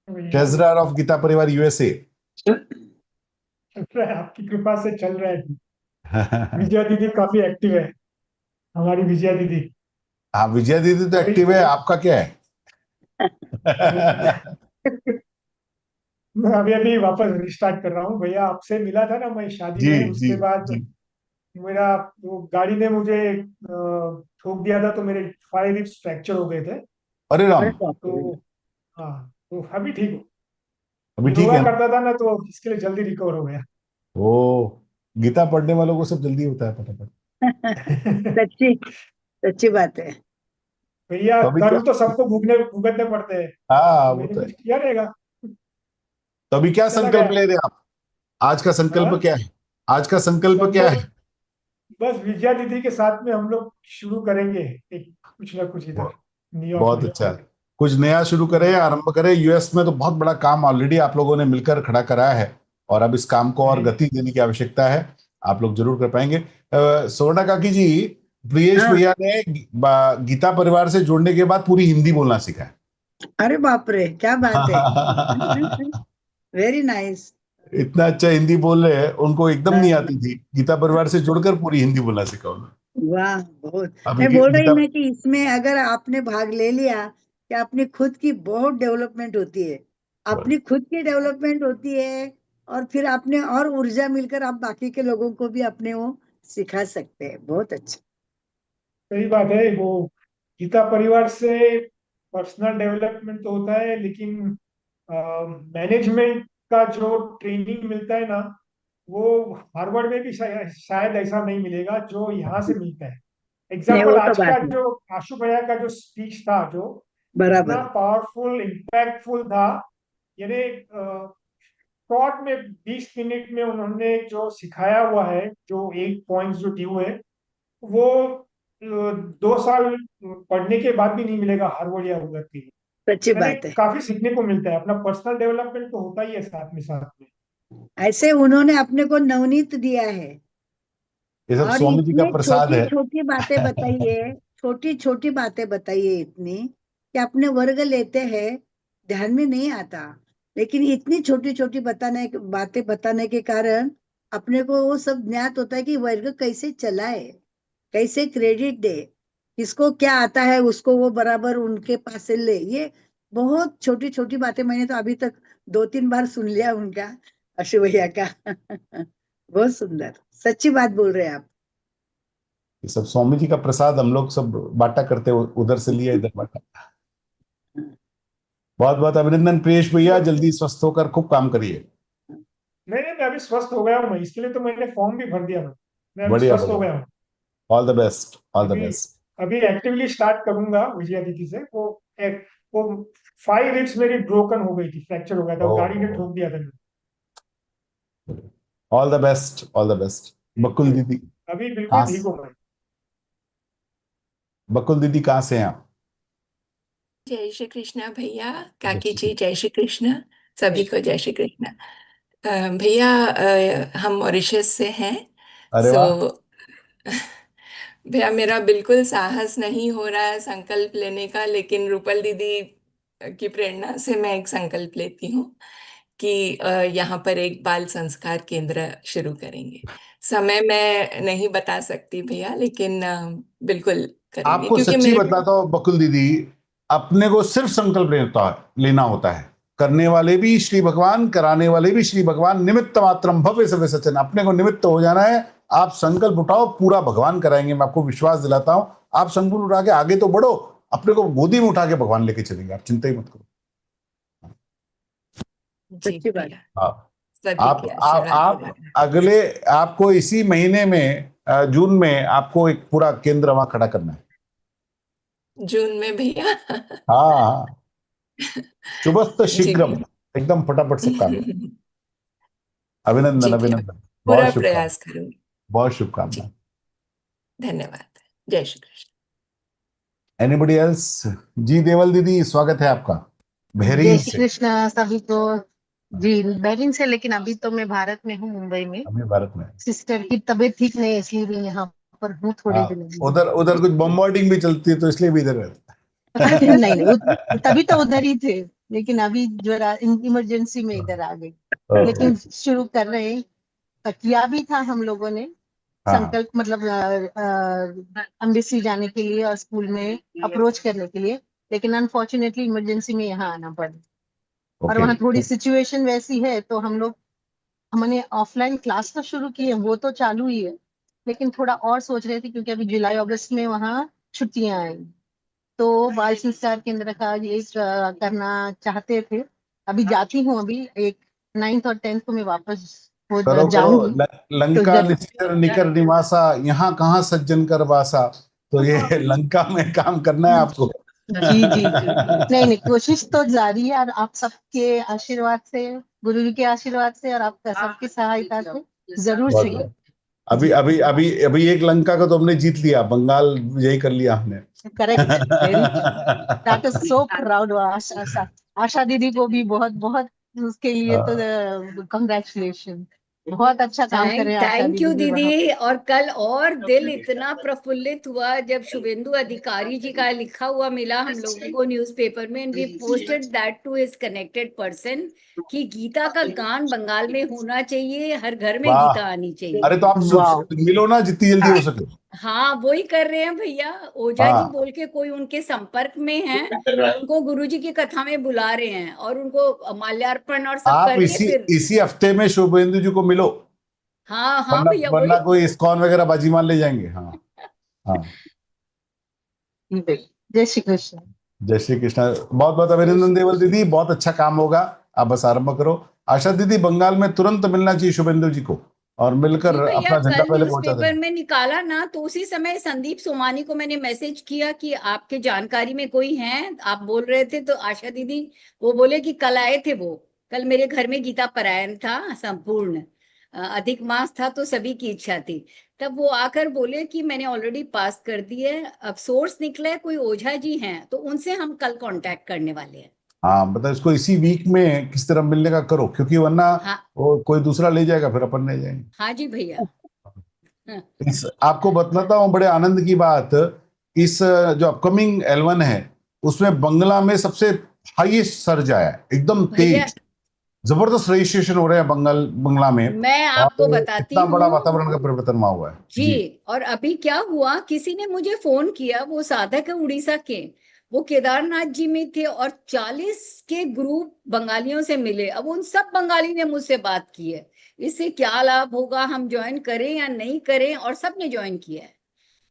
भैया ट्रेजरर ऑफ गीता परिवार यूएसए। चल रहा है, आपकी कृपा से चल रहा है। विजया दीदी काफी एक्टिव है, हमारी विजया दीदी। हाँ, विजय दीदी तो अभी एक्टिव है, आपका क्या है? मैं अभी अभी वापस रिस्टार्ट कर रहा हूँ भैया। आपसे मिला था ना मैं शादी जी में, जी उसके बाद जी। मेरा वो गाड़ी ने मुझे ठोक दिया था तो मेरे 5 रिब्स फ्रैक्चर हो गए थे। अरे राम। तो हाँ, तो अभी ठीक हूँ। अभी ठीक योगा है ना? करता था ना तो इसके लिए जल्दी रिकवर हो गया। ओ, गीता पढ़ने वालों को सब जल्दी होता है फटाफट। सच्ची, सच्ची बात है। भैया तो अभी क्या? कर्म तो सबको भुगने भुगतने पड़ते हैं, हाँ वो मैंने तो है। कुछ किया रहेगा, तो अभी क्या चला संकल्प गया। ले रहे हैं आप? आज का संकल्प हाँ, क्या है? आज का संकल्प क्या है? संकल्प बस विजया दीदी के साथ में हम लोग शुरू करेंगे एक कुछ ना कुछ इधर बहुत न्यूयॉर्क बहुत में। अच्छा। कुछ नया शुरू करें, आरंभ करें। यूएस में तो बहुत बड़ा काम ऑलरेडी आप लोगों ने मिलकर खड़ा कराया है, और अब इस काम को और जी। गति देने की आवश्यकता है। आप लोग जरूर कर पाएंगे। सोना काकी जी, प्रियेश हाँ, भैया ने गीता परिवार से जुड़ने के बाद पूरी हिंदी बोलना सीखा है। अरे बाप रे, क्या बात है। Very nice. इतना अच्छा हिंदी बोल रहे हैं, उनको एकदम नहीं आती थी, गीता परिवार से जुड़कर पूरी हिंदी बोलना सीखा उन्होंने। वाह, बहुत। अभी मैं बोल रही गीता। ना कि इसमें अगर आपने भाग ले लिया कि अपनी खुद की बहुत डेवलपमेंट होती है, अपनी खुद की डेवलपमेंट होती है, और फिर आपने और ऊर्जा मिलकर आप बाकी के लोगों को भी अपने वो सिखा सकते हैं। बहुत अच्छा। सही बात है। वो गीता परिवार से पर्सनल डेवलपमेंट तो होता है, लेकिन मैनेजमेंट का जो ट्रेनिंग मिलता है ना, वो हार्वर्ड में भी शायद ऐसा नहीं मिलेगा जो यहाँ से मिलता है। नहीं, एग्जाम्पल वो तो आज का बात है। जो आशु भैया का जो स्पीच था, जो इतना बराबर। पावरफुल इम्पैक्टफुल था, यानी शॉर्ट में 20 मिनट में उन्होंने जो सिखाया हुआ है, जो 8 पॉइंट्स जो दिए हुए हैं, वो 2 साल पढ़ने के बाद भी नहीं मिलेगा हार्वर्ड या गूगल के। सच्ची यानी बात है। काफी सीखने को मिलता है। अपना पर्सनल डेवलपमेंट तो होता ही है साथ में साथ में। ऐसे उन्होंने अपने को नवनीत दिया है, ये सब और स्वामी जी का इतने प्रसाद छोटी है। छोटी बातें बताइए, छोटी छोटी बातें बताइए इतनी, कि अपने वर्ग लेते हैं, ध्यान में नहीं आता, लेकिन इतनी छोटी छोटी बातें बताने के कारण अपने को वो सब ज्ञात होता है कि वर्ग कैसे चलाए, कैसे क्रेडिट दे, किसको क्या आता है उसको वो बराबर उनके पास से ले। ये बहुत छोटी छोटी बातें मैंने तो अभी तक 2-3 बार सुन लिया उनका, अशु भैया का। बहुत सुंदर, सच्ची बात बोल रहे हैं आप। ये सब स्वामी जी का प्रसाद, हम लोग सब बांटा करते, उधर से लिया इधर बांटा। बहुत बहुत अभिनंदन प्रियेश भैया, जल्दी स्वस्थ होकर खूब काम करिए। अभी स्वस्थ हो गया हूँ, मैं इसके लिए तो मैंने फॉर्म भी भर दिया। मैं अभी बढ़िया स्वस्थ हो बढ़िया। गया हूँ। All the best, all the अभी बेस्ट। अभी एक्टिवली स्टार्ट करूंगा विजया दीदी से। वो 5 रिब्स मेरी ब्रोकन हो गई थी, फ्रैक्चर हो गया था, वो गाड़ी ने ठोक दिया था मेरे। All the best, all the best. Bakul दीदी अभी बिल्कुल कहाँ ठीक हो मैं। बकुल दीदी कहाँ से हैं आप? जय श्री कृष्णा भैया, जय काकी श्री जी कृष्ण। जय श्री कृष्णा, सभी को जय श्री कृष्णा। भैया, हम मॉरिशस से हैं। अरे सो वाह। भैया, मेरा बिल्कुल साहस नहीं हो रहा है संकल्प लेने का, लेकिन रूपल दीदी की प्रेरणा से मैं एक संकल्प लेती हूँ कि यहाँ पर एक बाल संस्कार केंद्र शुरू करेंगे। समय मैं नहीं बता सकती भैया, लेकिन बिल्कुल करेंगे, आपको क्योंकि सच्ची मेरे बताता हूँ बकुल दीदी, अपने को सिर्फ संकल्प लेना होता है। करने वाले भी श्री भगवान, कराने वाले भी श्री भगवान। निमित्त मात्रम भव्य सव्य सचन, अपने को निमित्त हो जाना है। आप संकल्प उठाओ, पूरा भगवान कराएंगे। मैं आपको विश्वास दिलाता हूं। आप संकल्प उठा के आगे तो बढ़ो, अपने को गोदी में उठा के भगवान लेके चलेंगे। आप चिंता ही मत करो। जी भैया, हाँ। सभी के आशीर्वाद आप बने रहे। अगले, आपको इसी महीने में जून में आपको एक पूरा केंद्र वहां खड़ा करना है। जून में भैया? हाँ हाँ, शुभस्त जी शीघ्रम, भैया। एकदम फटाफट सब काम। अभिनंदन जी भैया, अभिनंदन। बहुत पूरा शुभकामनाएं। प्रयास करूंगी। बहुत जी, शुभकामनाएं। धन्यवाद। जय श्री कृष्ण। Anybody else? जी देवल दीदी, स्वागत है आपका जय बहरीन श्री से। कृष्ण सभी को। जी, बहरीन से, लेकिन अभी तो मैं भारत में हूँ, मुंबई में। अभी भारत में। सिस्टर की तबीयत ठीक नहीं है, इसलिए भी यहाँ पर हूँ थोड़े हाँ, दिनों उधर उधर कुछ बम्बार्डिंग भी चलती है तो इसलिए भी इधर रहता में। नहीं नहीं, है। तभी तो उधर ही थे, लेकिन अभी जरा इमरजेंसी में इधर आ गई। ओके। लेकिन शुरू कर रहे हैं। किया भी था हम लोगों ने हाँ। संकल्प, मतलब अम्बेसी जाने के लिए और स्कूल में अप्रोच करने के लिए, लेकिन अनफॉर्चुनेटली इमरजेंसी में यहाँ आना पड़ा। और ओके। वहाँ थोड़ी सिचुएशन वैसी है, तो हम लोग, हमने ऑफलाइन क्लास तो शुरू की है, वो तो चालू ही है, लेकिन थोड़ा और सोच रहे थे, क्योंकि अभी जुलाई अगस्त में वहाँ छुट्टियां आएंगी, तो बाल संस्कार केंद्र का ये करना चाहते थे। अभी जाती हूँ, अभी एक 9th और 10th को मैं वापस करो करो। जाऊंगी। तो लंका निश्चर निकर निवासा, यहाँ कहाँ सज्जन कर वासा। तो ये लंका में काम करना है आपको। जी जी जी, नहीं नहीं, कोशिश तो जारी है, और आप सबके आशीर्वाद से, गुरु जी के आशीर्वाद से, और आपका सबकी सहायता से जरूर बहुत सही है। बहुत। अभी अभी अभी अभी एक लंका को तो हमने जीत लिया, बंगाल यही कर लिया हमने। Correct, very true. That is so proud. Asha, Asha दीदी को भी बहुत बहुत उसके लिए तो कंग्रेचुलेशन। बहुत अच्छा काम कर रहे हैं आशा थैंक यू दीदी भी वहाँ दीदी। पे। और कल और दिल इतना प्रफुल्लित हुआ जब शुभेंदु अधिकारी जी का लिखा हुआ मिला हम लोगों को न्यूज़पेपर में, and we posted that to his connected person कि गीता का गान बंगाल में होना चाहिए, हर घर में वाह। गीता आनी अरे तो चाहिए। आप मिलो ना जितनी जल्दी हो सके। हाँ, वही कर रहे हैं भैया। ओझा जी हाँ। बोल के कोई उनके संपर्क में है, उनको गुरुजी की कथा में बुला रहे हैं, और उनको माल्यार्पण और सब आप करके इसी फिर। इसी हफ्ते में शुभेंदु जी को मिलो, हाँ हाँ वरना भैया, वरना वही। कोई इस्कॉन वगैरह बाजी मान ले जाएंगे। हाँ हाँ। जय श्री कृष्ण। जय श्री कृष्ण। बहुत बहुत अभिनंदन देवल दीदी, बहुत अच्छा काम होगा। आप बस आरंभ करो। आशा दीदी, बंगाल में तुरंत मिलना चाहिए शुभेंदु जी को, और मिलकर जी भैया, अपना झंडा कल पहले पहुंचा न्यूज़पेपर देना। में निकाला ना, तो उसी समय संदीप सोमानी को मैंने मैसेज किया कि आपके जानकारी में कोई है, आप बोल रहे थे, तो आशा दीदी वो बोले कि कल आए थे वो। कल मेरे घर में गीता पारायण था संपूर्ण, अधिक मास था, तो सभी की इच्छा थी। तब वो आकर बोले कि मैंने ऑलरेडी पास कर दी है, अब सोर्स निकला है, कोई ओझा जी हैं, तो उनसे हम कल कांटेक्ट करने वाले हैं। हाँ, मतलब इसको इसी वीक में किस तरह मिलने का करो, क्योंकि वरना हाँ वो कोई दूसरा ले जाएगा, फिर अपन ले जाएंगे। हाँ जी भैया। हाँ आपको बताता हूँ बड़े आनंद की बात। इस जो अपकमिंग L1 है, उसमें बंगला में सबसे हाईएस्ट सर्ज आया है, एकदम भैया, तेज। जबरदस्त रजिस्ट्रेशन हो रहे हैं बंगला में। मैं आपको और बताती इतना बड़ा हूँ। वातावरण का परिवर्तन वहां हुआ है जी, जी। और अभी क्या हुआ, किसी ने मुझे फोन किया, वो साधक है उड़ीसा के, वो केदारनाथ जी में थे, और 40 के ग्रुप बंगालियों से मिले। अब उन सब बंगाली ने मुझसे बात की है, इससे क्या लाभ होगा, हम ज्वाइन करें या नहीं करें, और सब ने ज्वाइन किया है,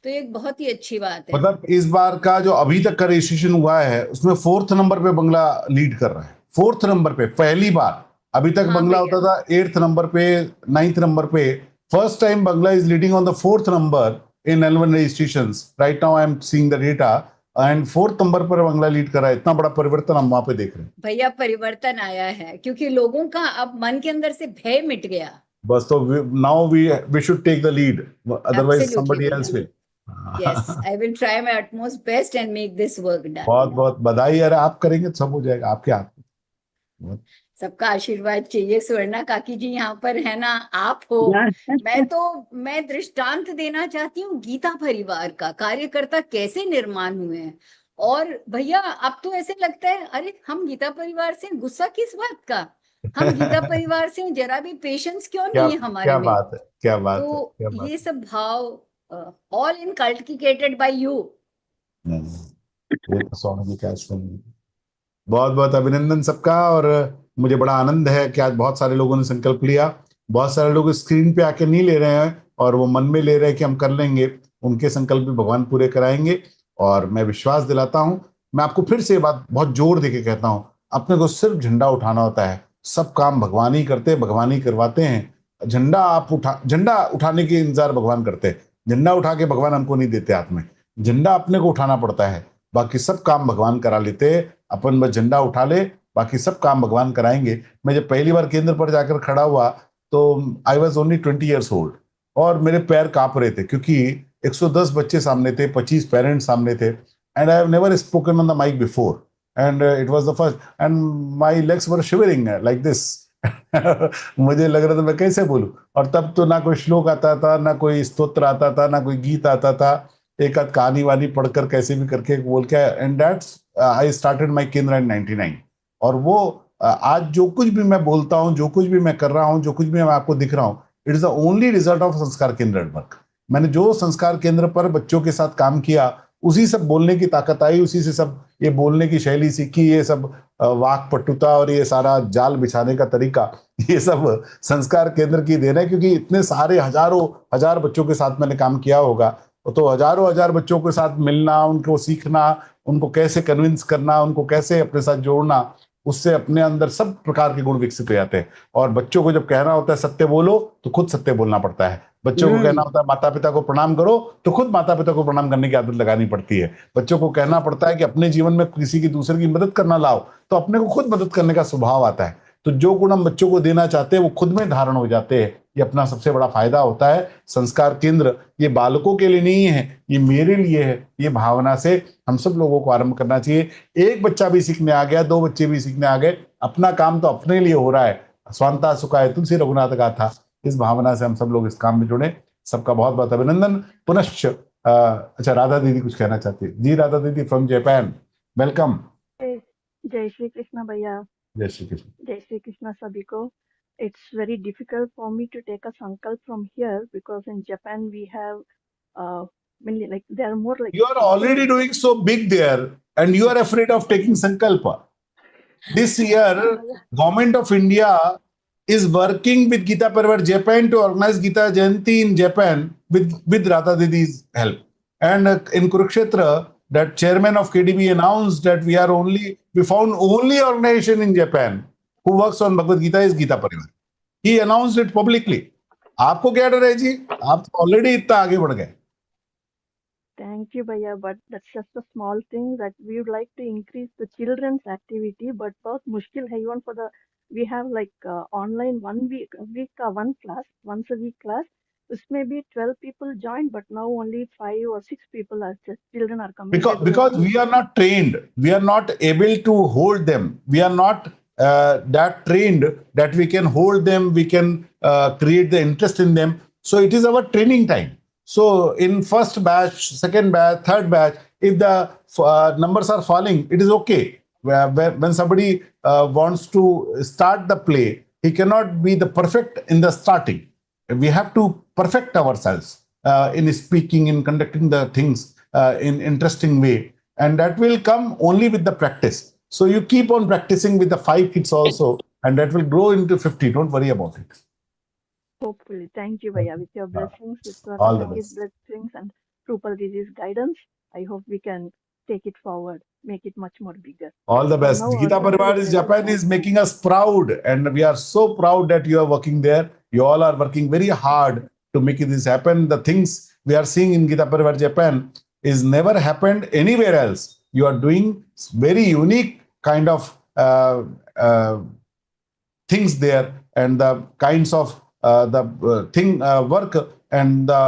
तो एक बहुत ही अच्छी बात है। मतलब इस बार का जो अभी तक का रजिस्ट्रेशन हुआ है, उसमें 4th नंबर पे बंगला लीड कर रहा है। 4th नंबर पे पहली बार। अभी तक हाँ बंगला भैया। होता था 8th नंबर पे, 9th नंबर पे. First time Bangla is leading on the 4th number in L1 registrations. Right now I am seeing the data and 4th number पर बंगला लीड कर रहा है. इतना बड़ा परिवर्तन हम वहां पे देख रहे हैं. भैया परिवर्तन आया है क्योंकि लोगों का अब मन के अंदर से भय मिट गया. बस तो now we should take the lead, otherwise Absolutely, somebody else भैया. will. Yes, I will try my utmost best and make this work done. बहुत बहुत बधाई. अरे आप करेंगे तो सब हो जाएगा आपके हाथ में. सबका आशीर्वाद चाहिए. स्वर्णा काकी जी यहाँ पर है ना, आप हो. मैं दृष्टांत देना चाहती हूँ गीता परिवार का. कार्यकर्ता कैसे निर्माण हुए हैं. और भैया अब तो ऐसे लगता है अरे हम गीता परिवार से, गुस्सा किस बात का. हम गीता परिवार से, जरा भी पेशेंस क्यों क्या नहीं है हमारे क्या में. बात है, क्या बात है, तो क्या बात ये सब भाव ऑल इनकल्टिकेटेड बाय यू. है. ये तो सोने की क्या सुन. बहुत बहुत अभिनंदन सबका. और मुझे बड़ा आनंद है कि आज बहुत सारे लोगों ने संकल्प लिया. बहुत सारे लोग स्क्रीन पे आके नहीं ले रहे हैं और वो मन में ले रहे हैं कि हम कर लेंगे. उनके संकल्प भी भगवान पूरे कराएंगे. और मैं विश्वास दिलाता हूं, मैं आपको फिर से ये बात बहुत जोर देके कहता हूं, अपने को सिर्फ झंडा उठाना होता है. सब काम भगवान ही करते हैं, भगवान ही करवाते हैं. झंडा उठाने के इंतजार भगवान करते हैं. झंडा उठा के भगवान हमको नहीं देते हाथ में. झंडा अपने को उठाना पड़ता है. बाकी सब काम भगवान करा लेते हैं. अपन बस झंडा उठा ले, बाकी सब काम भगवान कराएंगे. मैं जब पहली बार केंद्र पर जाकर खड़ा हुआ तो I was only 20 years old और मेरे पैर कांप रहे थे क्योंकि 110 बच्चे सामने थे, 25 पेरेंट्स सामने थे. And I have never spoken on the mic before and it was the first and my legs were shivering like this. मुझे लग रहा था मैं कैसे बोलूं. और तब तो ना कोई श्लोक आता था, ना कोई स्तोत्र आता था, ना कोई गीत आता था. एक आध कहानी वानी पढ़कर कैसे भी करके बोल के. And that's I started my केंद्र इन 99. और वो आज जो कुछ भी मैं बोलता हूँ, जो कुछ भी मैं कर रहा हूँ, जो कुछ भी मैं आपको दिख रहा हूँ, it is the only result of संस्कार केंद्र वर्क. मैंने जो संस्कार केंद्र पर बच्चों के साथ काम किया, उसी सब बोलने की ताकत आई, उसी से सब ये बोलने की शैली सीखी, ये सब वाक पटुता और ये सारा जाल बिछाने का तरीका, ये सब संस्कार केंद्र की देन है. क्योंकि इतने सारे हजारों हजार बच्चों के साथ मैंने काम किया होगा, तो हजारों हजार बच्चों के साथ मिलना, उनको सीखना, उनको कैसे कन्विंस करना, उनको कैसे अपने साथ जोड़ना, उससे अपने अंदर सब प्रकार के गुण विकसित हो जाते हैं. और बच्चों को जब कहना होता है सत्य बोलो, तो खुद सत्य बोलना पड़ता है. बच्चों को कहना होता है माता पिता को प्रणाम करो, तो खुद माता पिता को प्रणाम करने की आदत लगानी पड़ती है. बच्चों को कहना पड़ता है कि अपने जीवन में किसी की दूसरे की मदद करना लाओ, तो अपने को खुद मदद करने का स्वभाव आता है. तो जो गुण हम बच्चों को देना चाहते हैं वो खुद में धारण हो जाते हैं. ये अपना सबसे बड़ा फायदा होता है. संस्कार केंद्र ये बालकों के लिए नहीं है, ये मेरे लिए है. ये भावना से हम सब लोगों को आरंभ करना चाहिए. एक बच्चा भी सीखने आ गया, 2 बच्चे भी सीखने आ गए, अपना काम तो अपने लिए हो रहा है. स्वांता सुखाय तुलसी रघुनाथ गाथा. इस भावना से हम सब लोग इस काम में जुड़े. सबका बहुत बहुत अभिनंदन. पुनश्च अच्छा, राधा दीदी कुछ कहना चाहती है. जी राधा दीदी फ्रॉम जापान, वेलकम. जय श्री कृष्ण भैया. जय श्री कृष्ण. जय श्री कृष्ण सभी को. It's very difficult for me to take a sankalp from here because in Japan we have many, like there are more like You are already doing so big there and you are afraid of taking sankalpa. This year government of India is working with Gita Parivar Japan to organize Gita Jayanti in Japan with Radha Didi's help. And in Kurukshetra, that chairman of KDB announced that we found only organization in Japan who works on Bhagavad Gita is Gita Parivar. He announced it publicly. आपको क्या डर है जी, आप तो already इतना आगे बढ़ गए. Thank you, Bhaiya, but that's just a small thing that we would like to increase the children's activity, but बहुत मुश्किल है even for the, we have like online week का one class, once a week class, उसमें भी 12 people joined, but now only 5 or 6 people are just, children are coming. Because we are not trained, we are not able to hold them, we are not that trained that we can hold them, we can create the interest in them. So it is our training time. So in first batch, second batch, third batch, if the numbers are falling, it is okay. When somebody wants to start the play, he cannot be the perfect in the starting. We have to perfect ourselves in speaking, in conducting the things in interesting way. And that will come only with the practice. So you keep on practicing with the 5 kids also, and that will grow into 50. Don't worry about it. Hopefully. Thank you, Bhaiya. With your blessings, with All the Radha's best. blessings and Rupal Didi's guidance, I hope we can take it forward, make it much more bigger. All the best. Now our Gita center Parivar is is very Japan small. is making us proud, and we are so proud that you are working there. You all are working very hard to make this happen. The things we are seeing in Gita Parivar Japan is never happened anywhere else. You are doing very unique kind of things there, and the kinds of work and the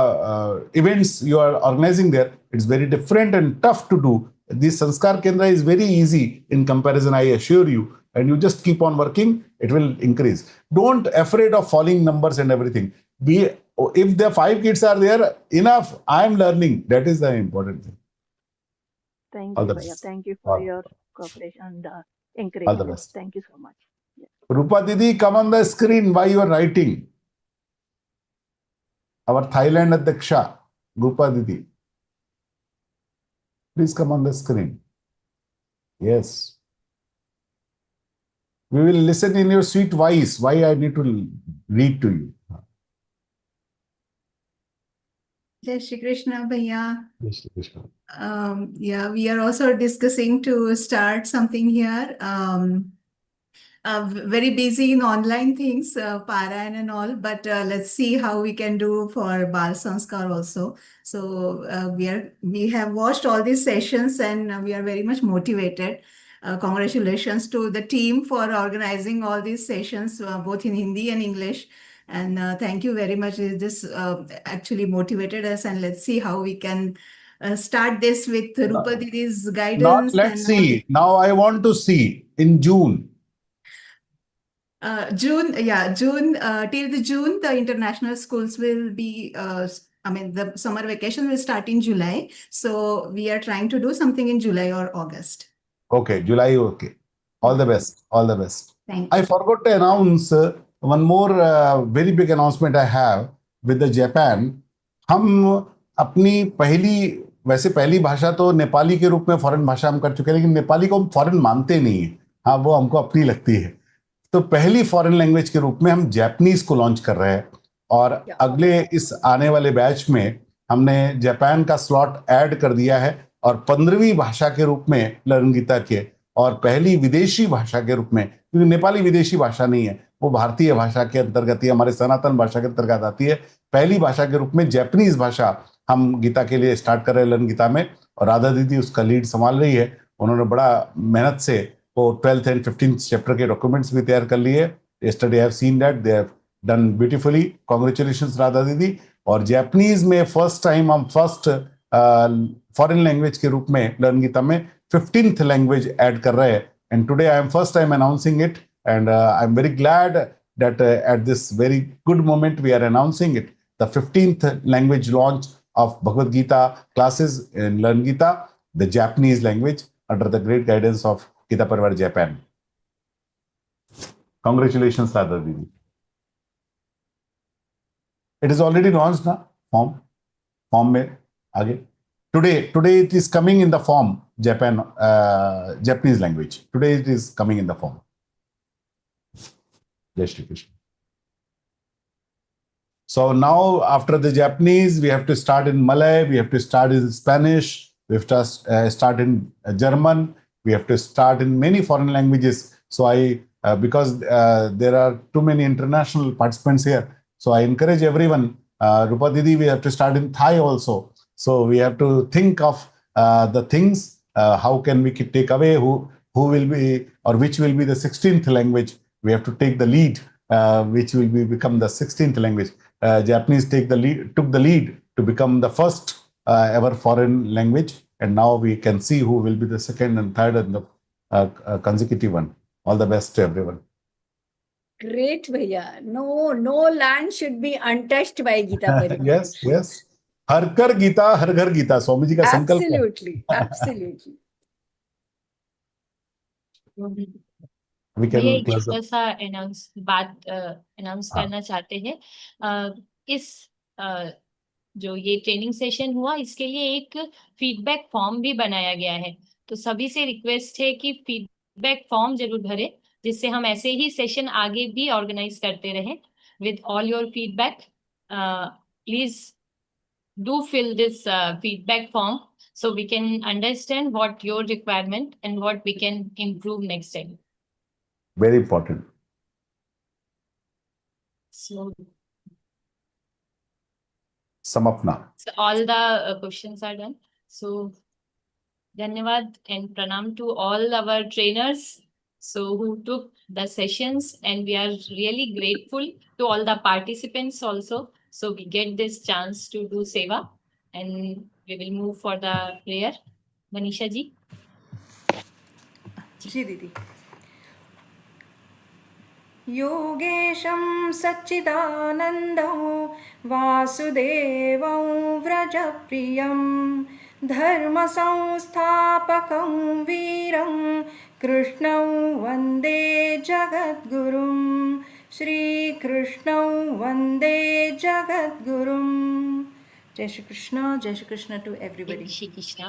events you are organizing there. It's very different and tough to do. This Sanskar Kendra is very easy in comparison, I assure you. And you just keep on working, it will increase. Don't afraid of falling numbers and everything. If the 5 kids are there, enough. I am learning. That is the important thing. Thank All you, the Bhaiya. best. Thank you for your cooperation and All the encouragement. best. Thank you so much. Rupa Didi, come on the screen while you are writing. Our Thailand Adyaksha, Rupa Didi. Please come on the screen. Yes. We will listen in your sweet voice. Why I need to read to you. Jai Shri Krishna, Bhaiya. Yes, Krishna. Yeah, we are also discussing to start something here. Very busy in online things, Parayan and all, but let's see how we can do for Bal Sanskar also. So we have watched all these sessions and we are very much motivated. Congratulations to the team for organizing all these sessions, both in Hindi and English. And thank you very much. This actually motivated us, and let's see how we can start this with Rupa Didi's Not guidance let's and all. see. Now I want to see in June. June, till the June, the international schools will be, the summer vacation will start in July. So we are trying to do something in July or August. Okay, July, okay. All the best. All the best. Thank I you. forgot to announce one more very big announcement I have with the Japan. हम अपनी पहली भाषा तो नेपाली के रूप में foreign भाषा हम कर चुके हैं, लेकिन नेपाली को हम फॉरेन मानते नहीं है. हाँ, वो हमको अपनी लगती है. तो पहली फॉरेन लैंग्वेज के रूप में हम जैपनीज को लॉन्च कर रहे हैं, और अगले इस आने वाले बैच में हमने जापान का स्लॉट ऐड कर दिया है, और 15वीं भाषा के रूप में लर्न गीता के, और पहली विदेशी भाषा के रूप में, क्योंकि नेपाली विदेशी भाषा नहीं है, वो भारतीय भाषा के अंतर्गत ही हमारे सनातन भाषा के अंतर्गत आती है. पहली भाषा के रूप में जैपनीज भाषा हम गीता के लिए स्टार्ट कर रहे हैं लर्न गीता में, और राधा दीदी उसका लीड संभाल रही है. उन्होंने बड़ा मेहनत से वो 12th and 15th चैप्टर के डॉक्यूमेंट्स भी तैयार कर लिए. yesterday I have seen that they have done beautifully. Congratulations Radha दीदी. और जैपनीज में फर्स्ट टाइम हम फर्स्ट फॉरेन लैंग्वेज के रूप में लर्न गीता में 15th लैंग्वेज ऐड कर रहे हैं. And today I am first time announcing it, and I am very glad that at this very good moment we are announcing it, the 15th language launch of Bhagavad Gita classes in Learn Gita, the Japanese language, under the great guidance of Gita Parivar Japan. Congratulations, Radha Didi. It is already launched now, form में आगे. Today it is coming in the form Japanese language. Today it is coming in the form. Jai Shri Krishna. So now after the Japanese, we have to start in Malay, we have to start in Spanish, we have to start in German, we have to start in many foreign languages. So because there are too many international participants here, so I encourage everyone. Rupa Didi, we have to start in Thai also. So we have to think of the things, how can we take away who will be, or which will be the 16th language. We have to take the lead, which will become the 16th language. Japanese took the lead to become the first ever foreign language, and now we can see who will be the second and third and the consecutive one. All the best to everyone. Great, Bhaiya. No land should be untouched by Gita Parivar. Yes. हर कर गीता हर घर गीता, स्वामी जी का संकल्प है. Absolutely. We can ये एक close छोटा up. सा announce करना चाहते हैं. इस जो ये ट्रेनिंग सेशन हुआ, इसके लिए एक फीडबैक फॉर्म भी बनाया गया है. तो सभी से रिक्वेस्ट है कि फीडबैक फॉर्म जरूर भरें, जिससे हम ऐसे ही सेशन आगे भी ऑर्गेनाइज करते रहें. With all your feedback, please do fill this feedback form so we can understand what your requirement and what we can improve next time. Very important. So, Sum up now. so all the questions are done. So Dhanyavad and pranam to all our trainers so who took the sessions, and we are really grateful to all the participants also. So we get this chance to do seva, and we will move for the prayer. Manisha ji. जी दीदी। योगेशं सच्चिदानन्दं वासुदेवं व्रजप्रियं धर्मसंस्थापकं वीरं कृष्णं वन्दे जगद्गुरुं श्रीकृष्णं वन्दे जगद्गुरुं। Jai Shri Krishna to everybody. Shri Krishna.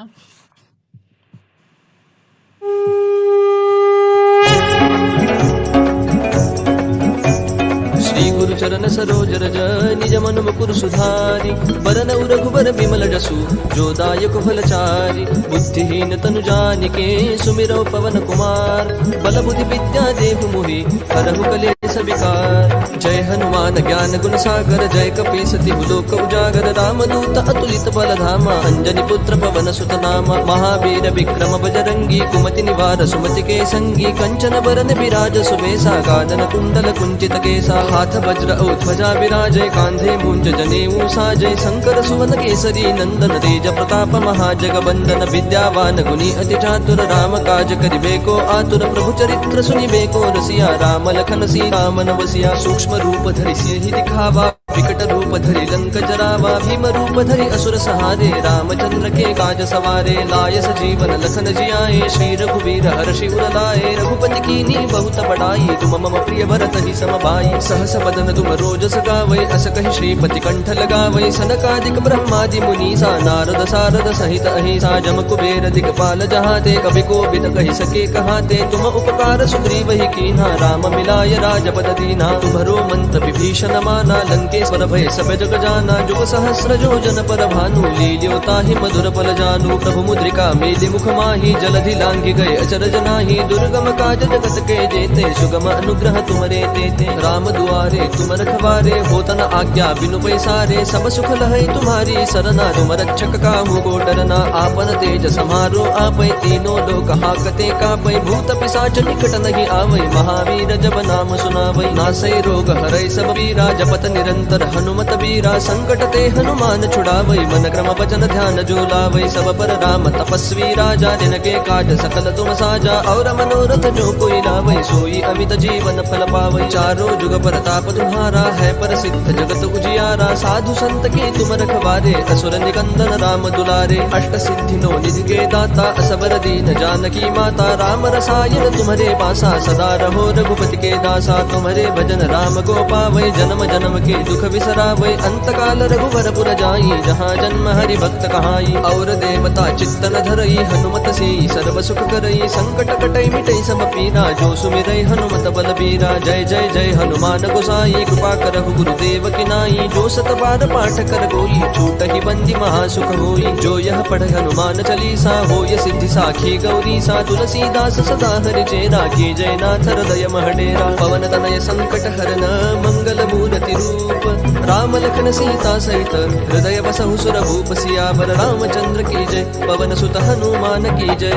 श्री गुरु चरण सरोज रज निज मन मुकुर सुधारि बरनउ रघुबर बिमल जसु जो दायक फलचारि बुद्धिहीन तनु जानिके सुमिरौ पवन कुमार बल बुद्धि विद्या देहु मोहि हरहु कलेश विकार। जय हनुमान ज्ञान गुण सागर जय कपीस तिहु लोक उजागर रामदूत अतुलित बल धामा अंजनी पुत्र पवन सुत नामा महावीर विक्रम बजरंगी कुमति निवार सुमति के संगी कंचन बरन विराज सुबेसा कानन कुंडल कुंचित केसा हाथ वज्र और ध्वजा विराजय कांधे मूंज जनेऊ साजय शंकर सुवन केसरी नंदन तेज प्रताप महाजग बंदन विद्यावान गुणी अति चातुर राम काज करिबे को आतुर प्रभु चरित्र सुनिबे को रसिया राम लखन सीता मन वसिया सूक्ष्म रूप धरि सिंहि दिखावा विकट रूप धरि लंक जरावा भीम रूप धरि असुर सहारे रामचंद्र के काज सवारे लाय सजीवन लखन जियाए श्री रघुवीर हर्षि उर लाए रघुपति कीन्ही बहुत बड़ाई तुम मम प्रिय भरत ही सम भाई सहस बदन तुम रोजस गावै अस कहि श्रीपति कंठ लगावै सनकादिक ब्रह्मादि मुनीसा नारद सारद सहित अहिसा जम कुबेर दिगपाल जहाते कवि कोविद कहि सके कहाते तुम उपकार सुग्रीव ही कीन्हा राम मिलाय राजपद दीना तुम्हरो मंत्र विभीषण माना लंकेश्वर भय सब जग जाना जुग सहस्र योजन पर भानु लील्यो ताहि मधुर फल जानु प्रभु मुद्रिका मेलि मुख माहि जलधि लांघि गए अचरज नाहि दुर्गम काज जगत के जेते सुगम अनुग्रह तुमरे तेते राम दुआरे तुम रखवारे होतन आज्ञा बिनु पैसारे सब सुख लहै तुम्हारी सरना तुम रक्षक काहू को डरना आपन तेज समारो आपै तीनों लोक हाकते कापै भूत पिशाच निकट नहीं आवै महावीर जब नाम सुनावै नासै रोग हरै सब पीरा जपत निरंतर हनुमत बीरा संकट ते हनुमान छुड़ावै मन क्रम वचन ध्यान जो लावै सब पर राम तपस्वी राजा जिनके काज सकल तुम साजा और मनोरथ जो कोई लावै सोई अमित जीवन फल पावै चारों जुग परताप तुम्हारा है प्रसिद्ध जगत उजियारा साधु संत के तुम रखवारे असुर निकंदन राम दुलारे अष्ट सिद्धि नो निधि के दाता असबर दीन जानकी माता राम रसायन तुम्हारे पासा सदा रहो रघुपति के दासा तुम्हारे भजन राम को पावै जन्म जन्म के दुख बिसरावै अंत काल रघुवर पुर जाई जहाँ जन्म हरि भक्त कहाई और देवता चित्तन धरई हनुमत से सर्व सुख करई संकट कटई मिटई सब पीरा जो सुमिरै हनुमत बल बीरा जय जय जय हनुमान गोसाई कृपा करहु गुरुदेव की नाई जो सत बार पाठ कर गोई छूट ही बंदी महासुख होई जो यह पढ़ हनुमान चालीसा होय सिद्धि साखी गौरी सा तुलसीदास सदा हरि चेरा की जय नाथ हृदय महडेरा पवन तनय संकट हरन मंगल मूर्ति रूप राम लखन सीता सहित हृदय बसहु सुर भूप सियावर रामचंद्र की जय पवन सुत हनुमान की जय।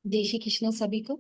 जय श्री कृष्ण सभी को।